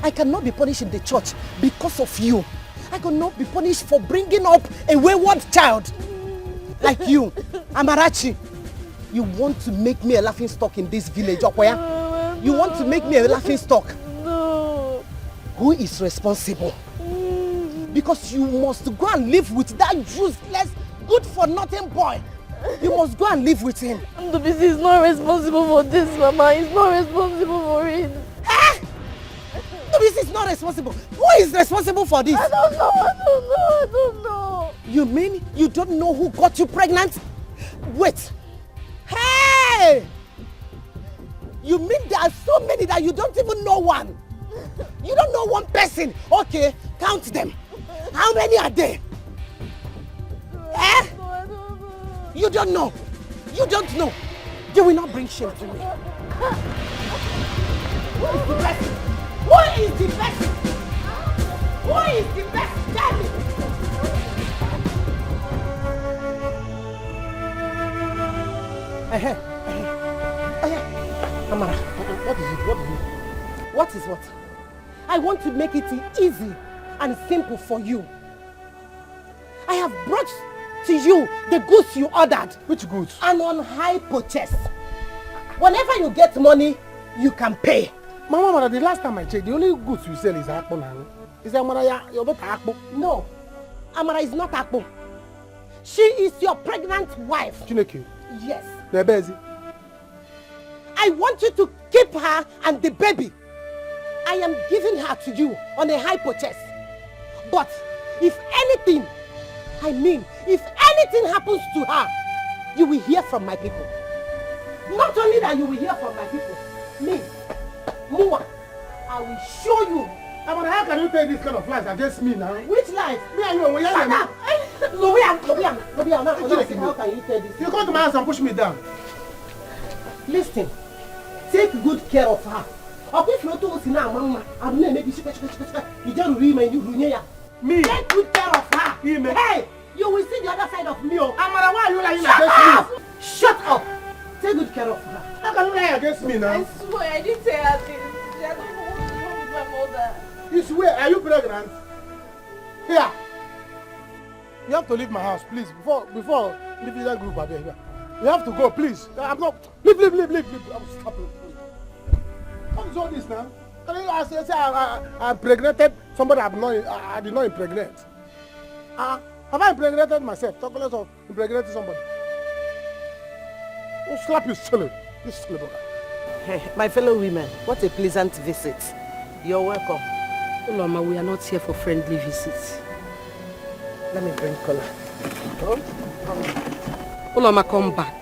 I cannot be punished in the church because of you. I cannot be punished for bringing up a wayward child like you, Amarachi. You want to make me a laughing stock in this village, Okoya? You want to make me a laughing stock? No. Who is responsible? Because you must go and live with that useless, good-for-nothing boy. You must go and live with him. Ndubisi is not responsible for this, Mama. He's not responsible for it. Eh? Ndubisi is not responsible. Who is responsible for this? I don't know. You mean you don't know who got you pregnant? Wait. Hey! You mean there are so many that you don't even know one? You don't know one person? Okay, count them. How many are there? Eh? You don't know. You don't know. You will not bring shame to me. Who is the person? Who is the person? Who is the person? Tell me. Amara, what is it? What is what? I want to make it easy and simple for you. I have brought to you the goods you ordered. Which goods? And on high purchase. Whenever you get money, you can pay. Mama, the last time I checked, the only goods you sell is akpo now. Is Amara your daughter akpo? No, Amara is not akpo. She is your pregnant wife. Chinenye. Yes. Nebezi. I want you to keep her and the baby. I am giving her to you on a high purchase. But if anything happens to her, you will hear from my people. Not only that you will hear from my people, me, Mua, I will show you. Amara, how can you take this kind of lies against me now? Which lies? Me and you, Shut up! Lobian, how can you tell this? You come to my house and push me down. Listen, take good care of her. If you don't see now, Mama, I'm going to make you me. Take good care of her. Hey, you will see the other side of me. Amara, why are you lying against me? Shut up! Take good care of her. How can you lie against me now? I swear, I didn't tell her this. I don't know what's wrong with my mother. You swear, are you pregnant? Here. You have to leave my house, please. Before leaving that group out there. You have to go, please. I'm not. Leave. I'm stopping. What is all this now? Can you say I impregnated somebody I did not impregnate? Have I impregnated myself? Talk less of impregnating somebody. Oh, slap you silly. You silly brother. Hey, my fellow women, what a pleasant visit. You're welcome. Uloma, we are not here for friendly visits. Let me bring cola. Oh. Uloma, come back.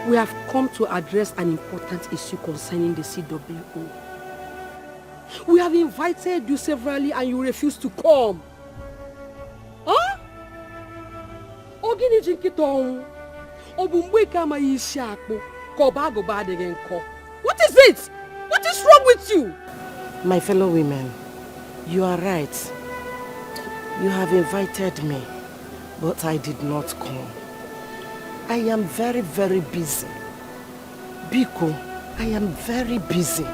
We have come to address an important issue concerning the CWO. We have invited you severally and you refuse to come. Huh? What is it? What is wrong with you? My fellow women, you are right. You have invited me, but I did not come. I am very, very busy. Biko, I am very busy.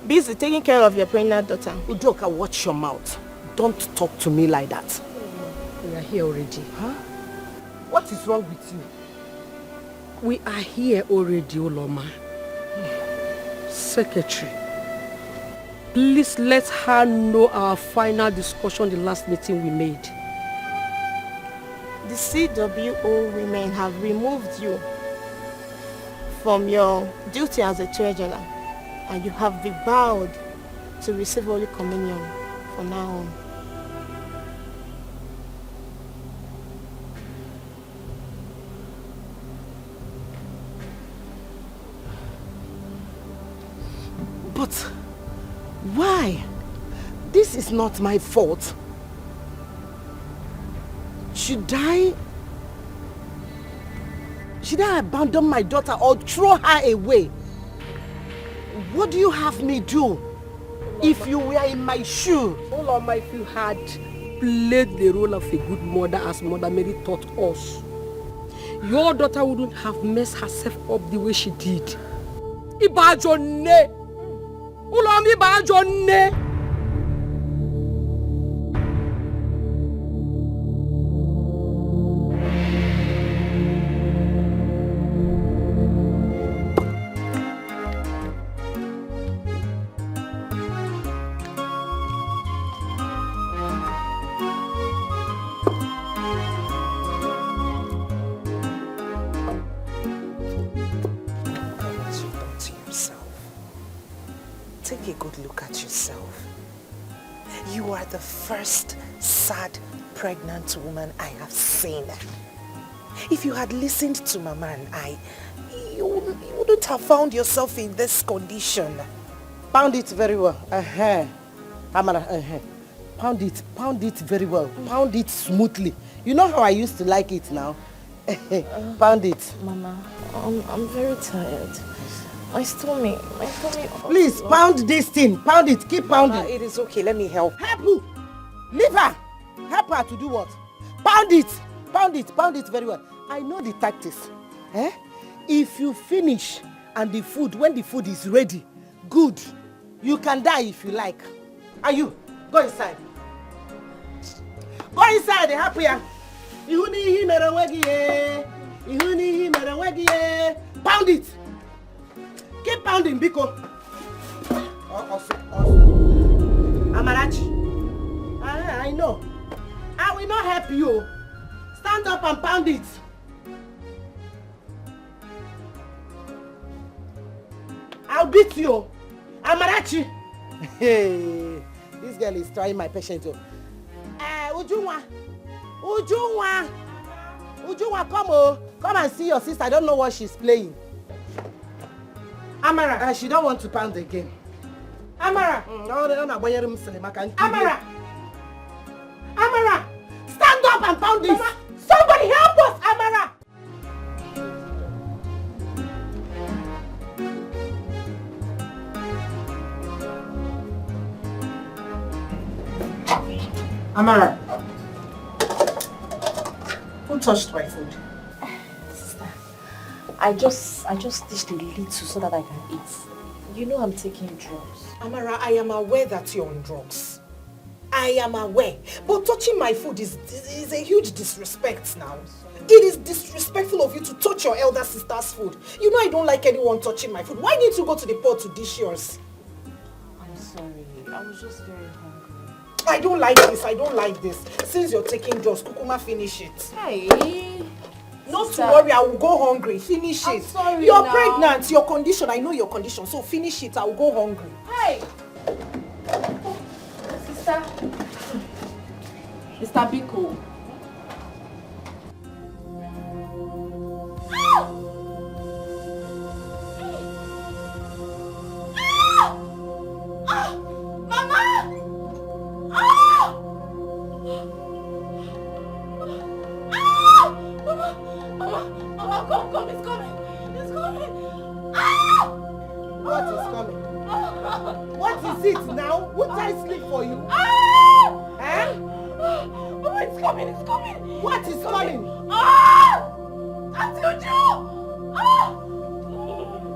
Busy taking care of your pregnant daughter. Udoka, watch your mouth. Don't talk to me like that. We are here already. Huh? What is wrong with you? We are here already, Uloma. Secretary, please let her know our final discussion the last meeting we made. The CWO women have removed you from your duty as a treasurer, and you have been vowed to receive Holy Communion from now on. But why? This is not my fault. Should I abandon my daughter or throw her away? What do you have me do if you were in my shoe? Uloma, if you had played the role of a good mother as Mother Mary taught us, your daughter wouldn't have messed herself up the way she did. Ibajone! Uloma, Ibajone! Take a good look at yourself. You are the first sad pregnant woman I have seen. If you had listened to Mama and I, you wouldn't have found yourself in this condition. Found it very well. Amara, Pound it very well. Pound it smoothly. You know how I used to like it now? Pound it. Mama, I'm very tired. My stomach. Please, pound this thing. Pound it. Keep pounding. Mama, it is okay. Let me help. Help who? Leave her. Help her to do what? Pound it. Pound it very well. I know the tactics. If you finish and when the food is ready, good. You can die if you like. And you, go inside. Go inside, happy. Pound it. Keep pounding, Biko. Amarachi. I know. I will not help you. Stand up and pound it. I'll beat you. Amarachi. Hey, this girl is trying my patience. Ujunwa, come and see your sister. I don't know what she's playing. Amara, she don't want to pound again. Amara, Amara, stand up and pound this. Mama, somebody help us, Amara. Amara, who touched my food? Sister, I just dished a little so that I can eat. You know I'm taking drugs. Amara, I am aware that you're on drugs. I am aware. But touching my food is a huge disrespect now. It is disrespectful of you to touch your elder sister's food. You know I don't like anyone touching my food. Why need you go to the pot to dish yours? I'm sorry. I was just very hungry. I don't like this. Since you're taking drugs, Kukuma, finish it. Hey. Not to worry, I will go hungry. Finish it. Sorry You're now. pregnant. Your condition, I know your condition. So finish it. I will go hungry. Hey. Sister. Mr. Biko.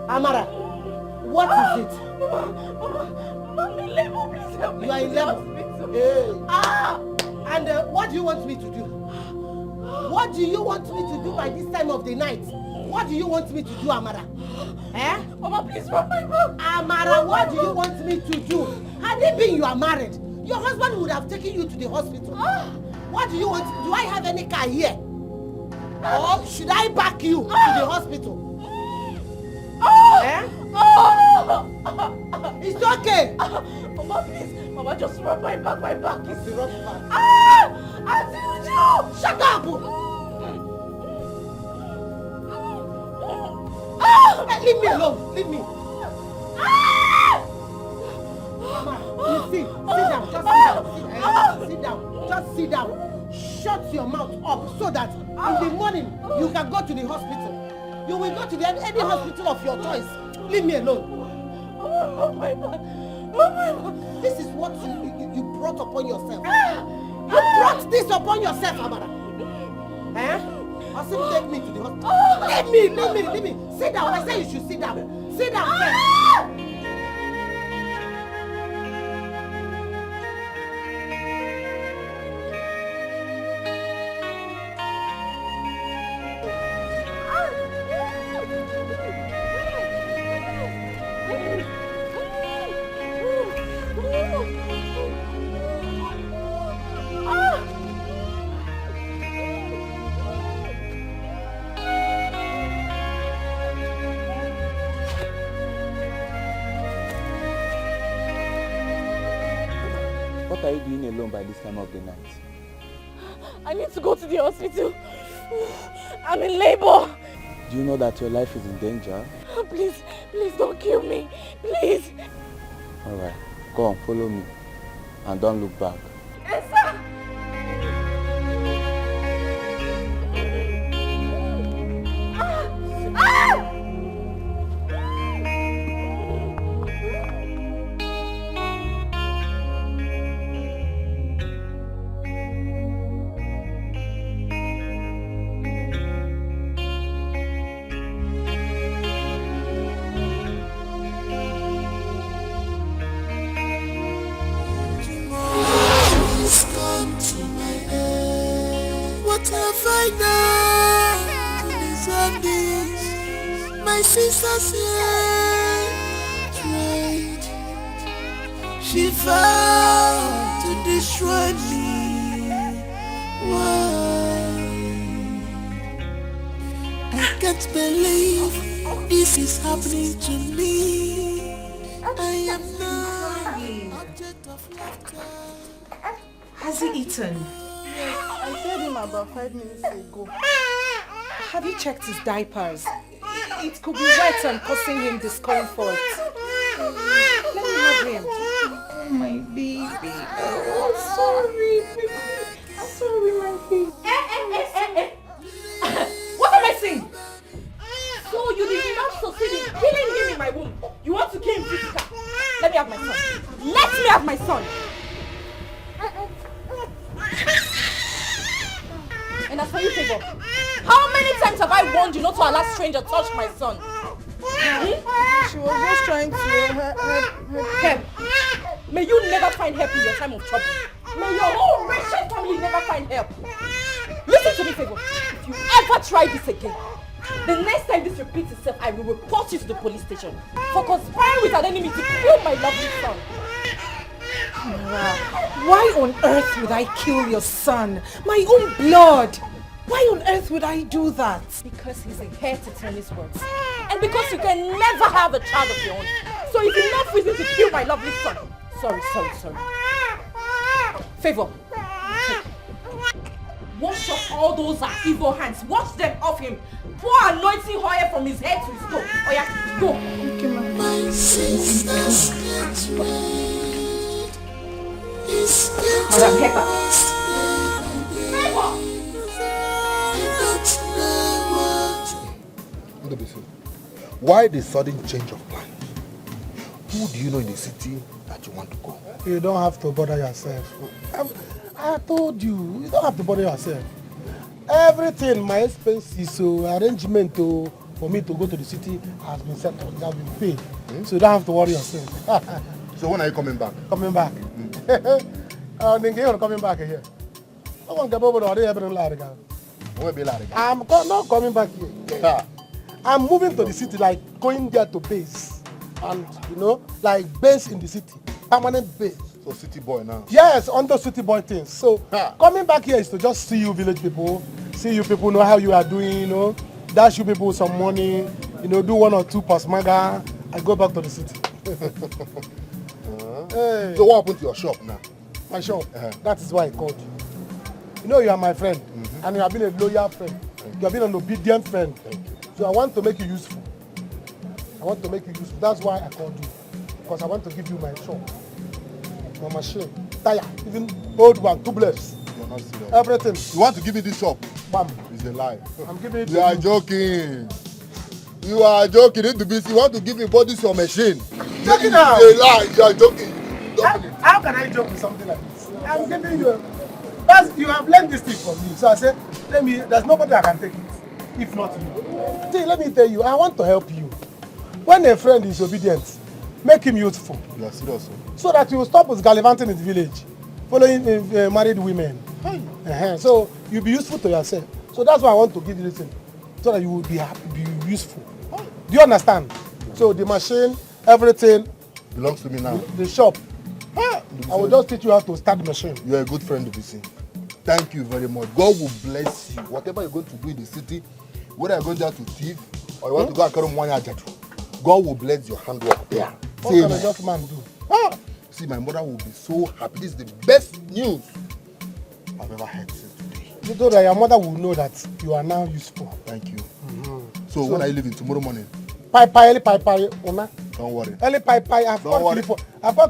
Amara, what is it? I'm in labor, please help me. You are in labor? Hey. And what do you want me to do? What do you want me to do by this time of the night? What do you want me to do, Amara? Mama, please run my back. Amara, what do you want me to do? Had it been you are married, your husband would have taken you to the hospital. What do you want? Do I have any car here? Or should I back you to the hospital? It's okay. Mama, please. Mama, just rub my back. My back is rough back. Auntie Uju! Shut up! Leave me alone. Leave me. Mama, you see. Sit down. Just sit down. Sit down. Just sit down. Shut your mouth up so that in the morning you can go to the hospital. You will go to any hospital of your choice. Leave me alone. This is what you brought upon yourself. You brought this upon yourself, Amara. Asim, take me to the hospital. Leave me. Sit down. I say you should sit down. Sit down first. What are you doing alone by this time of the night? I need to go to the hospital. I'm in labor. Do you know that your life is in danger? Please don't kill me. Please. Alright, go on, follow me. And don't look back. Please come to my aid. What have I done to deserve this? My sisters here tried. She vowed to destroy me. Why? I can't believe this is happening to me. I am now object of laughter. Has he eaten? Yes, I fed him about 5 minutes ago. Have you checked his diapers? It could be wet and causing him discomfort. Let me have him. Oh, my baby. Oh, I'm sorry, baby. I'm sorry, my baby. What am I saying? So you did not succeed in killing him in my womb. You want to kill him physical? Let me have my son. Let me have my son. And as for you, Favor, how many times have I warned you not to allow stranger touch my son? She was just trying to help. May you never find help in your time of trouble. May your whole wretched family never find help. Listen to me, Favor. If you ever try this again, the next time this repeats itself, I will report you to the police station for conspiring with an enemy to kill my lovely son. Why on earth would I kill your son? My own blood! Why on earth would I do that? Because he's a heir to Tony's words. And because you can never have a child of your own. So it's enough reason to kill my lovely son. Sorry. Favor. Wash off all those evil hands. Wash them off him. Pour anointing oil from his head to his toe. Oh yeah, go. Okay, my sisters get red. It's Madam Pepper. Why the sudden change of plan? Who do you know in the city that you want to go? You don't have to bother yourself. I told you, you don't have to bother yourself. Everything, my expenses, arrangement for me to go to the city has been settled, it has been paid. So you don't have to worry yourself. So when are you coming back? Coming back. Then you're coming back here. I'm not coming back here. I'm moving to the city, like going there to base. And, like base in the city. Permanent base. So city boy now? Yes, under city boy things. So coming back here is to just see you village people. See you people, know how you are doing, dash you people some money, do 1 or 2 pasmaga, and go back to the city. Hey. So what happened to your shop now? My shop? That is why I called you. You are my friend, and you have been a loyal friend. You have been an obedient friend. So I want to make you useful. That's why I called you. Because I want to give you my shop, my machine, tire, even old one, tubeless. You're not serious. Everything. You want to give me this shop? Bam. It's a lie. I'm giving it to you. You are joking. You are joking. You want to give me body your machine. Joking now. It's a lie. You are joking. How can I joke with something like this? I'm giving you. You have learned this thing from me. So I said, there's nobody that can take it. If not you. See, let me tell you, I want to help you. When a friend is obedient, make him useful. You are serious. So that you will stop with gallivanting in the village, following married women. So you'll be useful to yourself. So that's why I want to give you this thing. So that you will be happy, be useful. Do you understand? So the machine, everything belongs to me now. The shop. I will just teach you how to start the machine. You are a good friend, Dubisi. Thank you very much. God will bless you. Whatever you're going to do in the city, whether you're going there to thief or you want to go and carry money, God will bless your handwork there. What can a just man do? See, my mother will be so happy. This is the best news I've ever heard since today. You know that your mother will know that you are now useful. Thank you. So when are you leaving? Tomorrow morning? Pai, una. Don't worry. Early pie, I've called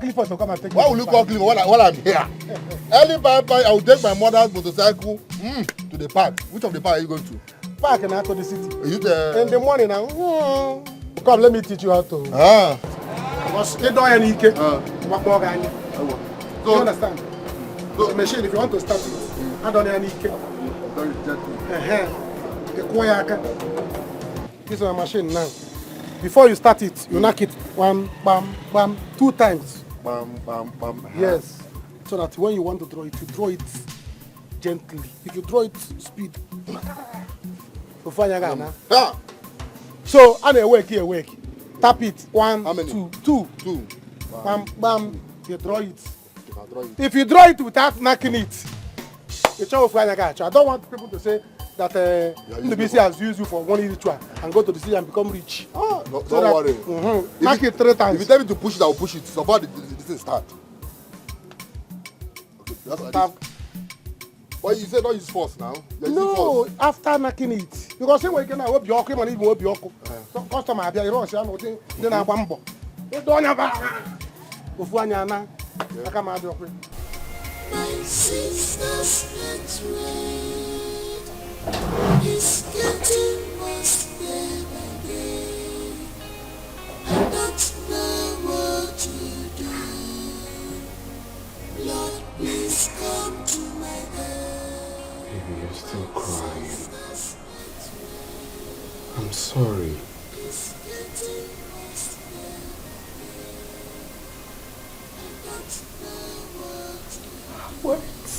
Clifford to come and take me. Why will you call Clifford while I'm here? Early pie, I will take my mother's motorcycle to the park. Which of the park are you going to? Park and out to the city. You there? In the morning now. Come, let me teach you how to. Because they don't any ike. What more can you? You understand? So, the machine, if you want to start it, I don't need any ike. Very gentle. This is my machine now. Before you start it, you knock it one, bam, bam, 2 times. Bam, bam, bam. Yes. So that when you want to draw it, you draw it gently. If you draw it speed, so I'm awake. Tap it. 1, 2. Bam, bam. You draw it. If you draw it without knocking it, it's all fine. I don't want people to say that the BC has used you for one ritual and go to the city and become rich. Don't worry. Knock it 3 times. If you tell me to push it, I will push it. So far, this thing start. Okay, that's like But you said don't use force now. No, after knocking it. Because say we can hope your cream and even hope your customer be rush and nothing. Then I bambo. You don't have Ufuanya na. Come out your cream. My sister's betrayed is getting worse day by day. I don't know what to do. Lord, please come to my aid. Baby, you're still crying. I'm sorry. It's getting worse day by day. I don't know what to do. Words.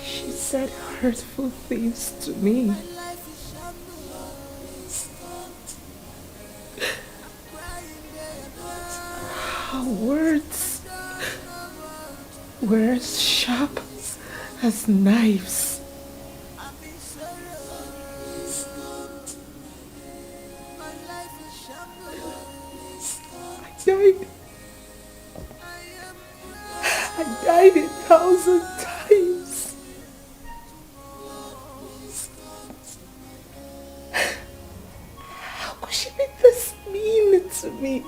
She said hurtful things to me. Her words were as sharp as knives. I died 1,000 times. How could she be this mean to me?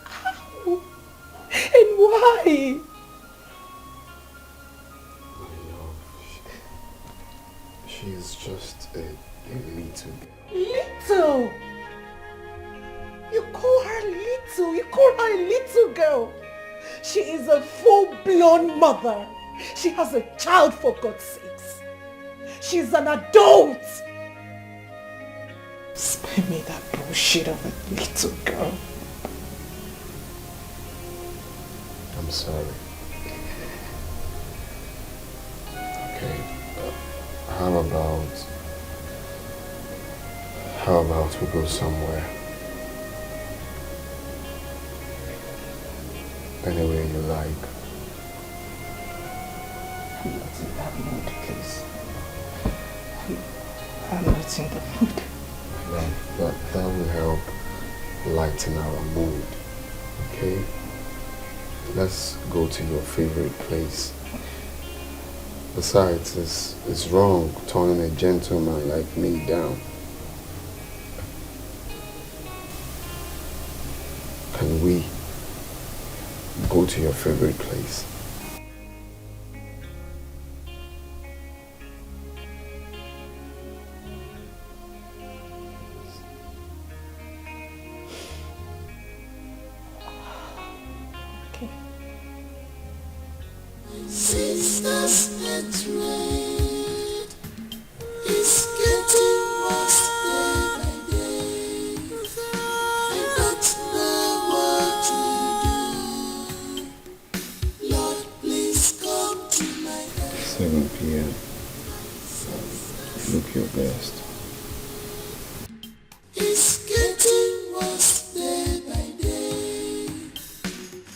How? And why? She is just a little. Little? You call her little? You call her a little girl? She is a full-blown mother. She has a child, for God's sakes. She's an adult. Spare me that bullshit of a little girl. I'm sorry. Okay. How about we go somewhere? Anywhere you like. I'm not in that mood, please. I'm not in the mood. That will help lighten our mood. Okay? Let's go to your favorite place. Besides, it's wrong turning a gentleman like me down. Can we go to your favorite place? Okay. Sisters betrayed is getting worse day by day. I don't know what to do. Lord, please come to my aid. 7 p.m. Look your best. It's getting worse day by day.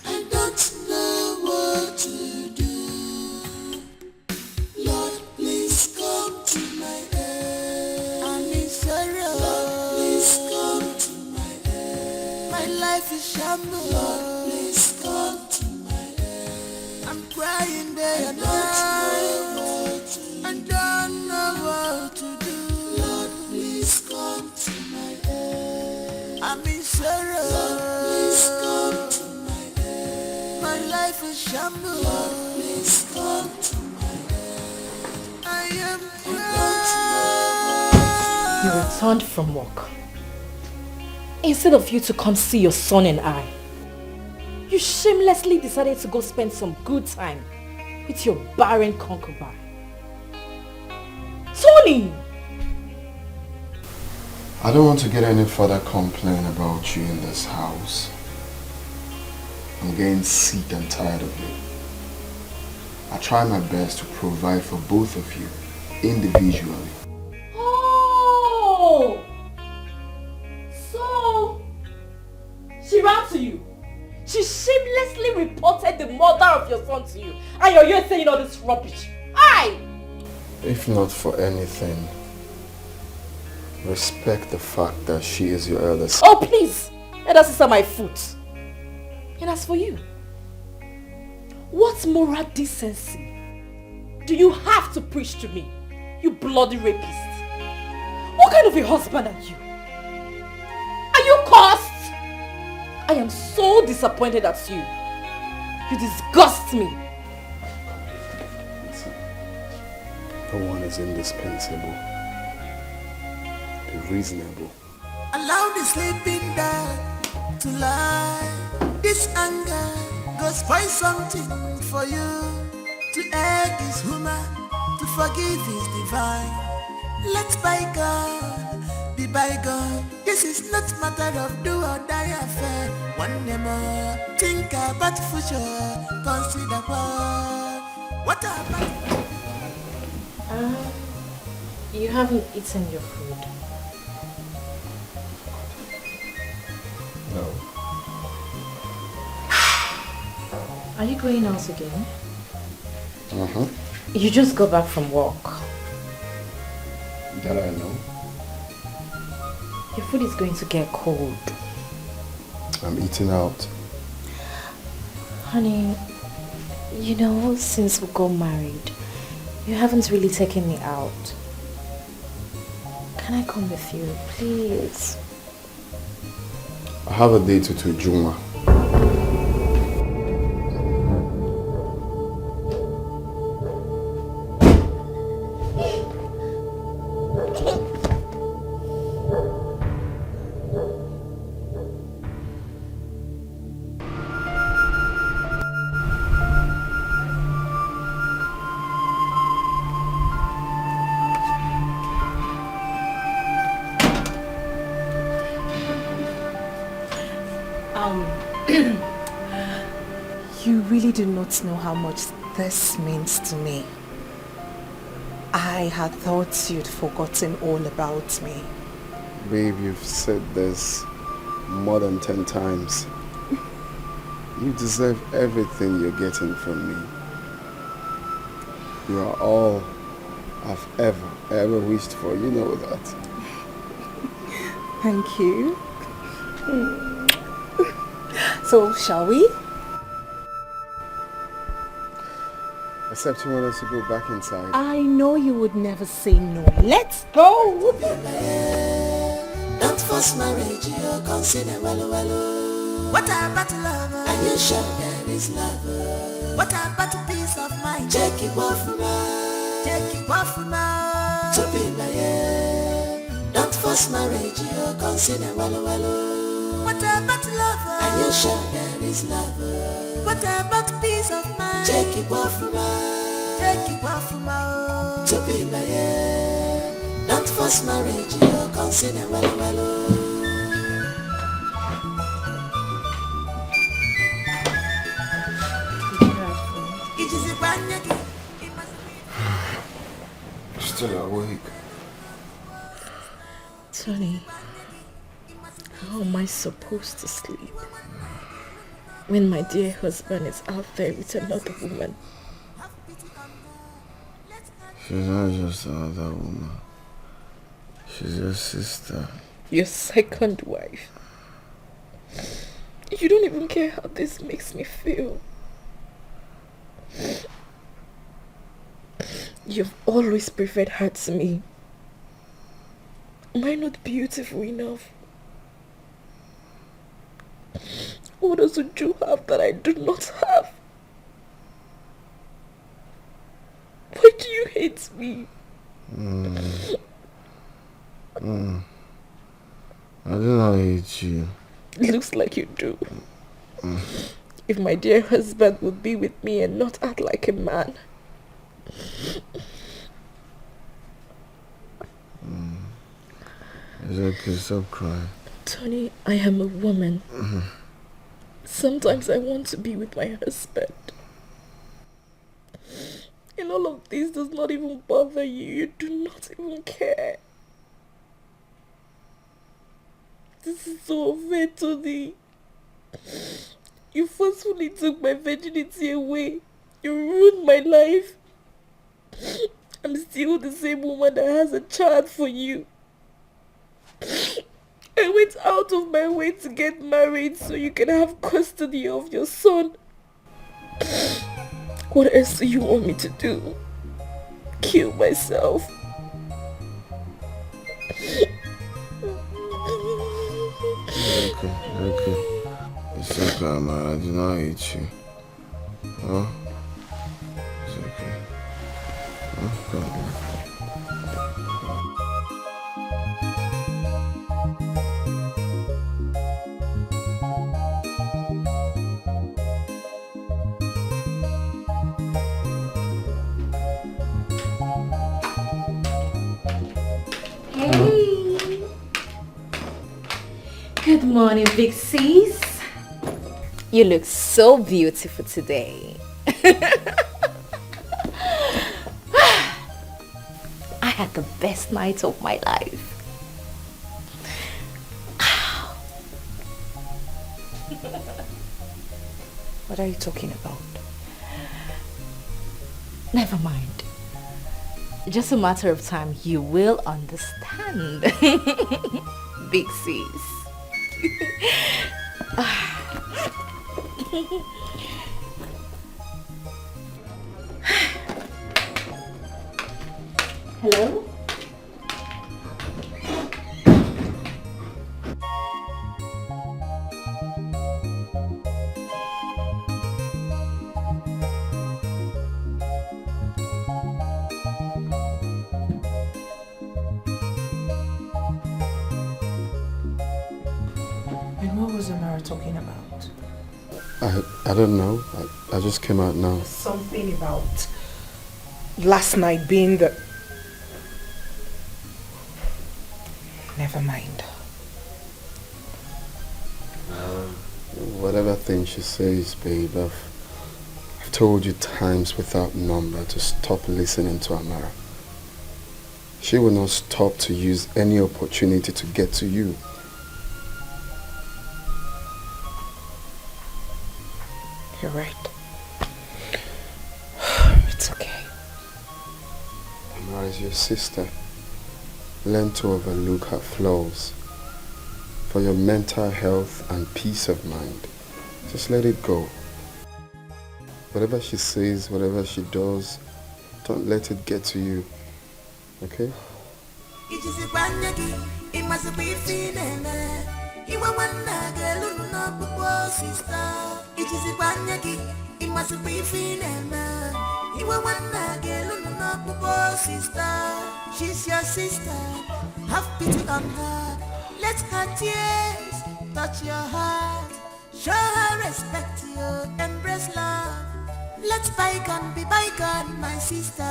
I don't know what to do. Lord, please come to my aid. I'm in sorrow. Lord, please come to my aid. My life is shambles. Lord, please come to my aid. I'm crying day and night. My life is shambles. Lord, please come to my aid. I am proud. You returned from work. Instead of you to come see your son and I, you shamelessly decided to go spend some good time with your barren concubine. Tony! I don't want to get any further complaint about you in this house. I'm getting sick and tired of it. I try my best to provide for both of you individually. Oh! So, she ran to you. She shamelessly reported the murder of your son to you. And you're here saying all this rubbish. Aye! If not for anything, respect the fact that she is your elder sister. Oh, please! Let us sit my foot. And as for you, what moral decency do you have to preach to me, you bloody rapist? What kind of a husband are you? Are you cursed? I am so disappointed at you. You disgust me. No one is indispensable. Be reasonable. Allow the sleeping dog to lie. This anger goes find something for you. To err is human, to forgive is divine. Let bygone be bygone. This is not matter of do or die affair. One more, think about future, consider what about. You haven't eaten your food. No. Are you going out again? Uh-huh. You just got back from work. That I know. Your food is going to get cold. I'm eating out. Honey, you know, since we got married, you haven't really taken me out. Can I come with you, please? I have a date with Ujunwa. You really do not know how much this means to me. I had thought you'd forgotten all about me. Babe, you've said this more than 10 times. You deserve everything you're getting from me. You are all I've ever wished for. You know that. Thank you. So, shall we? Except you want us to go back inside. I know you would never say no. Let's go! Don't force marriage, you consider well. What about love? Are you sure there is love? What about peace of mind? Check it off now. To be like don't force marriage, you consider well. What about love? Are you sure there is love? What about peace of mind? Check it off now. To be like don't force marriage, you consider well. Still awake. Tony, how am I supposed to sleep when my dear husband is out there with another woman? She's not just another woman. She's your sister. Your second wife. You don't even care how this makes me feel. You've always preferred her to me. Am I not beautiful enough? What does Uju have that I do not have? Why do you hate me? I do not hate you. It looks like you do. If my dear husband would be with me and not act like a man. It's okay, stop crying. Tony, I am a woman. Sometimes I want to be with my husband. And all of this does not even bother you. You do not even care. This is so unfair, Tony. You forcefully took my virginity away. You ruined my life. I'm still the same woman that has a child for you. I went out of my way to get married so you can have custody of your son. What else do you want me to do? Kill myself? Okay. It's okay, man. I do not hate you. Huh? It's okay. No problem. Hey! Good morning, big sis. You look so beautiful today. I had the best night of my life. What are you talking about? Never mind. Just a matter of time, you will understand. Big sis. Hello? And what was Amara talking about? I don't know. I just came out now. Something about last night being the... Never mind. Whatever thing she says, babe, I've told you times without number to stop listening to Amara. She will not stop to use any opportunity to get to you. You're right. It's okay. Amara is your sister. Learn to overlook her flaws. For your mental health and peace of mind, just let it go. Whatever she says, whatever she does, don't let it get to you. Okay? She's your sister, have pity on her. Let her tears touch your heart. Show her respect, you embrace love. Let bygone be bygone, my sister.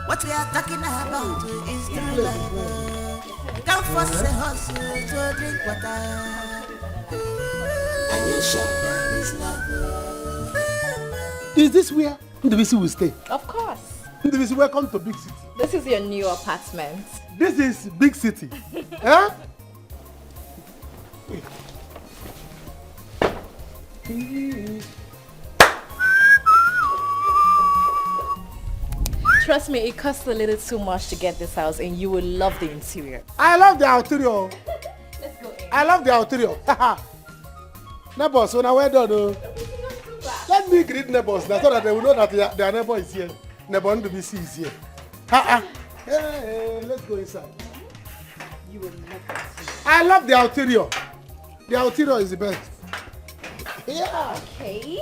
What we are talking about is true love. Don't force a hustle to drink water. And you show there is love. Is this where Ndubisi will stay? Of course. Ndubisi, welcome to Big City. This is your new apartment. This is Big City. Huh? Trust me, it costs a little too much to get this house and you will love the interior. I love the interior. Let's go in. I love the interior. Neighbors, when I went on, let me greet neighbors so that they will know that their neighbor is here. Neighbor Ndubisi is here. Hey, let's go inside. You will love it. I love the interior. The interior is the best. Yeah. Okay.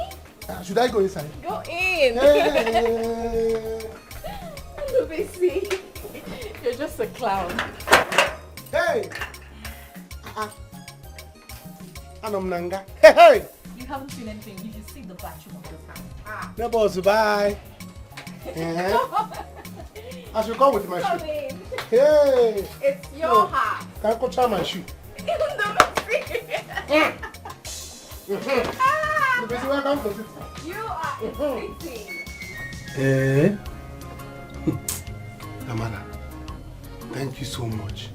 Should I go inside? Go in. Hey. Let me see. You're just a clown. Hey. Anom nanga. Hey. You haven't seen anything. You should see the bathroom of this house. Neighbors, bye. I should come with my Come shoe. in. Hey. It's your house. Can I go try my shoe? Let me see. Welcome to city. You are exciting. Eh? Amara, thank you so much.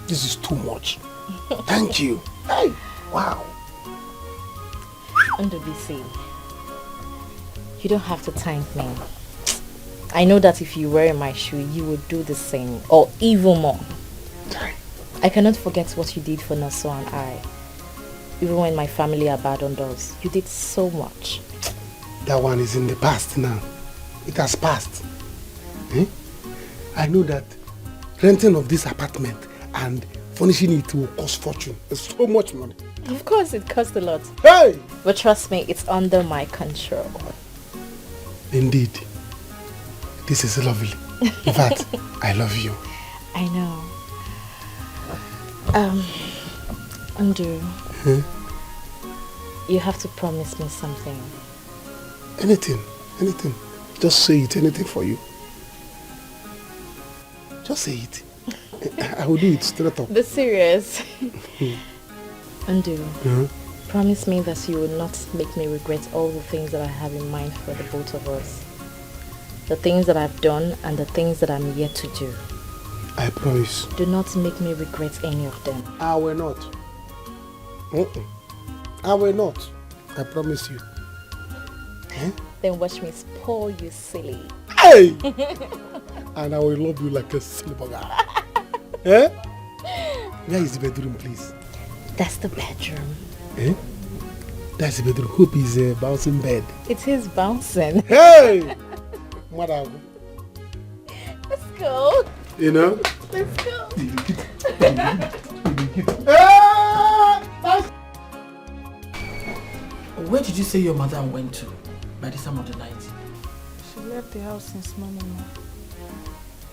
This is too much. Thank you. Hey, wow. Under BC, you don't have to thank me. I know that if you were in my shoe, you would do the same, or even more. I cannot forget what you did for Naso and I. Even when my family abandoned us, you did so much. That one is in the past now. It has passed. Eh? I know that renting of this apartment and furnishing it will cost fortune. It's so much money. Of course, it costs a lot. Hey! But trust me, it's under my control. Indeed. This is lovely. In fact, I love you. I know. Andrew. Huh? You have to promise me something. Anything. Anything. Just say it. Anything for you. Just say it. I will do it straight up. Be serious. Andrew, Uh-huh. promise me that you will not make me regret all the things that I have in mind for the both of us. The things that I've done and the things that I'm yet to do. I promise. Do not make me regret any of them. I will not. I will not. I promise you. Eh? Then watch me spoil you silly. Hey! And I will love you like a silver guy. Eh? Where is the bedroom, please? That's the bedroom. Eh? That's the bedroom. Hope is a bouncing bed. It is bouncing. Hey! Mother. Let's go. You know? Let's go. Where did you say your mother went to by this time of the night? She left the house since morning, ma.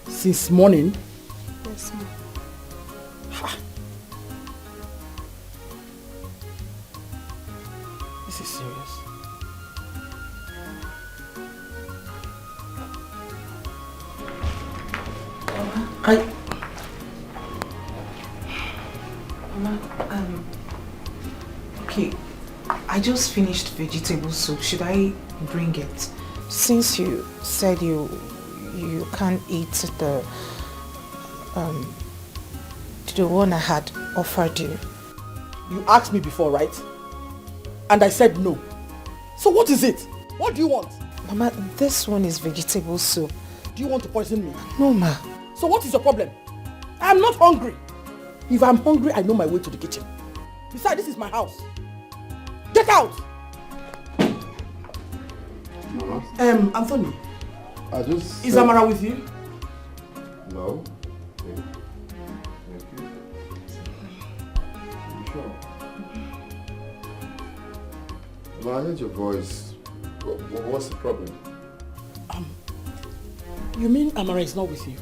Since morning? Yes, ma. This is serious. Mama, okay, I just finished vegetable soup. Should I bring it? Since you said you can't eat the one I had offered you. You asked me before, right? And I said no. So what is it? What do you want? Mama, this one is vegetable soup. Do you want to poison me? No, ma. So what is your problem? I am not hungry. If I'm hungry, I know my way to the kitchen. Besides, this is my house. Get out! Anthony. I just... Is Amara with you? No. Thank you. You sure? Well, I heard your voice. What's the problem? You mean Amara is not with you?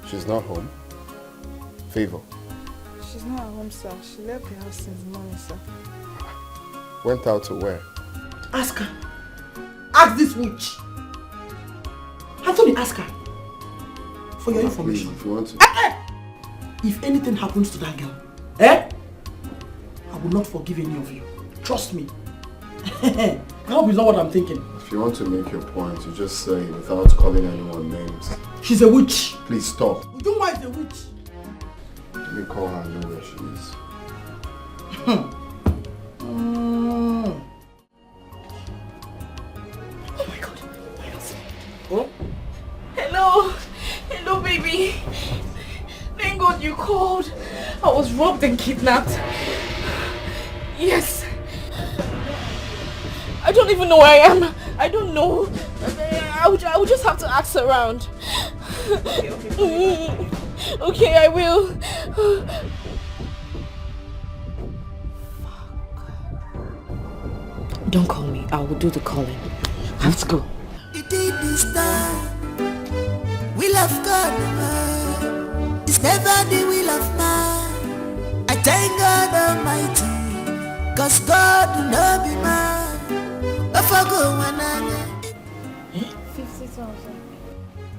She's not home. Favor. She's not at home, sir. She left the house since morning, sir. Went out to where? Ask her. Ask this witch. Anthony, ask her. For your information. Please, if you want to. If anything happens to that girl, I will not forgive any of you. Trust me. I hope it's not what I'm thinking. If you want to make your point, you just say it without calling anyone names. She's a witch. Please stop. Ujunwa is a witch. Let me call her and know where she is. Oh my God. Oh? Hello. Hello, baby. Thank God you called. I was robbed and kidnapped. Yes. I don't even know where I am. I don't know. I would just have to ask around. Okay, I will. Don't call me. I will do the calling. Let's go. It is the will of God, man. It's never the will of man. I thank God Almighty, cause God will not be man. If I go when I 50,000.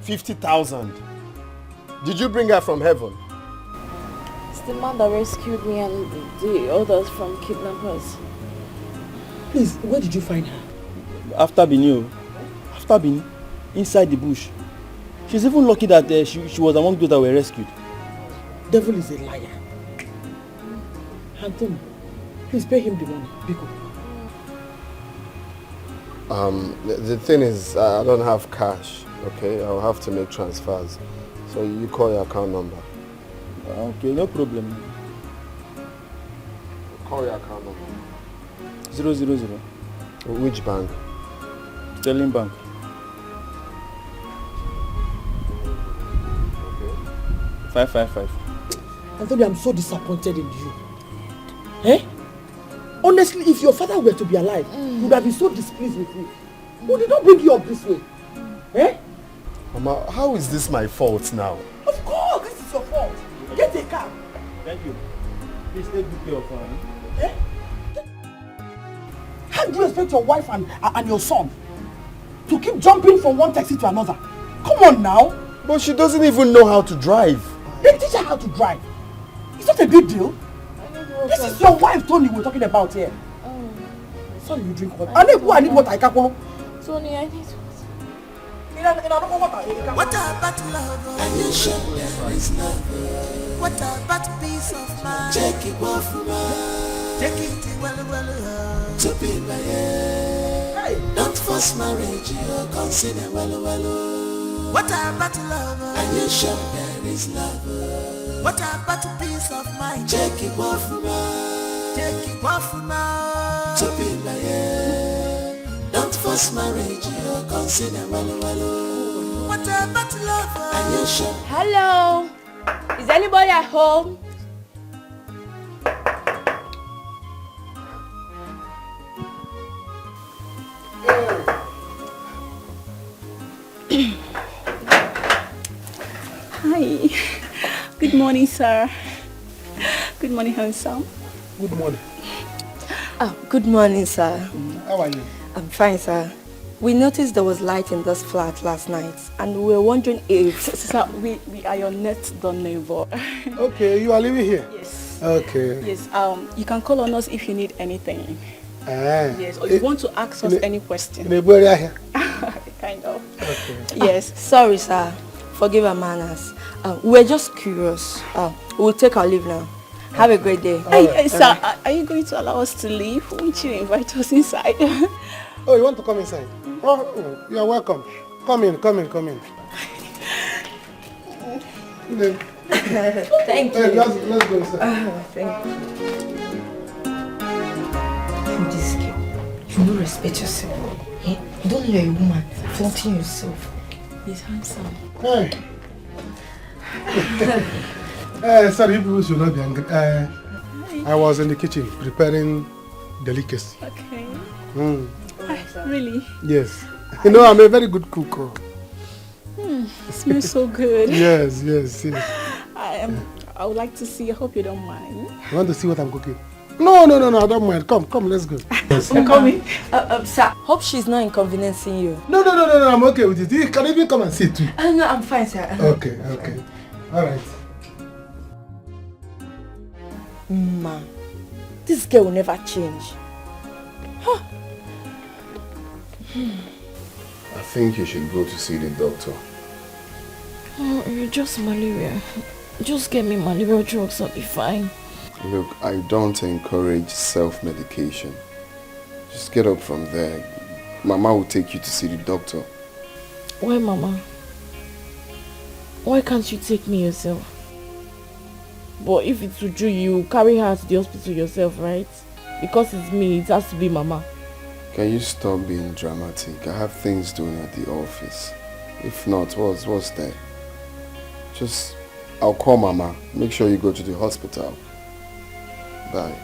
50,000. Did you bring her from heaven? It's the man that rescued me and the others from kidnappers. Please, where did you find her? After Bini. After Bini? Inside the bush. She's even lucky that she was among those that were rescued. Devil is a liar. Anthony, please pay him the money. Biko. The thing is, I don't have cash, okay? I'll have to make transfers. So you call your account number. Okay, no problem. Call your account number. 000. Which bank? Sterling Bank. Okay. 555. Anthony, I'm so disappointed in you. Eh? Honestly, if your father were to be alive, he would have been so displeased with you. Who did not bring you up this way? Eh? Mama, how is this my fault now? Of course, this is your fault. Get a car. Thank you. Please take good care of her. Eh? How do you expect your wife and your son to keep jumping from one taxi to another? Come on now. But she doesn't even know how to drive. Then teach her how to drive. It's not a big deal. This is your wife, Tony, we're talking about here. Sorry, you drink water. I need water. Tony, I need What about love? And you should there is love. What about peace of mind? Take it well from her. Take it well. To be my head. Don't force marriage, you consider well. What about love? And you should there is love. What about peace of mind? Take it well from her. Take it well from her. To be my head. Don't force marriage, you consider well. What about love? And you should. Hello. Is anybody at home? Hi. Good morning, sir. Good morning, handsome. Good morning. Good morning, sir. How are you? I'm fine, sir. We noticed there was light in this flat last night, and we were wondering if... Sir, we are your next door neighbor. Okay, you are living here? Yes. Okay. Yes, you can call on us if you need anything. Yes, or you want to ask us any question. In the area here? Kind of. Okay. Yes, sorry, sir. Forgive our manners. We're just curious. We'll take our leave now. Have a great day. Hey, sir, are you going to allow us to leave? Won't you invite us inside? Oh, you want to come inside? Oh, you are welcome. Come in. Thank you. Hey, let's go inside. Thank you. This girl, you don't respect yourself. Eh? Don't let a woman flaunting yourself. He's handsome. Hey. Sorry, people should not be angry. I was in the kitchen preparing delicacy. Okay. Mm. Really? Yes. You know, I'm a very good cook. It smells so good. Yes. I would like to see. I hope you don't mind. You want to see what I'm cooking? No, I don't mind. Come, let's go. I'm coming. Sir, hope she's not inconveniencing you. No, I'm okay with it. You can even come and sit too. No, I'm fine, sir. Okay. All right. Ma, this girl will never change. Huh. I think you should go to see the doctor. Oh, it's just malaria. Just get me malaria drugs, I'll be fine. Look, I don't encourage self-medication. Just get up from there. Mama will take you to see the doctor. Why, Mama? Why can't you take me yourself? But if it's Uju, you carry her to the hospital yourself, right? Because it's me, it has to be Mama. Can you stop being dramatic? I have things doing at the office. If not, what's there? I'll call Mama. Make sure you go to the hospital. Bye.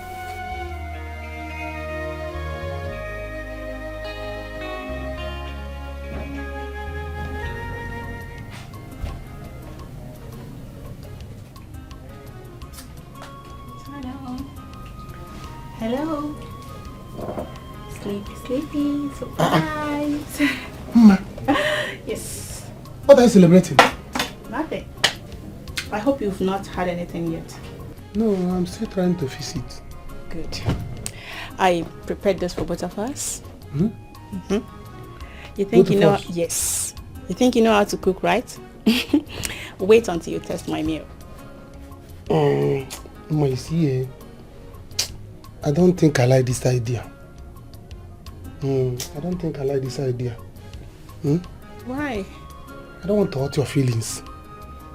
Hello. Sleepy. Surprise. Mama. Yes. What are you celebrating? Nothing. I hope you've not had anything yet. No, I'm still trying to fix it. Good. I prepared this for both of us. Hmm? You think Both you of know? us? Yes. You think you know how to cook, right? Wait until you test my meal. Mama, you see, I don't think I like this idea. I don't think I like this idea. Why? I don't want to hurt your feelings.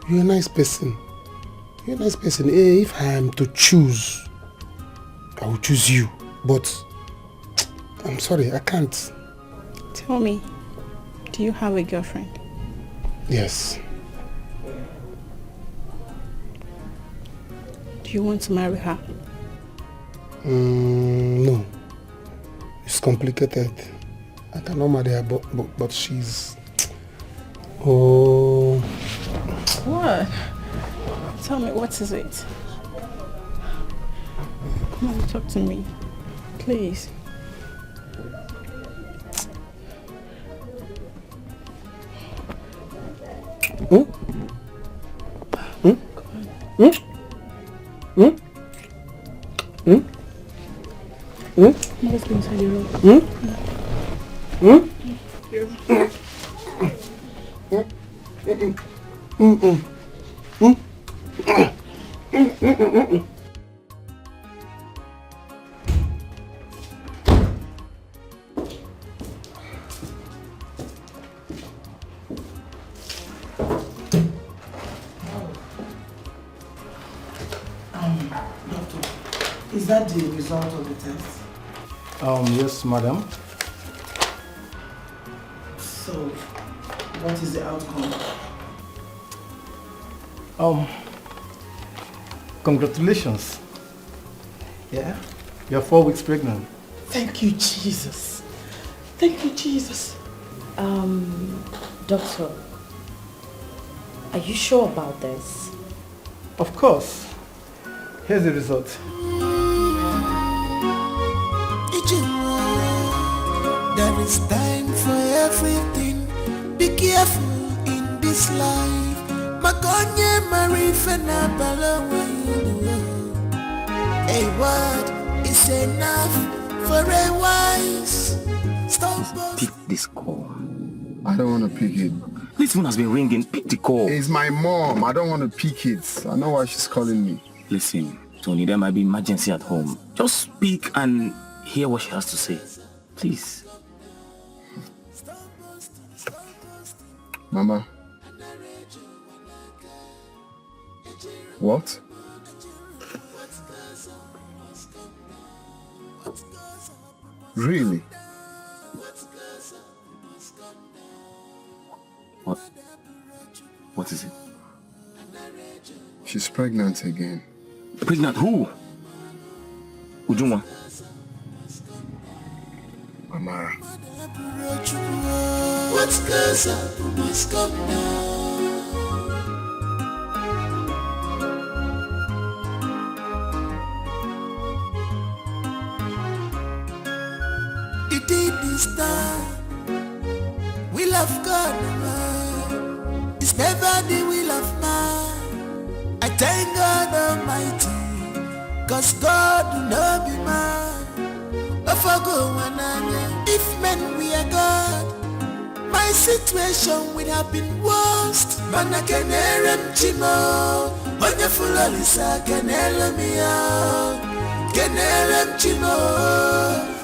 You're a nice person. You're a nice person. If I am to choose, I will choose you. But I'm sorry, I can't. Tell me, do you have a girlfriend? Yes. Do you want to marry her? No. It's complicated. I cannot marry her, but she's... Oh... What? Tell me, what is it? Come on, talk to me. Please. Let's go inside your room. Doctor, is that the result of the test? Yes, madam. So, what is the outcome? Congratulations. Yeah, you're 4 weeks pregnant. Thank you, Jesus. Thank you, Jesus. Doctor, are you sure about this? Of course. Here's the result. Ujunwa, there is time for everything. Be careful in this life. Makonye marifena balawe. A word is enough for a wise. Stop. Pick this call. I don't want to pick it. This phone has been ringing. Pick the call. It's my mom. I don't want to pick it. I know why she's calling me. Listen, Tony, there might be emergency at home. Just speak and hear what she has to say. Please. Mama. What? Really? What is it? She's pregnant again. Pregnant who? Ujunwa. Mama. What goes up must come down. The deed is done. Will of God, man. It's never the will of man. I thank God Almighty, cause God will not be man. If men we are God, my situation would have been worst. Man, I can hear him, Chimo. When you full of Lisa, can hear me out. Can hear him, Chimo.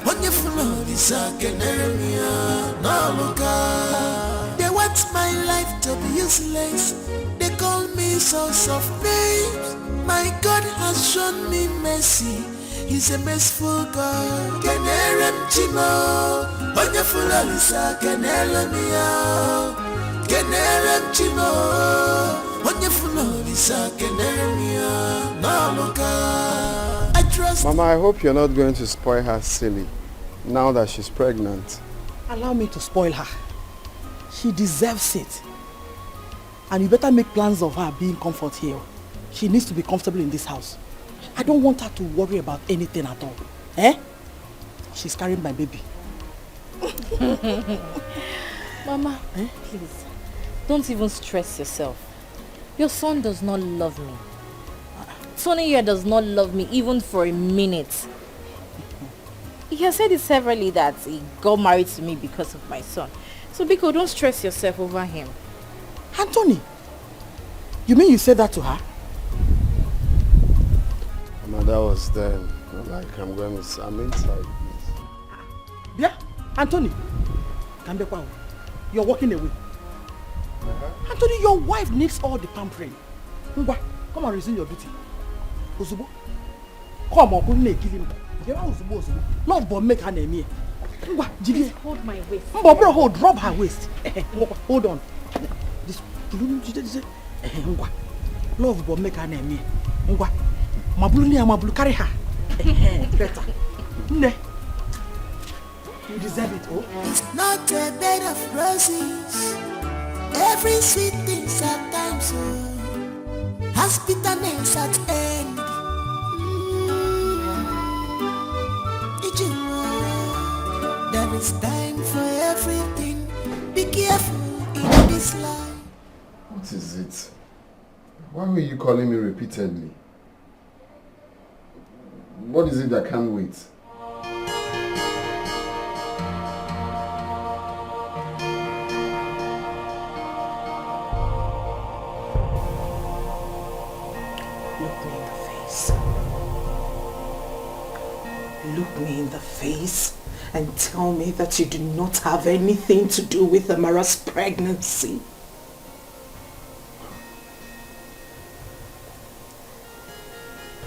When you full of Lisa, can hear me out. No, look out. They want my life to be useless. They call me source of names. My God has shown me mercy. He's a merciful God. Can hear him, Chimo. When you full of Lisa, can hear me out. Can hear him, Chimo. When you full of Lisa, can hear me out. No, look out. I trust. Mama, I hope you're not going to spoil her silly now that she's pregnant. Allow me to spoil her. She deserves it. And you better make plans of her being comfort here. She needs to be comfortable in this house. I don't want her to worry about anything at all. Eh? She's carrying my baby. Mama, please, don't even stress yourself. Your son does not love me. Tony here does not love me even for a minute. He has said it severally that he got married to me because of my son. So Biko, don't stress yourself over him. Anthony, you mean you said that to her? Mama, that was then. Like I'm inside. Yeah, Anthony, you're walking away. Anthony, your wife needs all the pampering. Come and resume your duty. Uzubo, come on, kill him. Lord, but make her name. Just hold my waist. Hold, rub her waist. Hold on. Love, but make her name. Mabulu, carry her. Better. You deserve it, oh. It's not a bed of roses. Every sweet thing's at times, so has bitterness at end. Ujunwa, there is time for everything. Be careful in this life. What is it? Why were you calling me repeatedly? What is it that can't wait? Look me in the face and tell me that you do not have anything to do with Amara's pregnancy.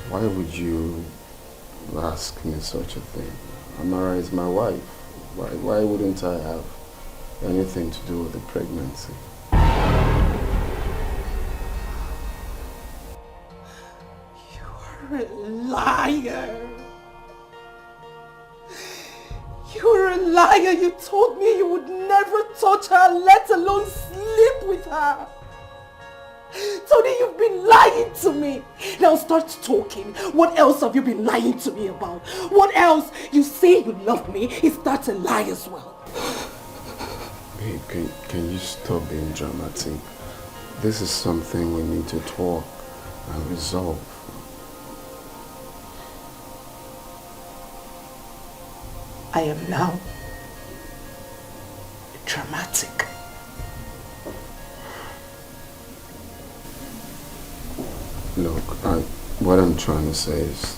Why would you ask me such a thing? Amara is my wife. Why wouldn't I have anything to do with the pregnancy? You're a liar. You're a liar. You told me you would never touch her, let alone sleep with her. Tony, you've been lying to me. Now start talking. What else have you been lying to me about? What else? You say you love me. Is that a lie as well? Babe, can you stop being dramatic? This is something we need to talk and resolve. I am now dramatic. Look, what I'm trying to say is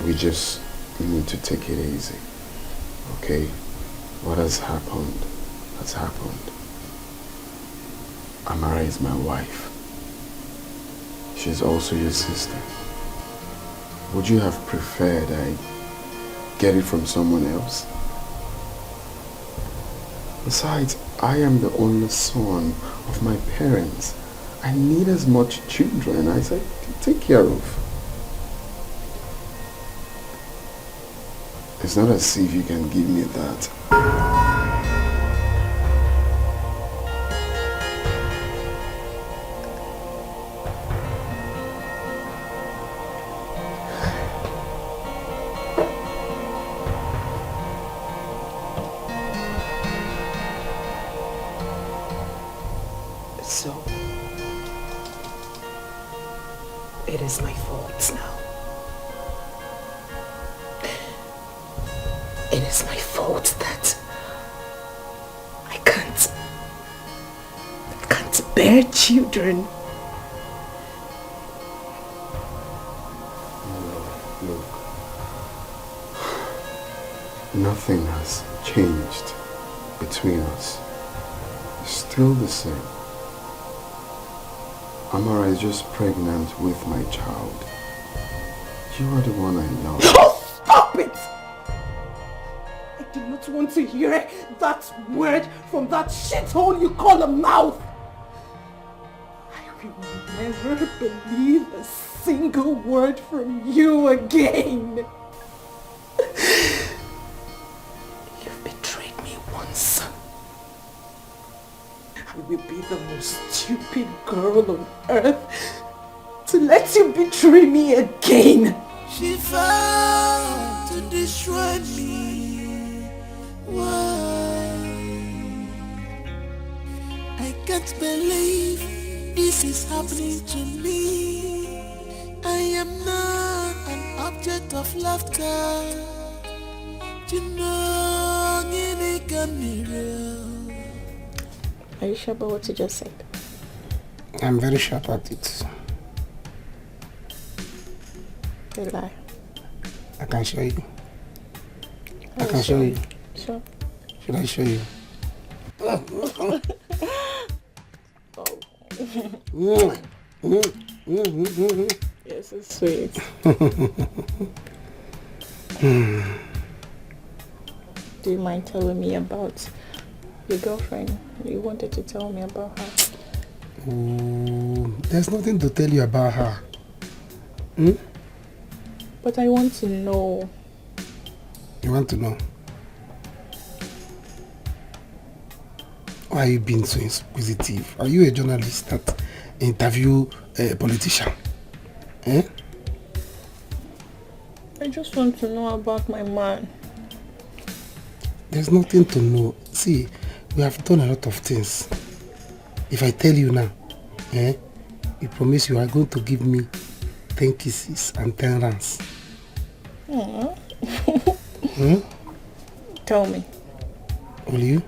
we just need to take it easy, okay? What has happened has happened. Amara is my wife. She's also your sister. Would you have preferred I get it from someone else? Besides, I am the only son of my parents. I need as much children as I can take care of. It's not as if you can give me that. So, it is my fault now. It is my fault that I can't bear children. Look, nothing has changed between us. It's still the same. Amara is just pregnant with my child. You are the one I love. Oh, stop it! I do not want to hear that word from that shithole you call a mouth. I will never believe a single word from you again. You've betrayed me once. I will be the most stupid girl on earth to let you betray me again. She fell. can't believe this is happening to me. I am not an object of laughter. You know, are you sure about what you just said? I'm very sure about it. You lie. I can show you. I can show you. Sure. Should I show you? You're so sweet. Do you mind telling me about your girlfriend? You wanted to tell me about her. Oh, there's nothing to tell you about her. But I want to know. You want to know? Why are you being so inquisitive? Are you a journalist that interview a politician? Eh? I just want to know about my man. There's nothing to know. See, we have done a lot of things. If I tell you now, you promise you are going to give me 10 kisses and 10 runs. Tell me. Will you?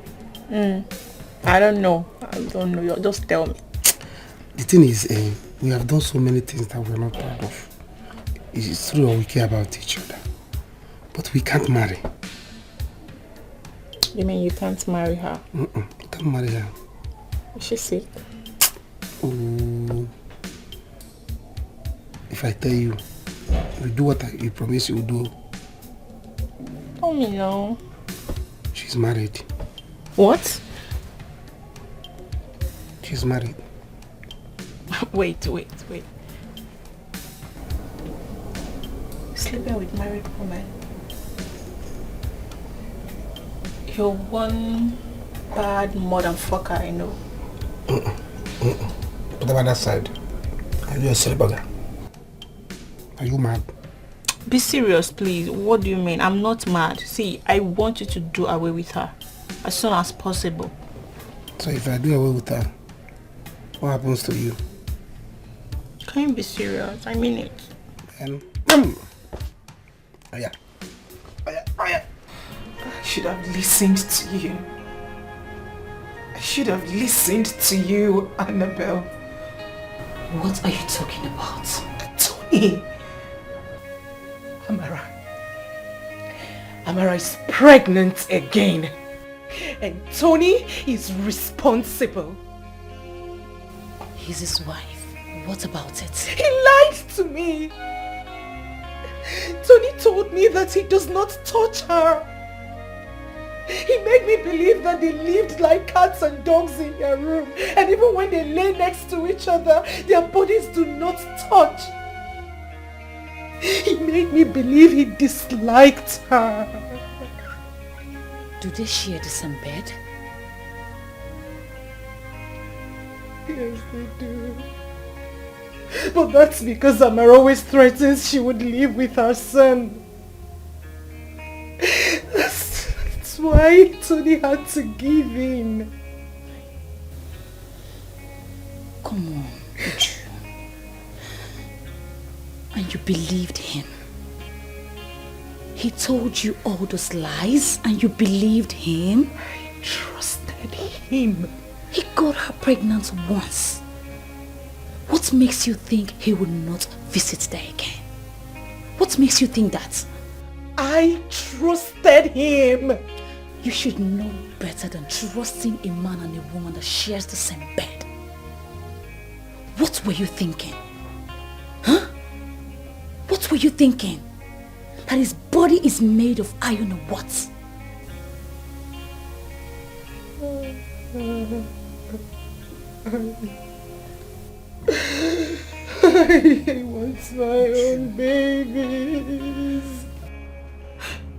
I don't know. You just tell me. The thing is, we have done so many things that we're not proud of. It's true that we care about each other. But we can't marry. You mean you can't marry her? You can't marry her. Is she sick? Oh. If I tell you, you do what you promise you will do. Tell me now. She's married. What? She's married. Wait. Sleeping with married woman. You're one bad motherfucker, I know. What about that side? Are you a celebrity? Are you mad? Be serious, please. What do you mean? I'm not mad. See, I want you to do away with her as soon as possible. So if I do away with her, what happens to you? Can you be serious? I mean it. And oh yeah. I should have listened to you. I should have listened to you, Annabelle. What are you talking about? Tony. Amara is pregnant again. And Tony is responsible. He's his wife. What about it? He lied to me. Tony told me that he does not touch her. He made me believe that they lived like cats and dogs in their room. And even when they lay next to each other, their bodies do not touch. He made me believe he disliked her. Do they share the same bed? Yes, they do. But that's because Amara always threatens she would live with her son. That's why Tony had to give in. Come on, Uju. And you believed him. He told you all those lies and you believed him? I trusted him. He got her pregnant once. What makes you think he will not visit there again? What makes you think that? I trusted him. You should know better than trusting a man and a woman that shares the same bed. What were you thinking? Huh? What were you thinking? That his body is made of iron or what? I want my own babies.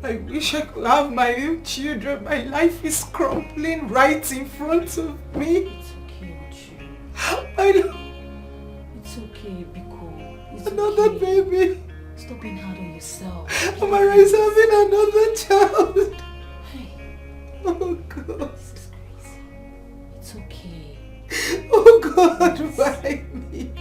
I wish I could have my own children. My life is crumbling right in front of me. It's okay, Uju. I know. It's okay, Biko. It's Another okay. baby. Stop being hard on yourself. Amara is having another child. Hey. Oh God. This is crazy. It's okay. Oh God, why me?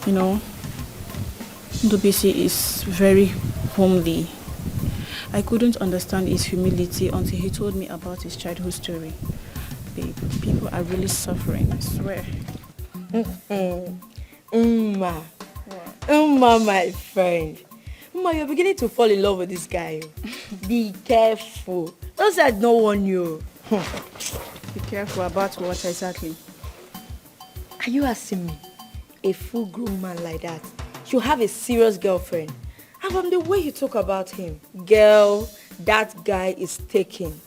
You know, Ndubisi is very homely. I couldn't understand his humility until he told me about his childhood story. Babe, people are really suffering, I swear. Uma, my friend. Uma, you're beginning to fall in love with this guy. Be careful. Don't say I don't warn you. Be careful about what exactly? Are you asking me? A full-grown man like that should have a serious girlfriend. And from the way you talk about him, girl, that guy is taken.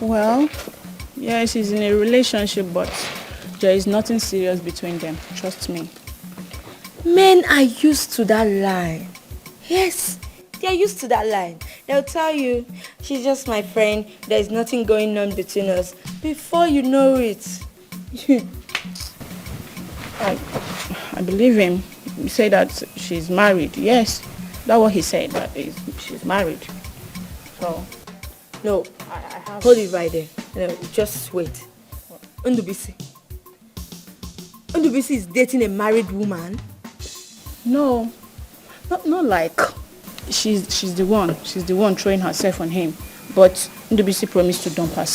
Well, yes, he's in a relationship, but there is nothing serious between them. Trust me. Men are used to that line. Yes, they are used to that line. They'll tell you, she's just my friend, there's nothing going on between us. Before you know it. I believe him. He said that she's married. Yes, that's what he said, that she's married. So, no, hold it right there. No, just wait. Ndubisi is dating a married woman? No, not like she's the one throwing herself on him, but Ndubisi promised to dump her.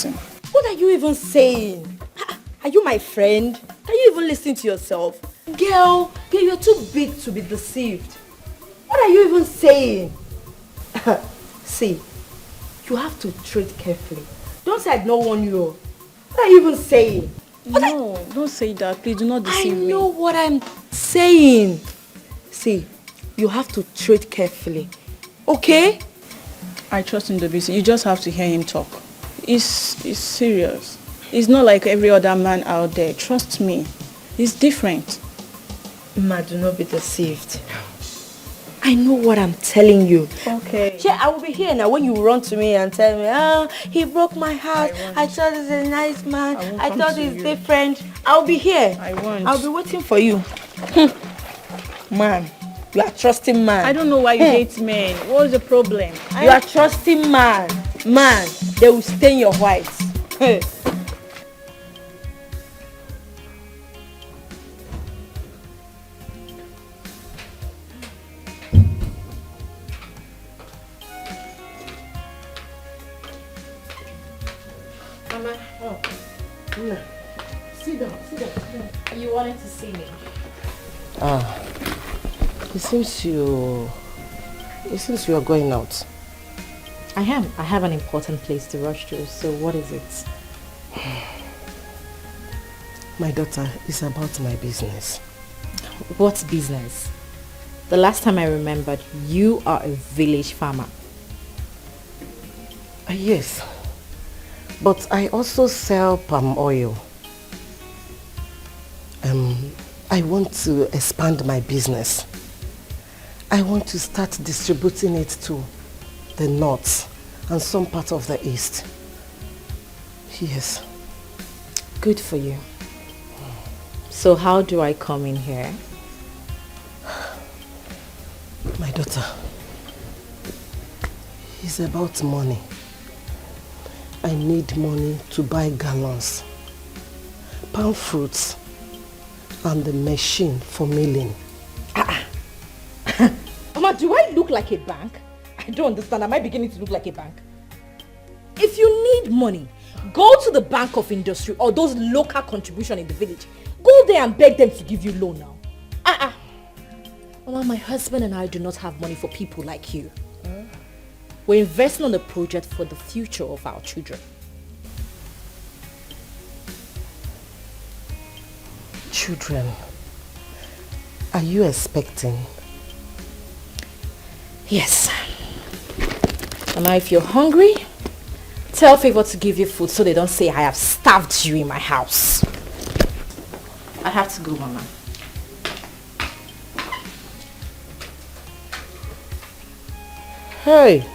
What are you even saying? Are you my friend? Can you even listen to yourself? Girl, you're too big to be deceived. What are you even saying? See, you have to tread carefully. Don't say I don't warn you. What are you even saying? Don't say that. Please do not deceive me. I know what I'm saying. See, you have to tread carefully. Okay? I trust in Ndubisi. You just have to hear him talk. He's serious. He's not like every other man out there. Trust me. He's different. Ma, do not be deceived. I know what I'm telling you. Okay. Yeah, I will be here now when you run to me and tell me, he broke my heart. I thought he's a nice man. I thought he's different. I'll be here. I'll be waiting for you. Man, you are trusting man. I don't know why you hate men. What's the problem? You are trusting man. Man, they will stain your white. Sit down. You wanted to see me? It seems you are going out. I am. I have an important place to rush to, so what is it? My daughter, it's about my business. What business? The last time I remembered, you are a village farmer. Yes, but I also sell palm oil. I want to expand my business. I want to start distributing it to the north and some part of the east. Yes. Good for you. So how do I come in here? My daughter, it's about money. I need money to buy gallons, palm fruits, and the machine for milling. Mama, do I look like a bank? I don't understand. Am I beginning to look like a bank? If you need money, go to the Bank of Industry or those local contribution in the village. Go there and beg them to give you loan now. Mama, my husband and I do not have money for people like you. We're investing on a project for the future of our children. Children, are you expecting? Yes. Mama, if you're hungry, tell Favor to give you food so they don't say I have starved you in my house. I have to go, Mama. Hey!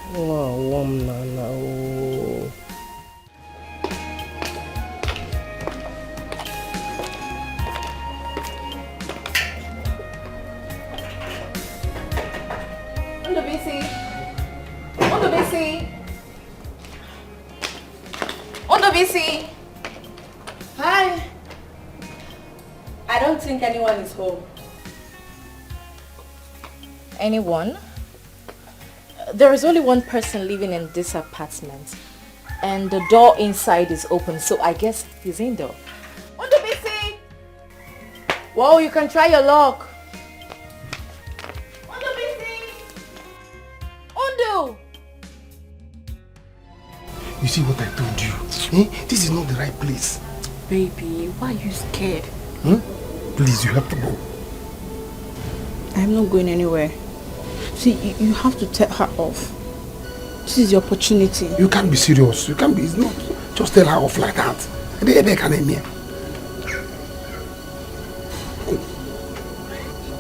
Undubisi! Undubisi! Hi! I don't think anyone is home. Anyone? There is only one person living in this apartment. And the door inside is open, so I guess he's indoor. Undubisi! Whoa, you can try your luck. Undu! You see what I told you? This is not the right place. Baby, why are you scared? Please, you have to go. I'm not going anywhere. See, you have to tell her off. This is your opportunity. You can't be serious. You can't be. It's not. Just tell her off like that.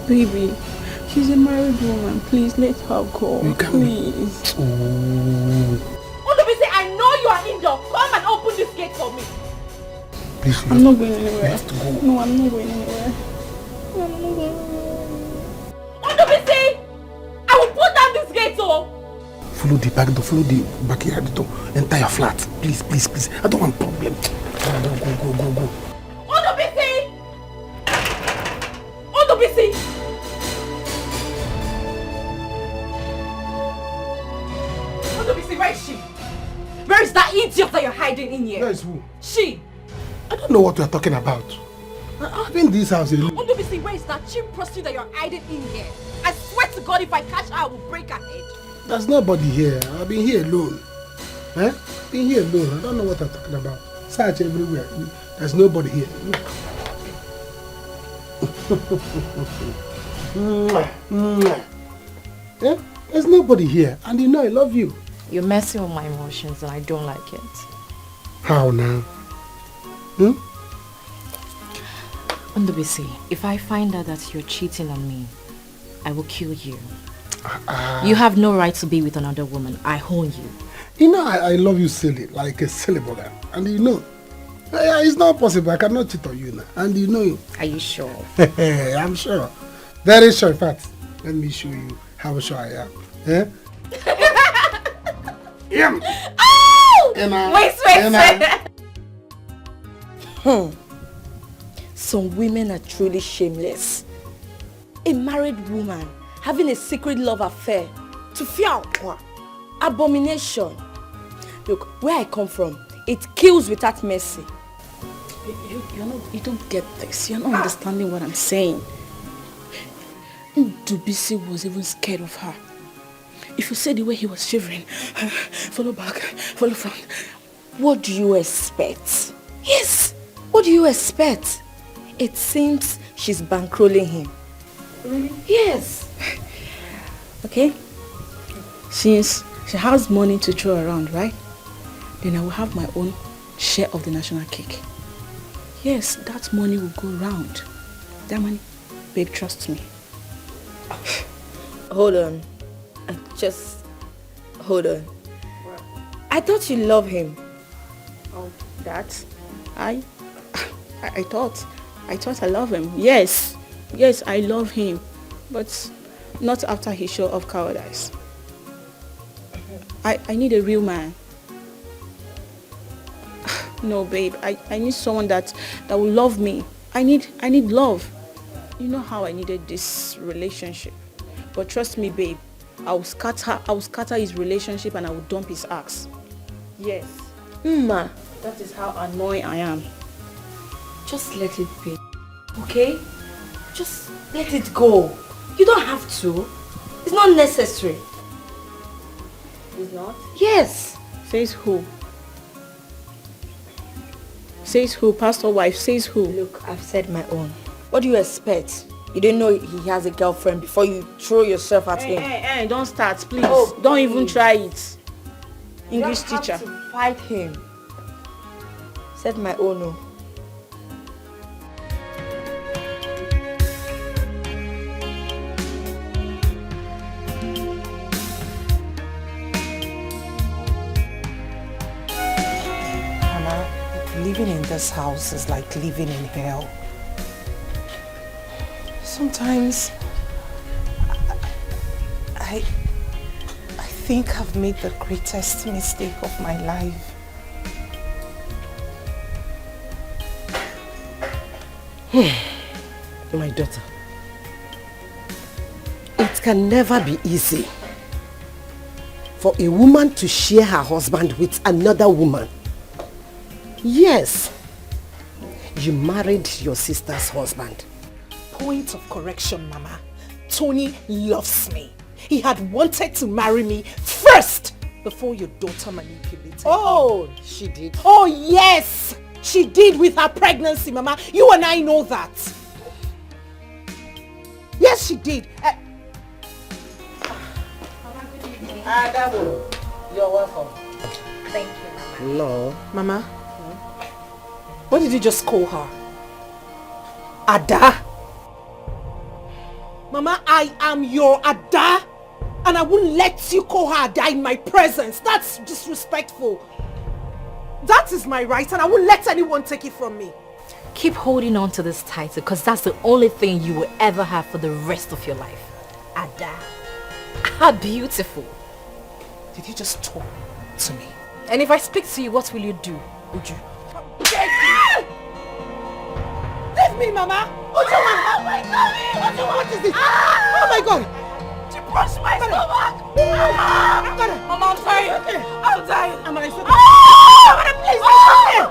Baby, she's a married woman. Please let her go. You can't. Please. Undubisi, I know you are indoor. Come and open this gate for me. Please, I'm not going anywhere. You have to go. No, I'm not going anywhere. I'm not going anywhere. Undubisi! I will put down this gate, oh! Follow the back door. Follow the backyard door. Enter your flat. Please, please, please. I don't want problem. Go. Undubisi! Undubisi! Undubisi, where is she? Where is that idiot that you're hiding in here? Where is who? She! I don't know what you are talking about. I've been in this house alone. Undubisi, where is that cheap prostitute that you're hiding in here? I swear to God, if I catch her, I will break her head. There's nobody here. I've been here alone. Been here alone. I don't know what I'm talking about. Search everywhere. There's nobody here. There's nobody here. And you know I love you. You're messing with my emotions and I don't like it. How now? Undubisi, if I find out that you're cheating on me, I will kill you. You have no right to be with another woman. I own you. You know I love you silly, like a silly boy. And you know, it's not possible. I cannot cheat on you now. And you know. Are you sure? I'm sure. Very sure. In fact, let me show you how sure I am. Oh! Wait. Some women are truly shameless. A married woman having a secret love affair to fear abomination. Look, where I come from, it kills without mercy. You don't get this. You're not understanding what I'm saying. Undubisi was even scared of her. If you see the way he was shivering, follow back, follow front. What do you expect? Yes, what do you expect? It seems she's bankrolling him. Really? Yes. Okay. Since she has money to throw around, right? Then I will have my own share of the national cake. Yes, that money will go round. That money, babe, trust me. Hold on. Just hold on. What? I thought you love him. Oh, that? I thought I love him. Yes, I love him, but not after his show of cowardice. I need a real man. No, babe, I need someone that will love me. I need love. You know how I needed this relationship. But trust me, babe, I will scatter his relationship and I will dump his axe. Yes. Ma, that is how annoying I am. Just let it be. Okay? Just let it go. You don't have to. It's not necessary. It's not? Yes. Says who? Says who? Pastor wife, says who? Look, I've said my own. What do you expect? You didn't know he has a girlfriend before you throw yourself at him. Hey, don't start, please. Oh, don't even try it. English you teacher. Have to fight him. Said my own. No. Living in this house is like living in hell. Sometimes I think I've made the greatest mistake of my life. My daughter, it can never be easy for a woman to share her husband with another woman. Yes, you married your sister's husband. Point of correction, Mama. Tony loves me. He had wanted to marry me first before your daughter manipulated him. She did? Oh, yes! She did with her pregnancy, Mama. You and I know that. Yes, she did. You're welcome. Thank you, Mama. No. Mama, what did you just call her? Ada? Mama, I am your Ada, and I won't let you call her Ada in my presence. That's disrespectful. That is my right, and I won't let anyone take it from me. Keep holding on to this title, because that's the only thing you will ever have for the rest of your life. Ada. How beautiful. Did you just talk to me? And if I speak to you, what will you do, Uju? Leave me, Mama! Ujunwa! Oh my God! Ujunwa, what is this? Oh my God! She pushed my stomach! Mama, I'm dying! I'm dying! Mama, it's okay. Mama, please, it's okay!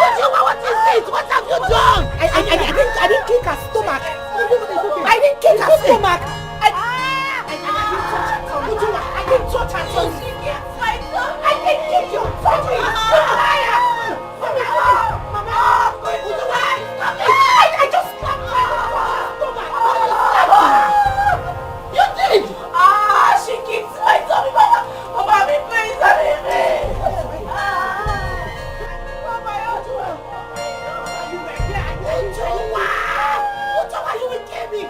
Ujunwa, what is this? What have you done? I didn't kick her stomach. I didn't kick her stomach. I didn't touch her tongue. I didn't kick your tongue. I just slapped my stomach. You did? She kicked my tummy, Mama! Mama, please, leave me! Ujunwa, you will kill me!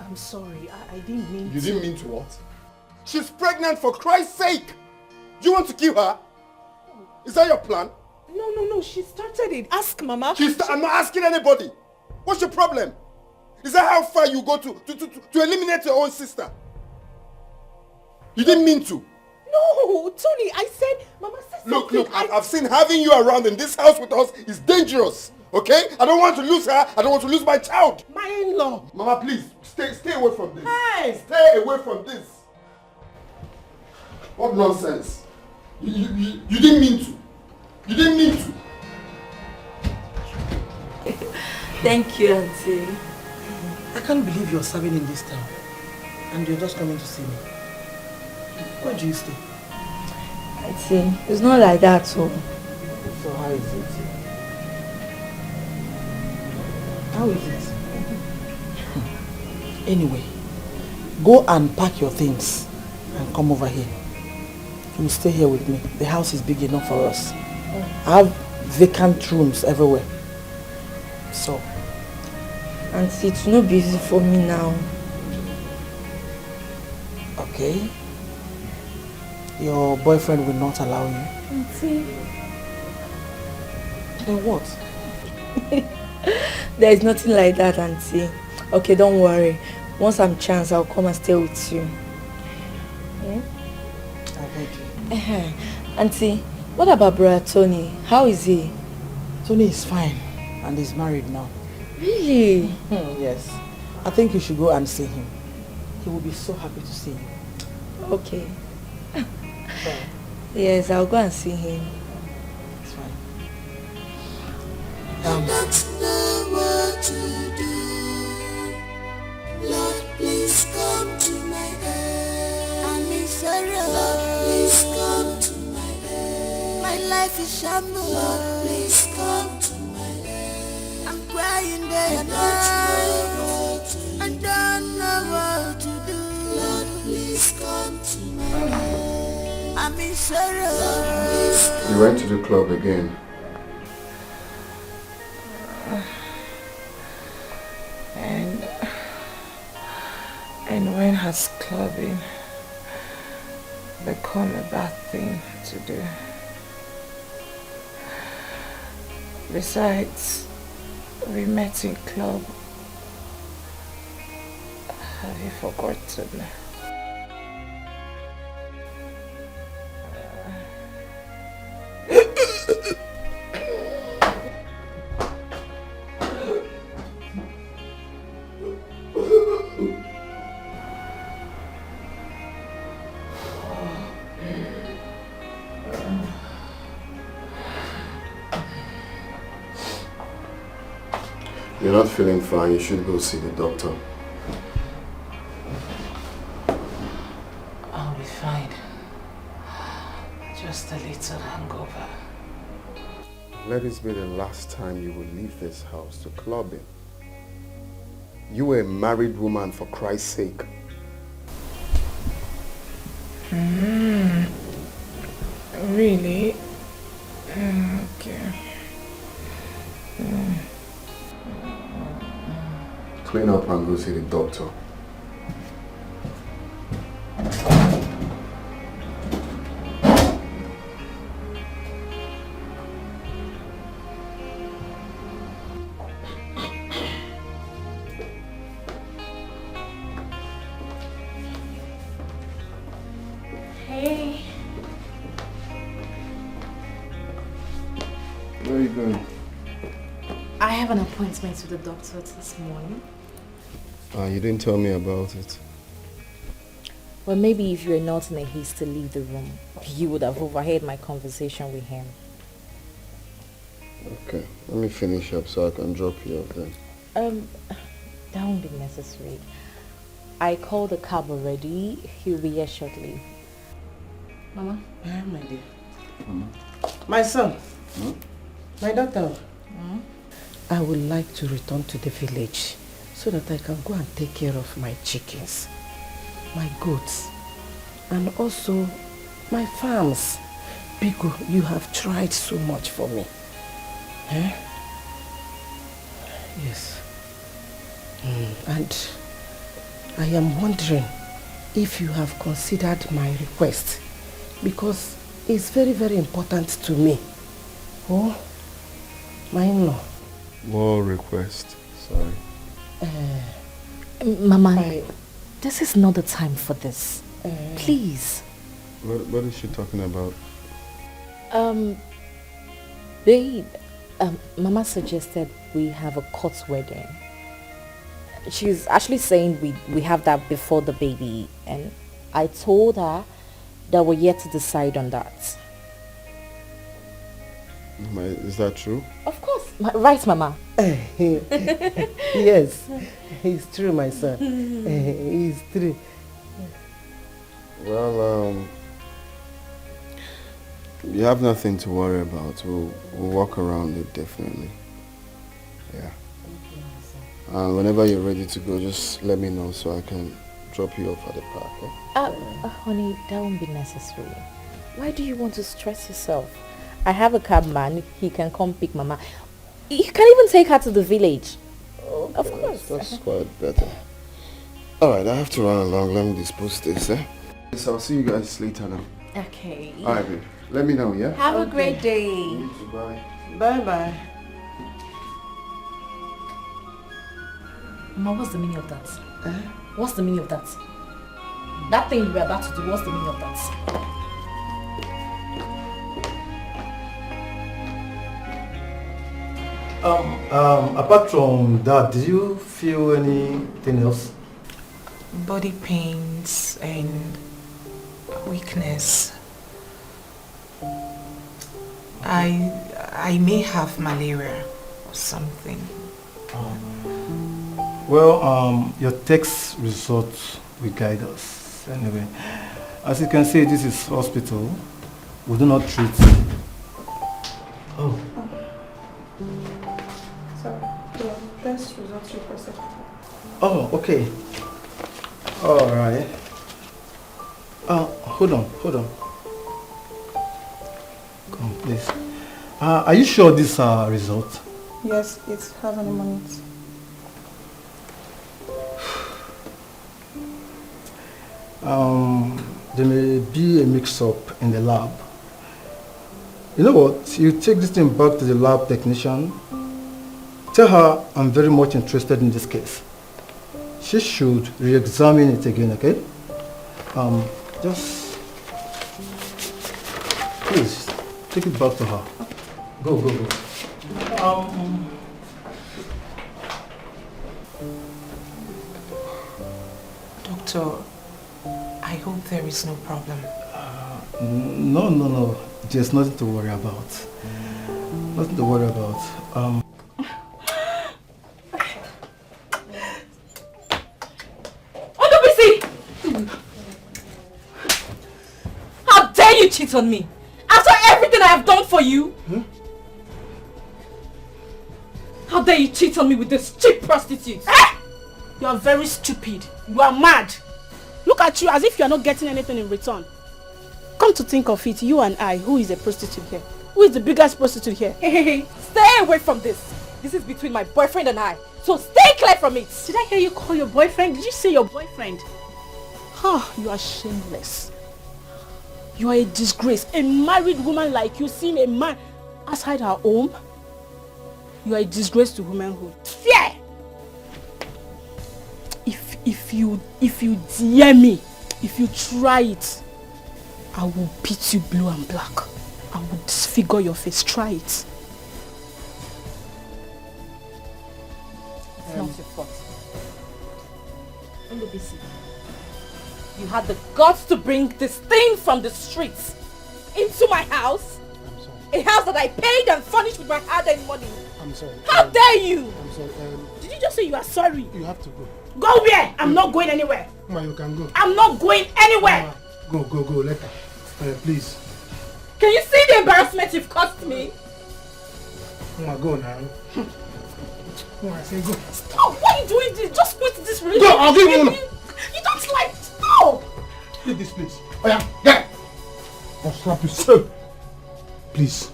I'm sorry, I didn't mean to. You didn't mean to what? She's pregnant, for Christ's sake! You want to kill her? Is that your plan? No, she started it. Ask Mama. I'm not asking anybody. What's your problem? Is that how far you go to eliminate your own sister? You didn't mean to. No, Tony, I said Mama said something. Look, I've seen having you around in this house with us is dangerous. Okay? I don't want to lose her. I don't want to lose my child. My in-law. Mama, please, stay away from this. Hey! Stay away from this. What nonsense. You didn't mean to. You didn't mean to. Thank you, Auntie. I can't believe you're serving in this town. And you're just coming to see me. Where do you stay? Auntie, it's not like that, so. So how is it? How is it? Anyway, go and pack your things and come over here. You stay here with me. The house is big enough for us. I have vacant rooms everywhere. So. Auntie, it's not busy for me now. Okay. Your boyfriend will not allow you. Auntie. Then what? There is nothing like that, Auntie. Okay, don't worry. Once I'm chance, I'll come and stay with you. I beg you. Auntie, what about brother Tony? How is he? Tony is fine and he's married now. Really? Yes. I think you should go and see him. He will be so happy to see you. Okay. Yes, I'll go and see him. It's fine. I don't know what to do. Lord, please come to my aid. I'm in sorrow. Lord, please come to my aid. My life is shambles. Lord, please come to my aid. I'm crying day and night. I don't know what to do. Lord, please come to my aid. I'm in sorrow. You went to the club again. And when has clubbing become a bad thing to do? Besides, we met in club Have you forgotten? You're not feeling fine. You should go see the doctor. I'll be fine. Just a little hangover. Let this be the last time you will leave this house to clubbing. You were a married woman, for Christ's sake. Really? Okay. Clean up and go see the doctor. Hey. Where are you going? I have an appointment with the doctor this morning. You didn't tell me about it. Well, maybe if you were not in a haste to leave the room, you would have overheard my conversation with him. Okay, let me finish up so I can drop you off then. That won't be necessary. I called the cab already. He'll be here shortly. Mama? My dear. My son. My daughter. I would like to return to the village so that I can go and take care of my chickens, my goats, and also my farms. Biko, you have tried so much for me. Eh? Yes. And I am wondering if you have considered my request, because it's very, very important to me. Oh, my in-law. What request? Sorry. Mama, this is not the time for this. Please. What is she talking about? Babe, Mama suggested we have a court wedding. She's actually saying we have that before the baby, and I told her that we're yet to decide on that. Is that true? Of course. Right, Mama? Yes, it's true, my son. It's true. Well, you have nothing to worry about. We'll walk around it definitely. Yeah. And whenever you're ready to go, just let me know so I can drop you off at the park. Eh? Honey, that won't be necessary. Why do you want to stress yourself? I have a cabman. He can come pick Mama. You can even take her to the village. Okay, of course. That's quite better. Alright, I have to run along. Let me dispose this, eh? So I'll see you guys later now. Okay. Alright, babe. Let me know, yeah? Have a great day. You too, bye. Bye-bye. Mama, what's the meaning of that? What's the meaning of that? That thing you were about to do, what's the meaning of that? Apart from that, did you feel anything else? Body pains and weakness. I may have malaria or something. Well, your test results will guide us. Anyway, as you can see, this is hospital. We do not treat. Oh. The test results requested. Oh, okay. All right. Hold on. Come, please. Are you sure these are results? Yes, it has an amount. There may be a mix-up in the lab. You know what? You take this thing back to the lab technician. Tell her I'm very much interested in this case. she should re-examine it again, okay? Just please take it back to her. Go. Doctor, I hope there is no problem. No. There's nothing to worry about. Nothing to worry about. How dare you cheat on me? After everything I have done for you? How dare you cheat on me with this cheap prostitute? You are very stupid. You are mad. Look at you as if you are not getting anything in return. Come to think of it, you and I, who is a prostitute here? Who is the biggest prostitute here? Hey, stay away from this. This is between my boyfriend and I. So stay clear from it. Did I hear you call your boyfriend? Did you say your boyfriend? You are shameless. You are a disgrace. A married woman like you seeing a man outside her home? You are a disgrace to womanhood. Fear! If you dare me, if you try it, I will beat you blue and black. I will disfigure your face. Try it. It's not your fault. You had the guts to bring this thing from the streets into my house. I'm sorry. A house that I paid and furnished with my hard-earned money. I'm sorry. How dare you? I'm sorry. Did you just say you are sorry? You have to go. Go where? I'm not going anywhere. Ma, you can go. I'm not going anywhere. Go. Later. Please. Can you see the embarrassment you've caused me? Ma, go now. I say go. Stop! Why are you doing this? Just quit this relationship. Go, I'll give you one. You don't like. Stop! Leave this place. Oh yeah, get it. I'll slap you so. Please.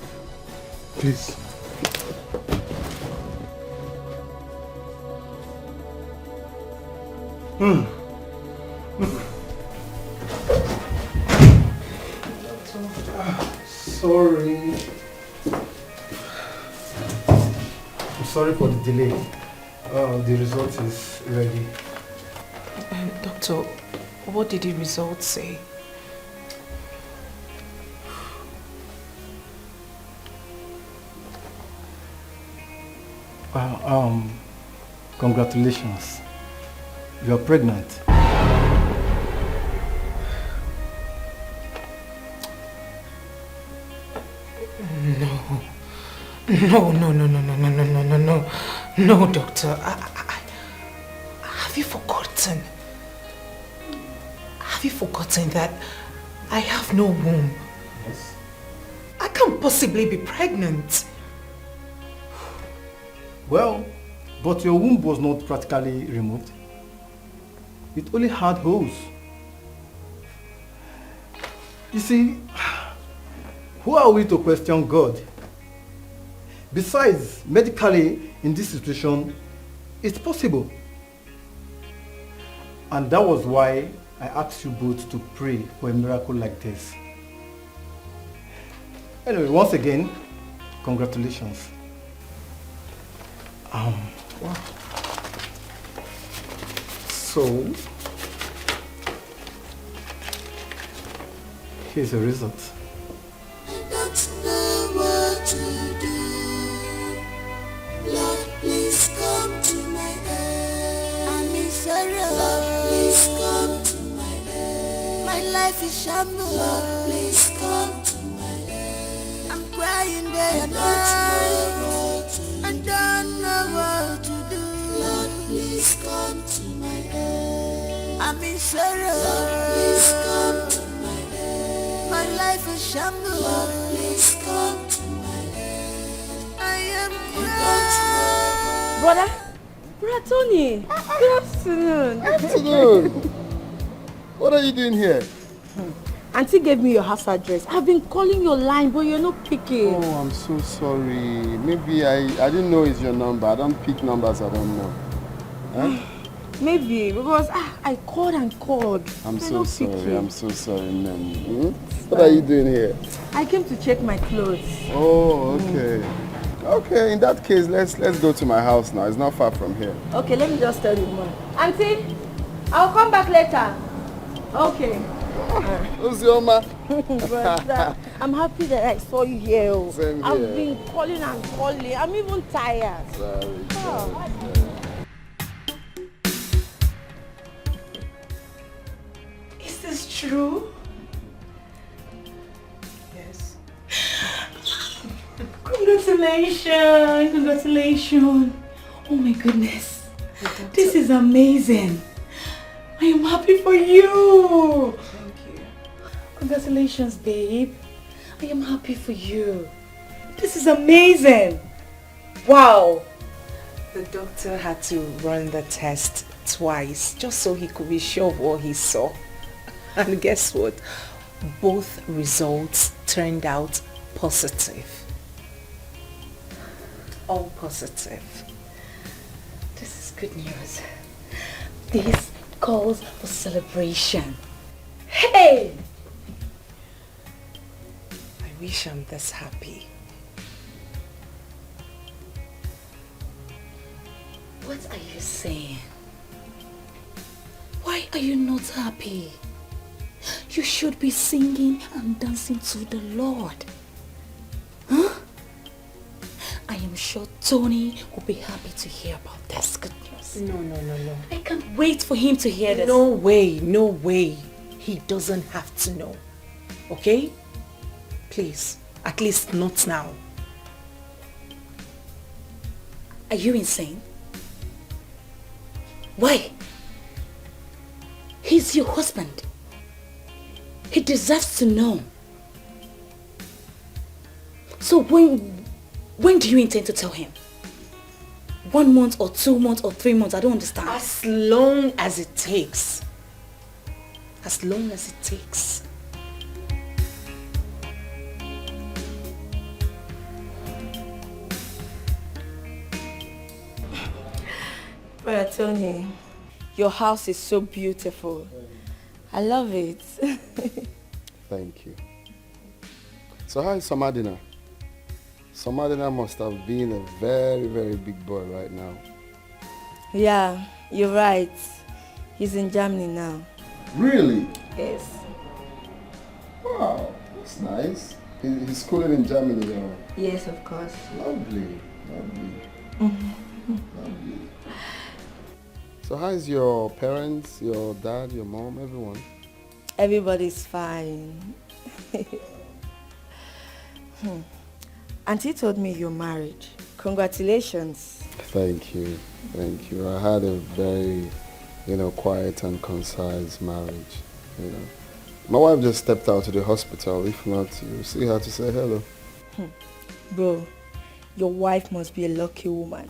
Sorry. I'm sorry for the delay. The result is ready. Doctor, what did the result say? Congratulations. You're pregnant. No, doctor. Have you forgotten? Have you forgotten that I have no womb? Yes. I can't possibly be pregnant. Well, but your womb was not practically removed. It only had holes. You see, who are we to question God? Besides, medically, in this situation, it's possible. And that was why I asked you both to pray for a miracle like this. Anyway, once again, congratulations. So, here's the result. Don't know what to do. Lord, please come to my aid. I'm in sorrow. Lord, please come to my aid. My life is shambles. Lord, please come to my aid. I'm crying day and night. I don't know what to do. Lord, please come to my aid. I'm in sorrow. Lord, please come to my aid. My life is shambles. Lord, please come to my aid. I am Brother Tony, good afternoon. Afternoon. What are you doing here? Auntie gave me your house address. I've been calling your line, but you're not picking. Oh, I'm so sorry. Maybe I didn't know it's your number. I don't pick numbers I don't know. Huh? Maybe, because I called and called. I'm They're so not sorry. picking. I'm so sorry, man. What are you doing here? I came to check my clothes. Oh, okay. Okay, in that case, let's go to my house now. It's not far from here. Okay, let me just tell you more. Auntie, I'll come back later. Okay. Uzioma. But, I'm happy that I saw you here. Same I've here. been calling and calling. I'm even tired. Sorry. Is this true? Yes. Congratulations! Congratulations! Oh my goodness. This is amazing. I am happy for you. Thank you. Congratulations, babe. I am happy for you. This is amazing. Wow. The doctor had to run the test twice just so he could be sure of what he saw. And guess what? Both results turned out positive. All positive. This is good news. This calls for celebration. Hey! I wish I'm this happy. What are you saying? Why are you not happy? You should be singing and dancing to the Lord. Huh? I am sure Tony will be happy to hear about this good news. No. I can't wait for him to hear this. No way. He doesn't have to know. Okay? Please, at least not now. Are you insane? Why? He's your husband. He deserves to know. So when do you intend to tell him? 1 month or 2 months or 3 months? I don't understand. As long as it takes. As long as it takes. Brother Tony, your house is so beautiful. I love it. Thank you. So how is Samadina? Samadina must have been a very, very big boy right now. Yeah, you're right. He's in Germany now. Really? Yes. Wow, that's nice. He's schooling in Germany now. Yes, of course. Lovely. So how is your parents, your dad, your mom, everyone? Everybody's fine. Auntie told me you're married. Congratulations. Thank you. I had a very, quiet and concise marriage, My wife just stepped out to the hospital. If not, you see her to say hello. Bro, your wife must be a lucky woman.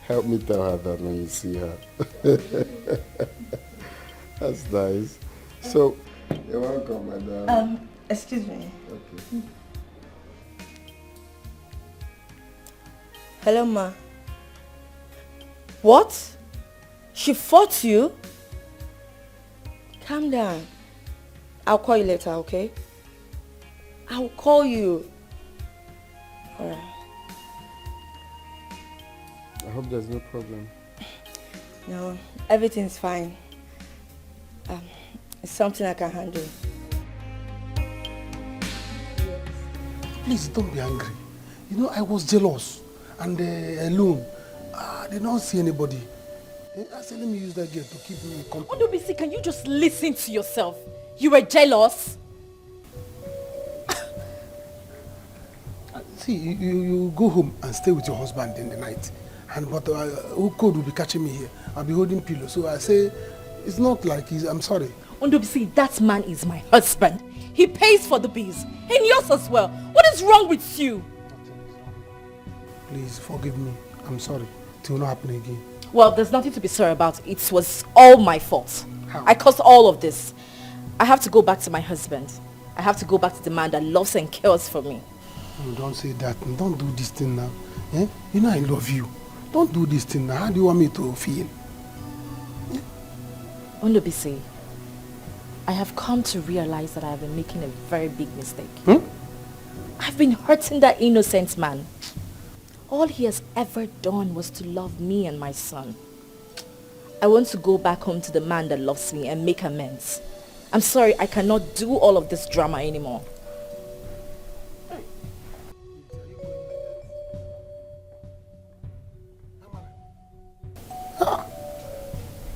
Help me tell her that when you see her. That's nice. So, you're welcome, madam. Excuse me. Okay. Hello, ma. What? She fought you? Calm down. I'll call you later, okay? I'll call you. Alright. I hope there's no problem. No, everything's fine. It's something I can handle. Please don't be angry. I was jealous and alone. I did not see anybody. I said, let me use that girl to keep me company. Odubisi, can you just listen to yourself? You were jealous? See, you go home and stay with your husband in the night. But who could will be catching me here? I'll be holding pillow. So I say, it's not like I'm sorry. Ondobisi, that man is my husband. He pays for the bills. And yours as well. What is wrong with you? Please forgive me. I'm sorry. It will not happen again. Well, there's nothing to be sorry about. It was all my fault. How? I caused all of this. I have to go back to my husband. I have to go back to the man that loves and cares for me. No, don't say that. Don't do this thing now. Eh? I love you. Don't do this thing now. How do you want me to feel? Ondobisi, I have come to realize that I have been making a very big mistake. I've been hurting that innocent man. All he has ever done was to love me and my son. I want to go back home to the man that loves me and make amends. I'm sorry, I cannot do all of this drama anymore.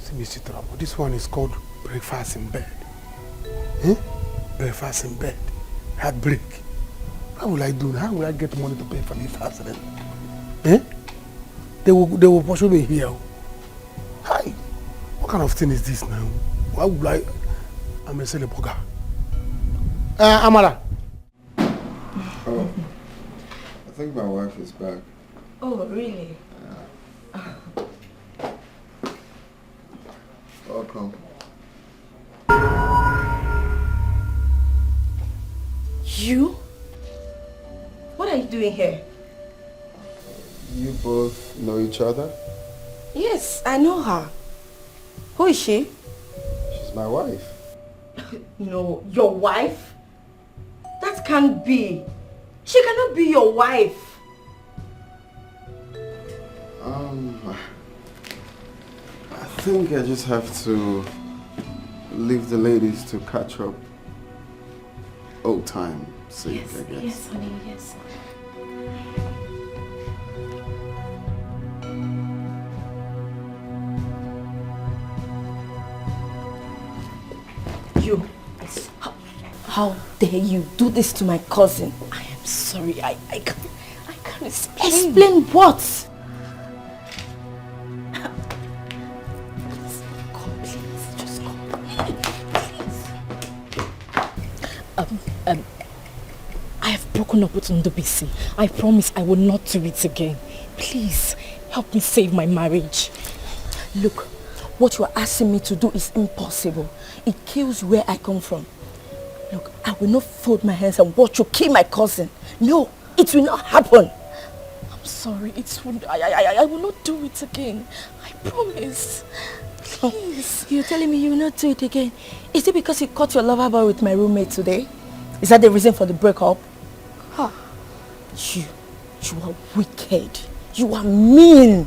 See, Mr. Trouble, this one is called breakfast in bed. Eh? Breakfast in bed. Heartbreak. How will I do? How will I get money to pay for this house then? Eh? They will pursue me here. Hi. What kind of thing is this now? Why would I'm a celebrity. Amara. Oh, I think my wife is back. Oh, really? Welcome. You? What are you doing here? You both know each other? Yes, I know her. Who is she? She's my wife. No, your wife? That can't be. She cannot be your wife. I think I just have to leave the ladies to catch up. Old time sake, Yes, I guess. yes, honey, yes. You. How dare you do this to my cousin? I am sorry. I can't explain. Explain what? I have broken up with Ndobisi. I promise I will not do it again. Please, help me save my marriage. Look, what you are asking me to do is impossible. It kills where I come from. Look, I will not fold my hands and watch you kill my cousin. No, it will not happen. I'm sorry. I will not do it again. I promise. Please. You're telling me you will not do it again? Is it because you caught your lover boy with my roommate today? Is that the reason for the breakup? Huh. You are wicked. You are mean.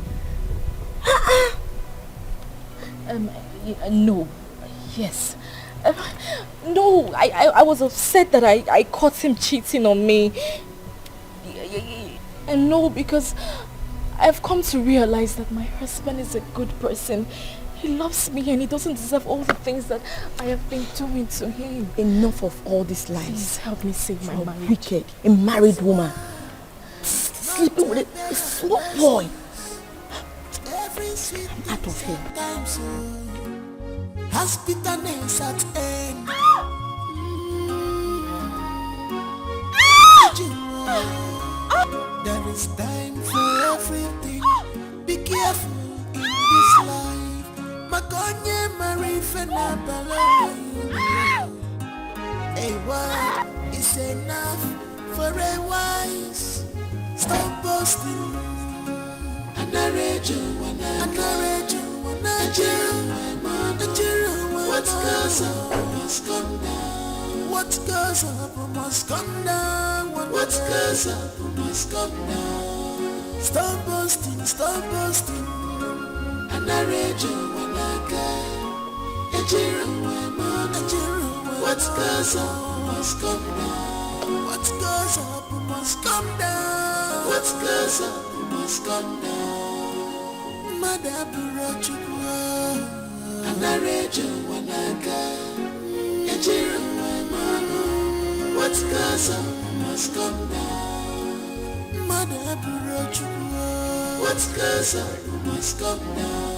No. Yes. No, I was upset that I caught him cheating on me. And no, because I've come to realize that my husband is a good person. He loves me and he doesn't deserve all the things that I have been doing to him. Enough of all these lies. Please help me save my marriage. Wicked, a married woman. Sleeping with a small boy. I'm out of here. Hospitalness at end. There is time for everything. Be careful in this life. Makonye marifena balai. A word is enough for a wise. Stop boasting. What goes up must come down. What goes up must come down. What goes up must come down. Stop boasting, stop boasting. What goes up must come down. What goes up must come down. What goes up must come down. Madabura chukwa. What goes up must come down. Madabura chukwa. What goes up must come down.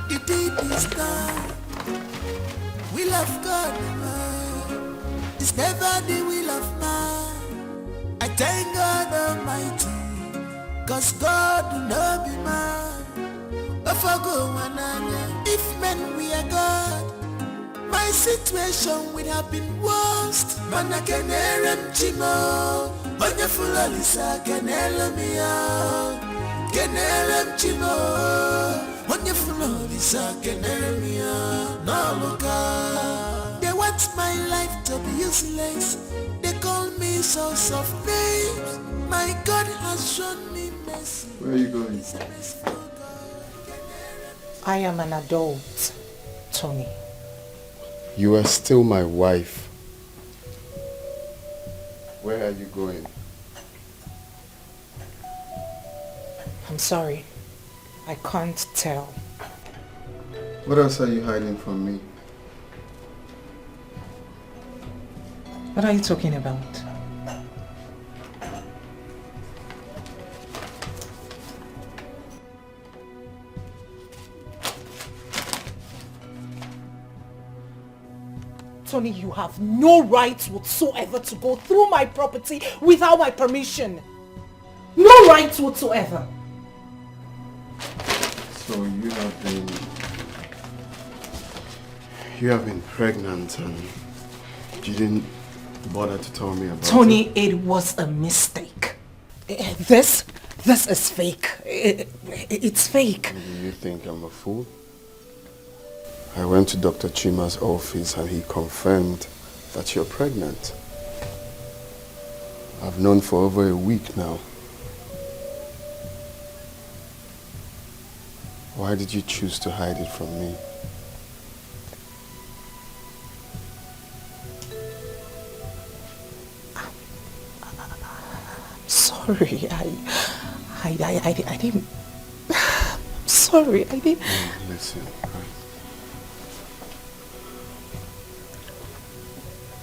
You did this time. Will of God, man. It's never the will of man. I thank God Almighty, cause God will not be man. If men we are God, my situation would have been worst. Man I can chimo. Wonderful Alisa can me out. Can chimo. They want my life to be useless. They call me source of pain. My God has shown me mercy. Where are you going? I am an adult, Tony. You are still my wife. Where are you going? I'm sorry. I can't tell. What else are you hiding from me? What are you talking about? Tony, you have no right whatsoever to go through my property without my permission. No right whatsoever. So you have been pregnant and you didn't bother to tell me about Tony, it was a mistake. This is fake. It's fake. Do you think I'm a fool? I went to Dr. Chima's office and he confirmed that you're pregnant. I've known for over a week now. Why did you choose to hide it from me? Sorry, I didn't. Sorry, I didn't. Listen,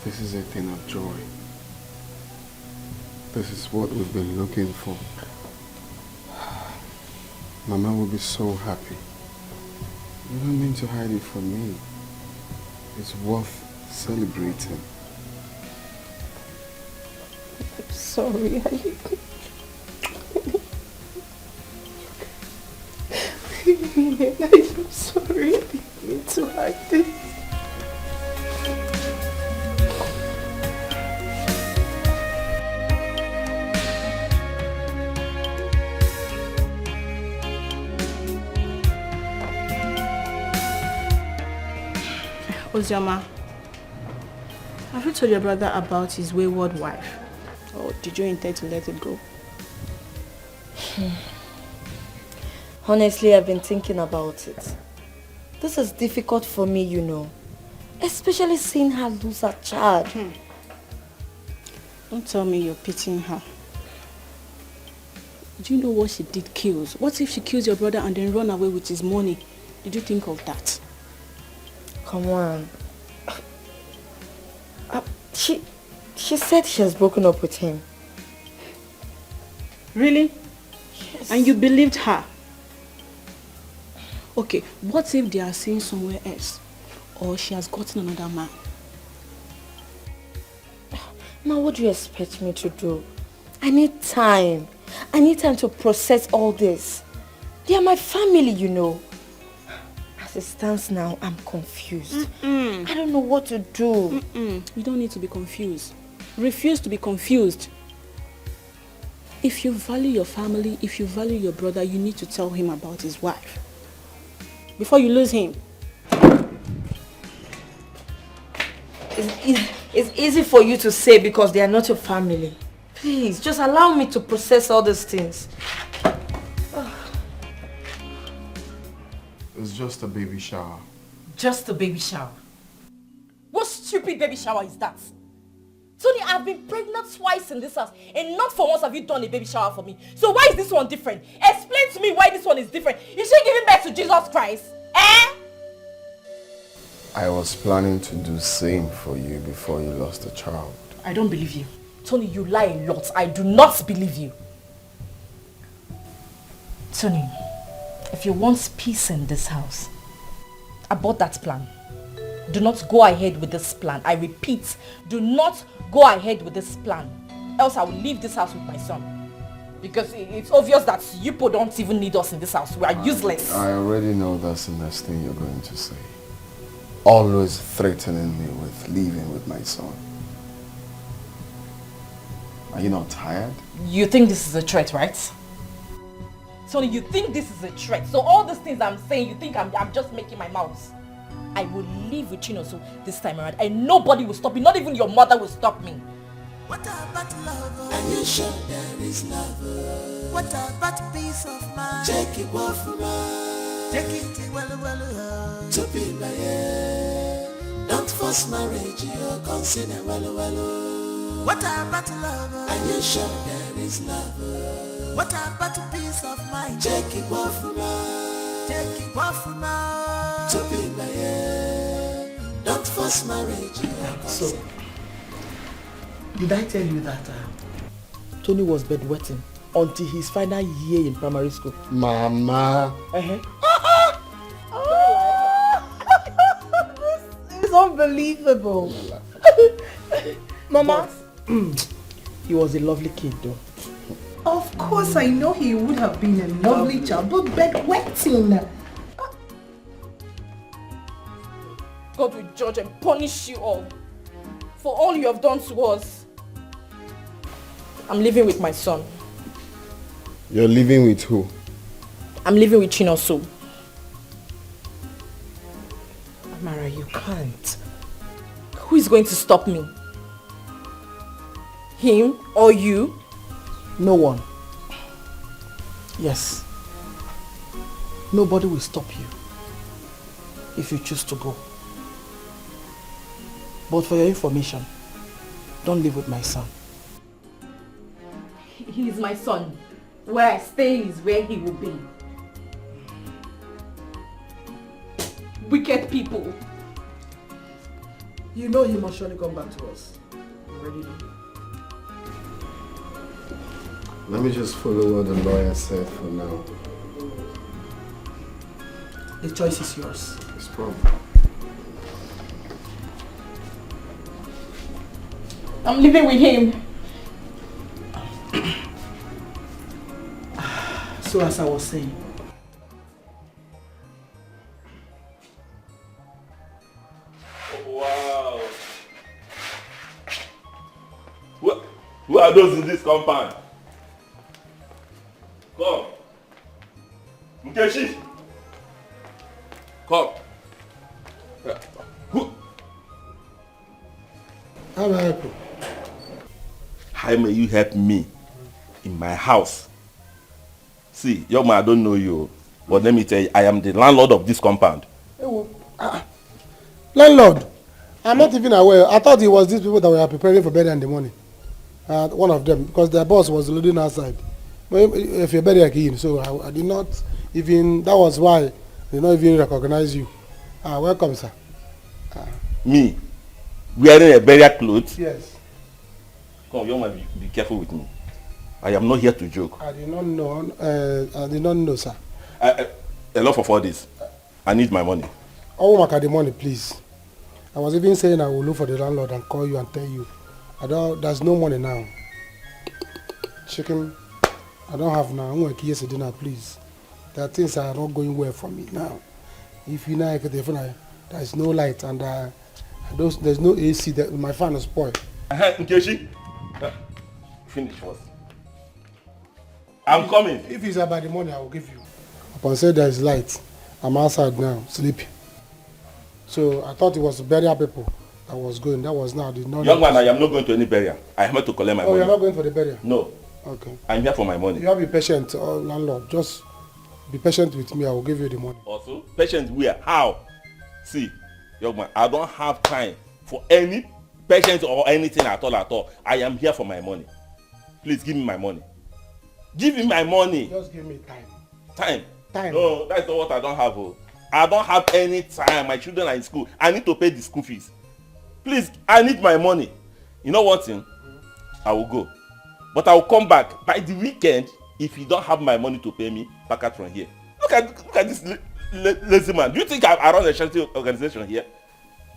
this is a thing of joy. This is what we've been looking for. Mama will be so happy. You don't mean to hide it from me. It's worth celebrating. I'm sorry, I'm sorry, I didn't mean to hide this. Ujunwa, have you told your brother about his wayward wife? Or did you intend to let it go? Honestly, I've been thinking about it. This is difficult for me, you know. Especially seeing her lose her child. Don't tell me you're pitying her. Do you know what she did kills? What if she kills your brother and then run away with his money? Did you think of that? Come on. She said she has broken up with him. Really? Yes. And you believed her? Okay, what if they are seeing somewhere else? Or she has gotten another man? Now what do you expect me to do? I need time. I need time to process all this. They are my family, you know. As it stands now, I'm confused. I don't know what to do. You don't need to be confused. Refuse to be confused. If you value your family, if you value your brother, you need to tell him about his wife. Before you lose him. It's easy for you to say because they are not your family. Please, just allow me to process all these things. It's just a baby shower. Just a baby shower? What stupid baby shower is that? Tony, I've been pregnant twice in this house and not for once have you done a baby shower for me. So why is this one different? Explain to me why this one is different. Is she giving birth to Jesus Christ? I was planning to do same for you before you lost a child. I don't believe you. Tony, you lie a lot. I do not believe you. Tony, if you want peace in this house, abort that plan. Do not go ahead with this plan. I repeat, do not go ahead with this plan. Else I will leave this house with my son. Because it's obvious that you people don't even need us in this house. We are useless. I already know that's the next thing you're going to say. Always threatening me with leaving with my son. Are you not tired? You think this is a threat, right? Tony, you think this is a threat. So all these things I'm saying, you think I'm just making my mouth. I will live with Chinoso this time around and nobody will stop me. Not even your mother will stop me. What about love? Are you sure there is love? What about peace of mind? Take it off my. Take it well. To be my head. Don't force marriage, you consider well. What about love? Are you sure there is love? What about peace of mind? Take it off my. Take it off my. To be my head. Don't force marriage, you consider. Did I tell you that Tony was bedwetting until his final year in primary school? Mama. This is unbelievable. Mama. He was a lovely kid though. Of course I know he would have been a lovely child, but bedwetting. God will judge and punish you all for all you have done to us. I'm living with my son. You're living with who? I'm living with Chinoso. Amara, you can't. Who is going to stop me? Him or you? No one. Yes. Nobody will stop you if you choose to go. But for your information, don't live with my son. He is my son. Where I stay is where he will be. Wicked people. You know he must surely come back to us. You already know. Let me just follow what the lawyer said for now. The choice is yours. It's problem. I'm living with him. So as I was saying, wow. Who are those in this compound? Come. Nkechi. Come. Who? How may I help you? How may you help me in my house? See, young man, I don't know you, but let me tell you, I am the landlord of this compound. Landlord, I'm not even aware. I thought it was these people that were preparing for burial in the morning. One of them, because their boss was loading outside. But if you're burial again, so I did not even, that was why I did not even recognize you. Welcome, sir. Me? Wearing a burial clothes? Yes. Come, young man, be careful with me. I am not here to joke. I did not know, sir. A lot for all this. I need my money. I won't make the money, please. I was even saying I will look for the landlord and call you and tell you. There's no money now. Chicken, I don't have now. I'm going to yesterday now, please. There are things are not going well for me now. If you know, there's no light and there's no AC. My fan is spoiled. Nkechi, finish first. I'm coming. If it's about the money, I will give you. Upon say there is light, I'm outside now, sleeping. So I thought it was burial people that was going. That was now. Young man, I am not going to any burial. I am here to collect my money. Oh, you're not going for the burial? No. Okay. I'm here for my money. You have to be patient, landlord. Just be patient with me. I will give you the money. Also, patient where? How? See, young man, I don't have time for any patience or anything at all. I am here for my money. Please give me my money. Give me my money. Just give me time. Time? No, that's not what I don't have. Oh. I don't have any time. My children are in school. I need to pay the school fees. Please, I need my money. You know one thing? I will go. But I will come back by the weekend if you don't have my money to pay me back out from here. Look at this lazy man. Do you think I run a charity organization here?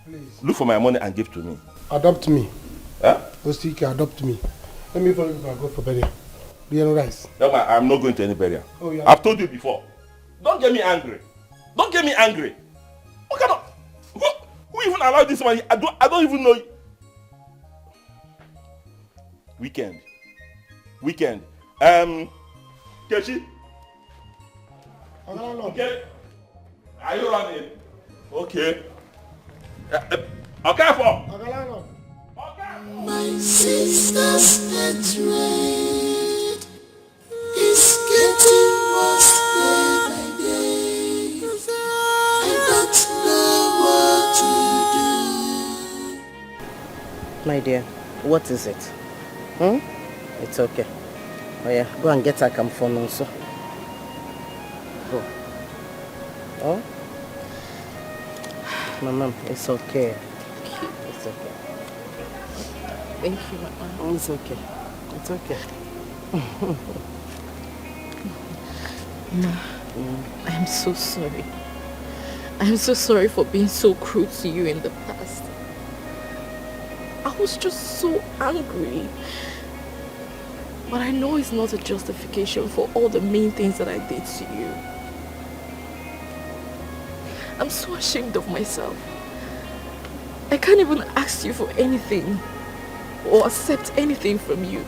Please. Look for my money and give to me. Adopt me. Huh? Ostika, adopt me. Let me follow you and go for burial. Do you know rice? No, man, I'm not going to any burial. Oh, yeah. I've told you before. Don't get me angry. Don't get me angry. What kind of... Who even allowed this money? I don't even know. Weekend. Kechi, Okay. Are you running? Okay. Okay, for. My sister's hatred is getting worse day by day. I don't know what to do. My dear, what is it? It's okay. Oh yeah, go and get her camphor also. Go. Oh? Mama, it's okay. It's okay. Thank you, Mama. It's okay. It's okay. Ma, I am so sorry. I am so sorry for being so cruel to you in the past. I was just so angry. But I know it's not a justification for all the mean things that I did to you. I'm so ashamed of myself. I can't even ask you for anything or accept anything from you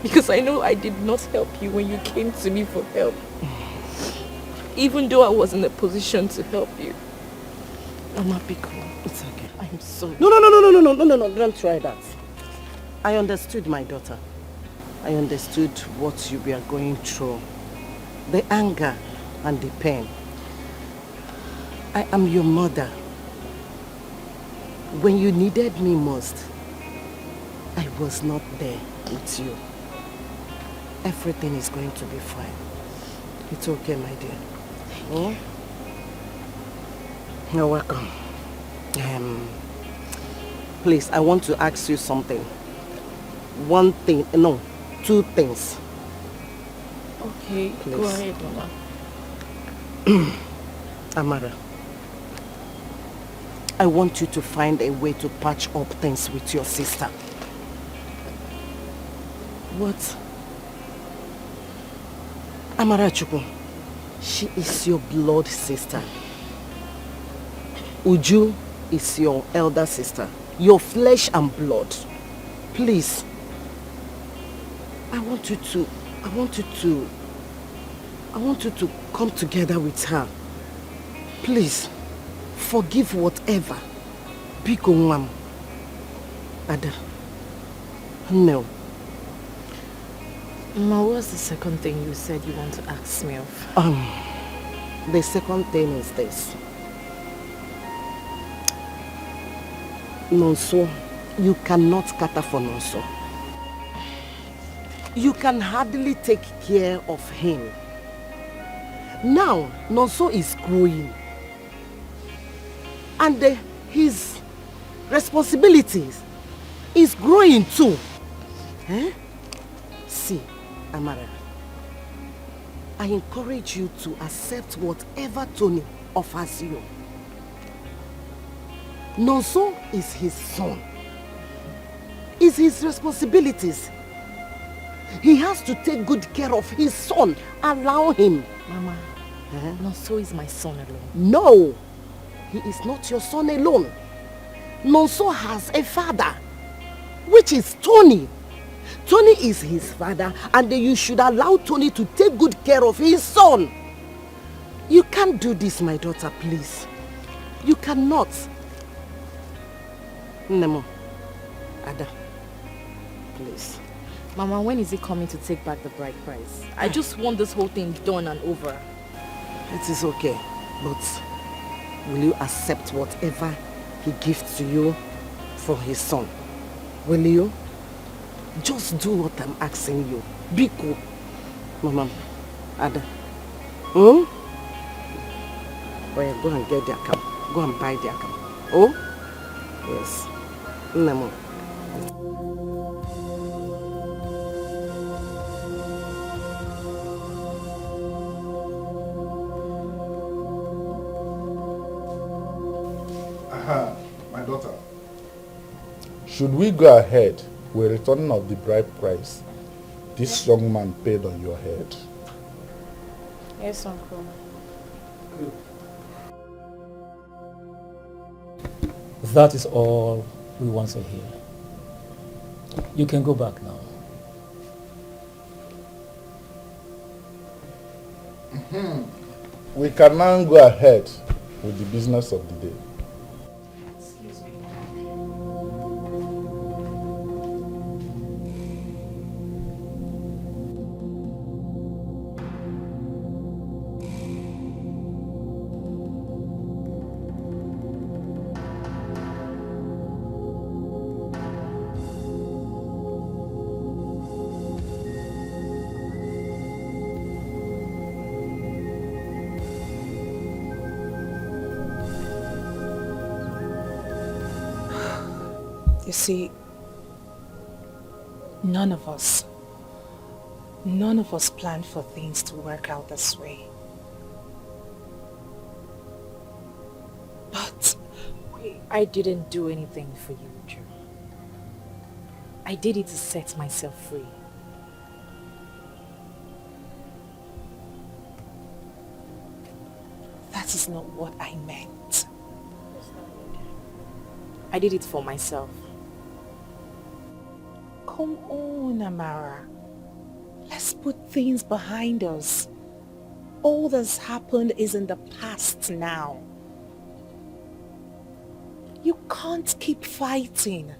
because I know I did not help you when you came to me for help. Even though I was in a position to help you. Mama, be cool. It's okay. I'm sorry. No, don't try that. I understood, my daughter. I understood what you were going through. The anger and the pain. I am your mother. When you needed me most, I was not there with you. Everything is going to be fine. It's okay, my dear. Oh? You're welcome. Please, I want to ask you something. Two things. Okay, please. Go ahead, Mama. Amara, I want you to find a way to patch up things with your sister. What? Amara Chukwu, she is your blood sister. Uju is your elder sister. Your flesh and blood. Please. I want you to come together with her. Please, forgive whatever. Biko Nwam. Ada. No. Ma, what's the second thing you said you want to ask me of? The second thing is this. Nonso, you cannot cater for Nonso. You can hardly take care of him. Now, Nonso is growing. And his responsibilities is growing too. Eh? See, Amara, I encourage you to accept whatever Tony offers you. Nonso is his son. It's his responsibilities. He has to take good care of his son. Allow him. Mama, Nonso is my son alone. No, he is not your son alone. Nonso has a father, which is Tony. Tony is his father, and you should allow Tony to take good care of his son. You can't do this, my daughter, please. You cannot. Nemo, Ada, please. Mama, when is he coming to take back the bride price? I just want this whole thing done and over. It is okay, but will you accept whatever he gives to you for his son? Will you? Just do what I'm asking you. Be cool. Mama, Ada. Oh yeah, go and get their account. Go and buy their account. Oh? Yes. Nemo. My daughter. Should we go ahead with returning of the bride price this young man paid on your head? Yes, Uncle. That is all we want to hear. You can go back now. we can now go ahead with the business of the day. You see, none of us planned for things to work out this way. But I didn't do anything for you, Uju. I did it to set myself free. that is not what I meant. I did it for myself. Come on, Amara. Let's put things behind us. All that's happened is in the past now. You can't keep fighting.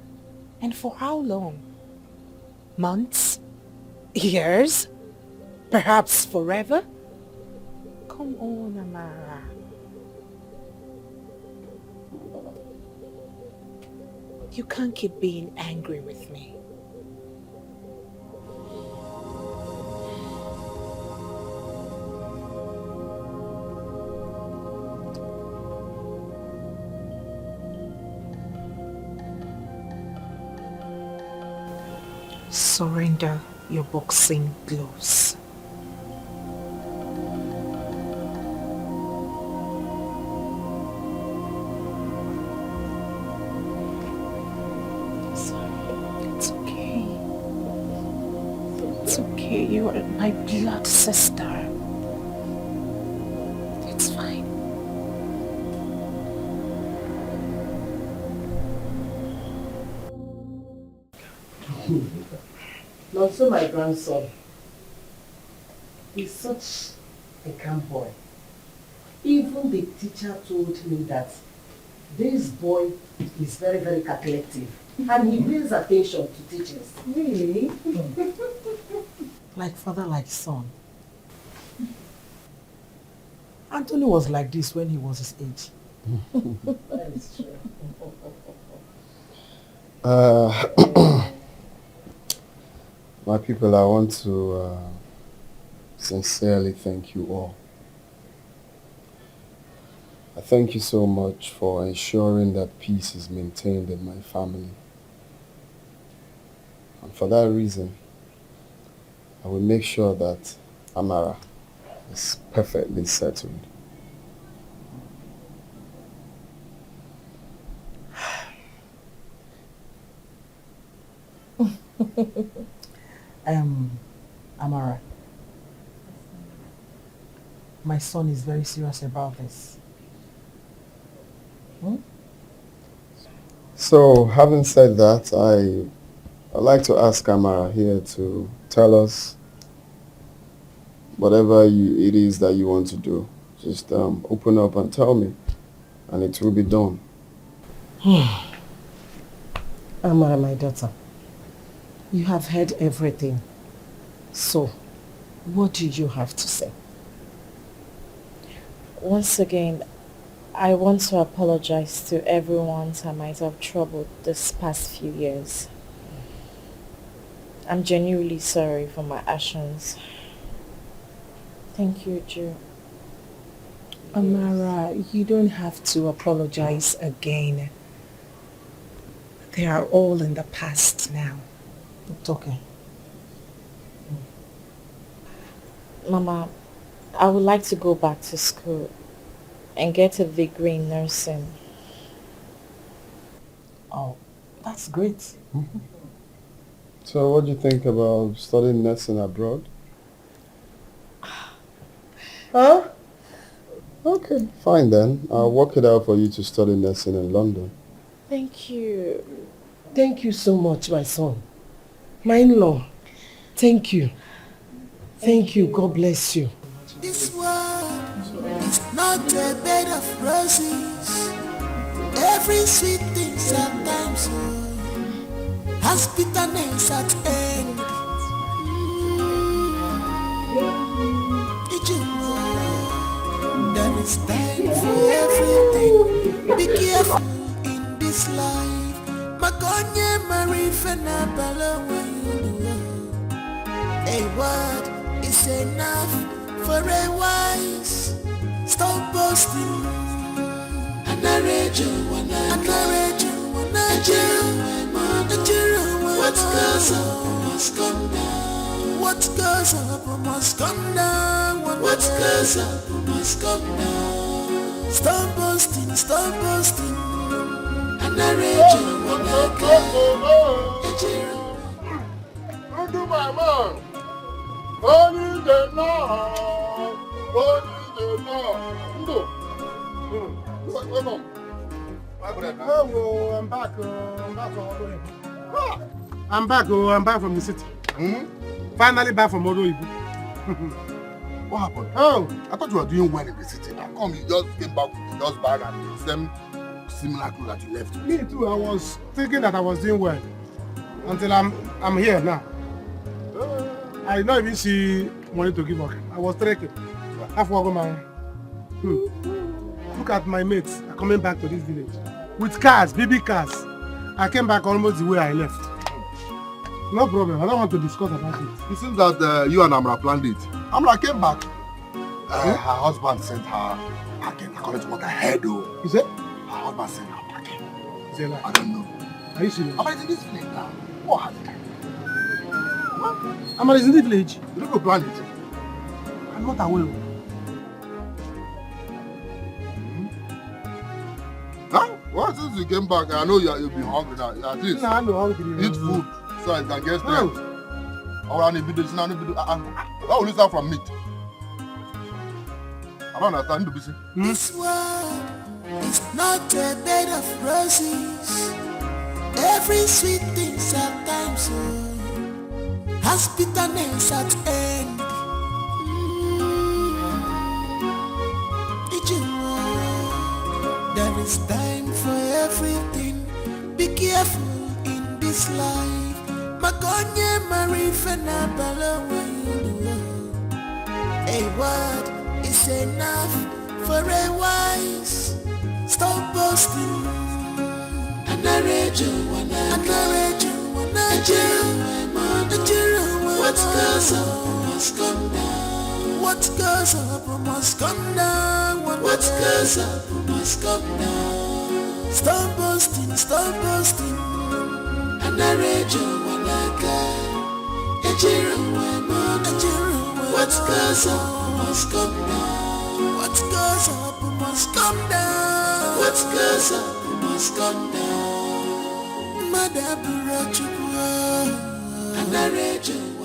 And for how long? Months? Years? Perhaps forever? Come on, Amara. You can't keep being angry with me. Surrender your boxing gloves. It's okay. It's okay. You are my blood sister. It's fine. Not so my grandson. He's such a calm boy. Even the teacher told me that this boy is very, very calculative. And he pays attention to teachers. Really? Like father, like son. Anthony was like this when he was his age. That is true. My people, I want to sincerely thank you all. I thank you so much for ensuring that peace is maintained in my family. And for that reason, I will make sure that Amara is perfectly settled. Amara, my son is very serious about this. So, having said that, I'd like to ask Amara here to tell us whatever it is that you want to do. Just open up and tell me, and it will be done. Amara, my daughter, you have heard everything. So, what do you have to say? Once again, I want to apologize to everyone I might have troubled this past few years. I'm genuinely sorry for my actions. Thank you, Joe. Amara, you don't have to apologize again. They are all in the past now. It's okay. Mama, I would like to go back to school and get a degree in nursing. Oh, that's great. So what do you think about studying nursing abroad? Huh? Okay, fine then. I'll work it out for you to study nursing in London. Thank you. Thank you so much, my son. My in-law, thank you. Thank you. God bless you. This world not a bed of roses. Every sweet thing sometimes has bitterness at end. There is time for everything. Be careful in this life. Makonye marifena bala when you do. A word is enough for a wise. Stop boasting. What goes up must come down. What goes up must come down. What goes up must come down. Stop boasting, stop boasting. And I rage you when I Don't do my man. Only the Lord. Only the Lord. Go. Welcome. Oh, I'm back. I'm back from Odo. I'm back. I'm back from the city. Finally back from Odo. What happened? Oh, I thought you were doing well in the city. How come you just came back with the dust bag and the same similar clothes that you left? Me too. I was thinking that I was doing well until I'm here now. I did not even see money to give up. I was trekking. Look at my mates coming back to this village with cars, baby cars. I came back almost the way I left. No problem. I don't want to discuss about it. It seems that you and Amra planned it. Amra came back. Her husband sent her packing according to what I heard though. You said? Her husband sent her packing. Is it like? I don't know. Are you serious? Amra is in this village now. What has it? Amra is in the village. You don't go plan it. I'm not aware. Huh? Well, since you came back, I know you'll be hungry now. At least I'm not hungry. Eat food so I can get strength. Or any video, why will you start from meat? I don't understand the busy. This world is not a bed of roses. Every sweet thing sometimes has bitterness at end. There is time for everything. Be careful in this life. Makonye marifena bala when you do. A word is enough for a wise. Stop boasting. And I rage you when I what goes up must come down. What goes up must come down. What goes up must come down. Stop boasting, stop boasting. And I rage you when I can. What goes up must come down. What goes up must come down. What goes up must come down. Madabura chukwa. And I rage you.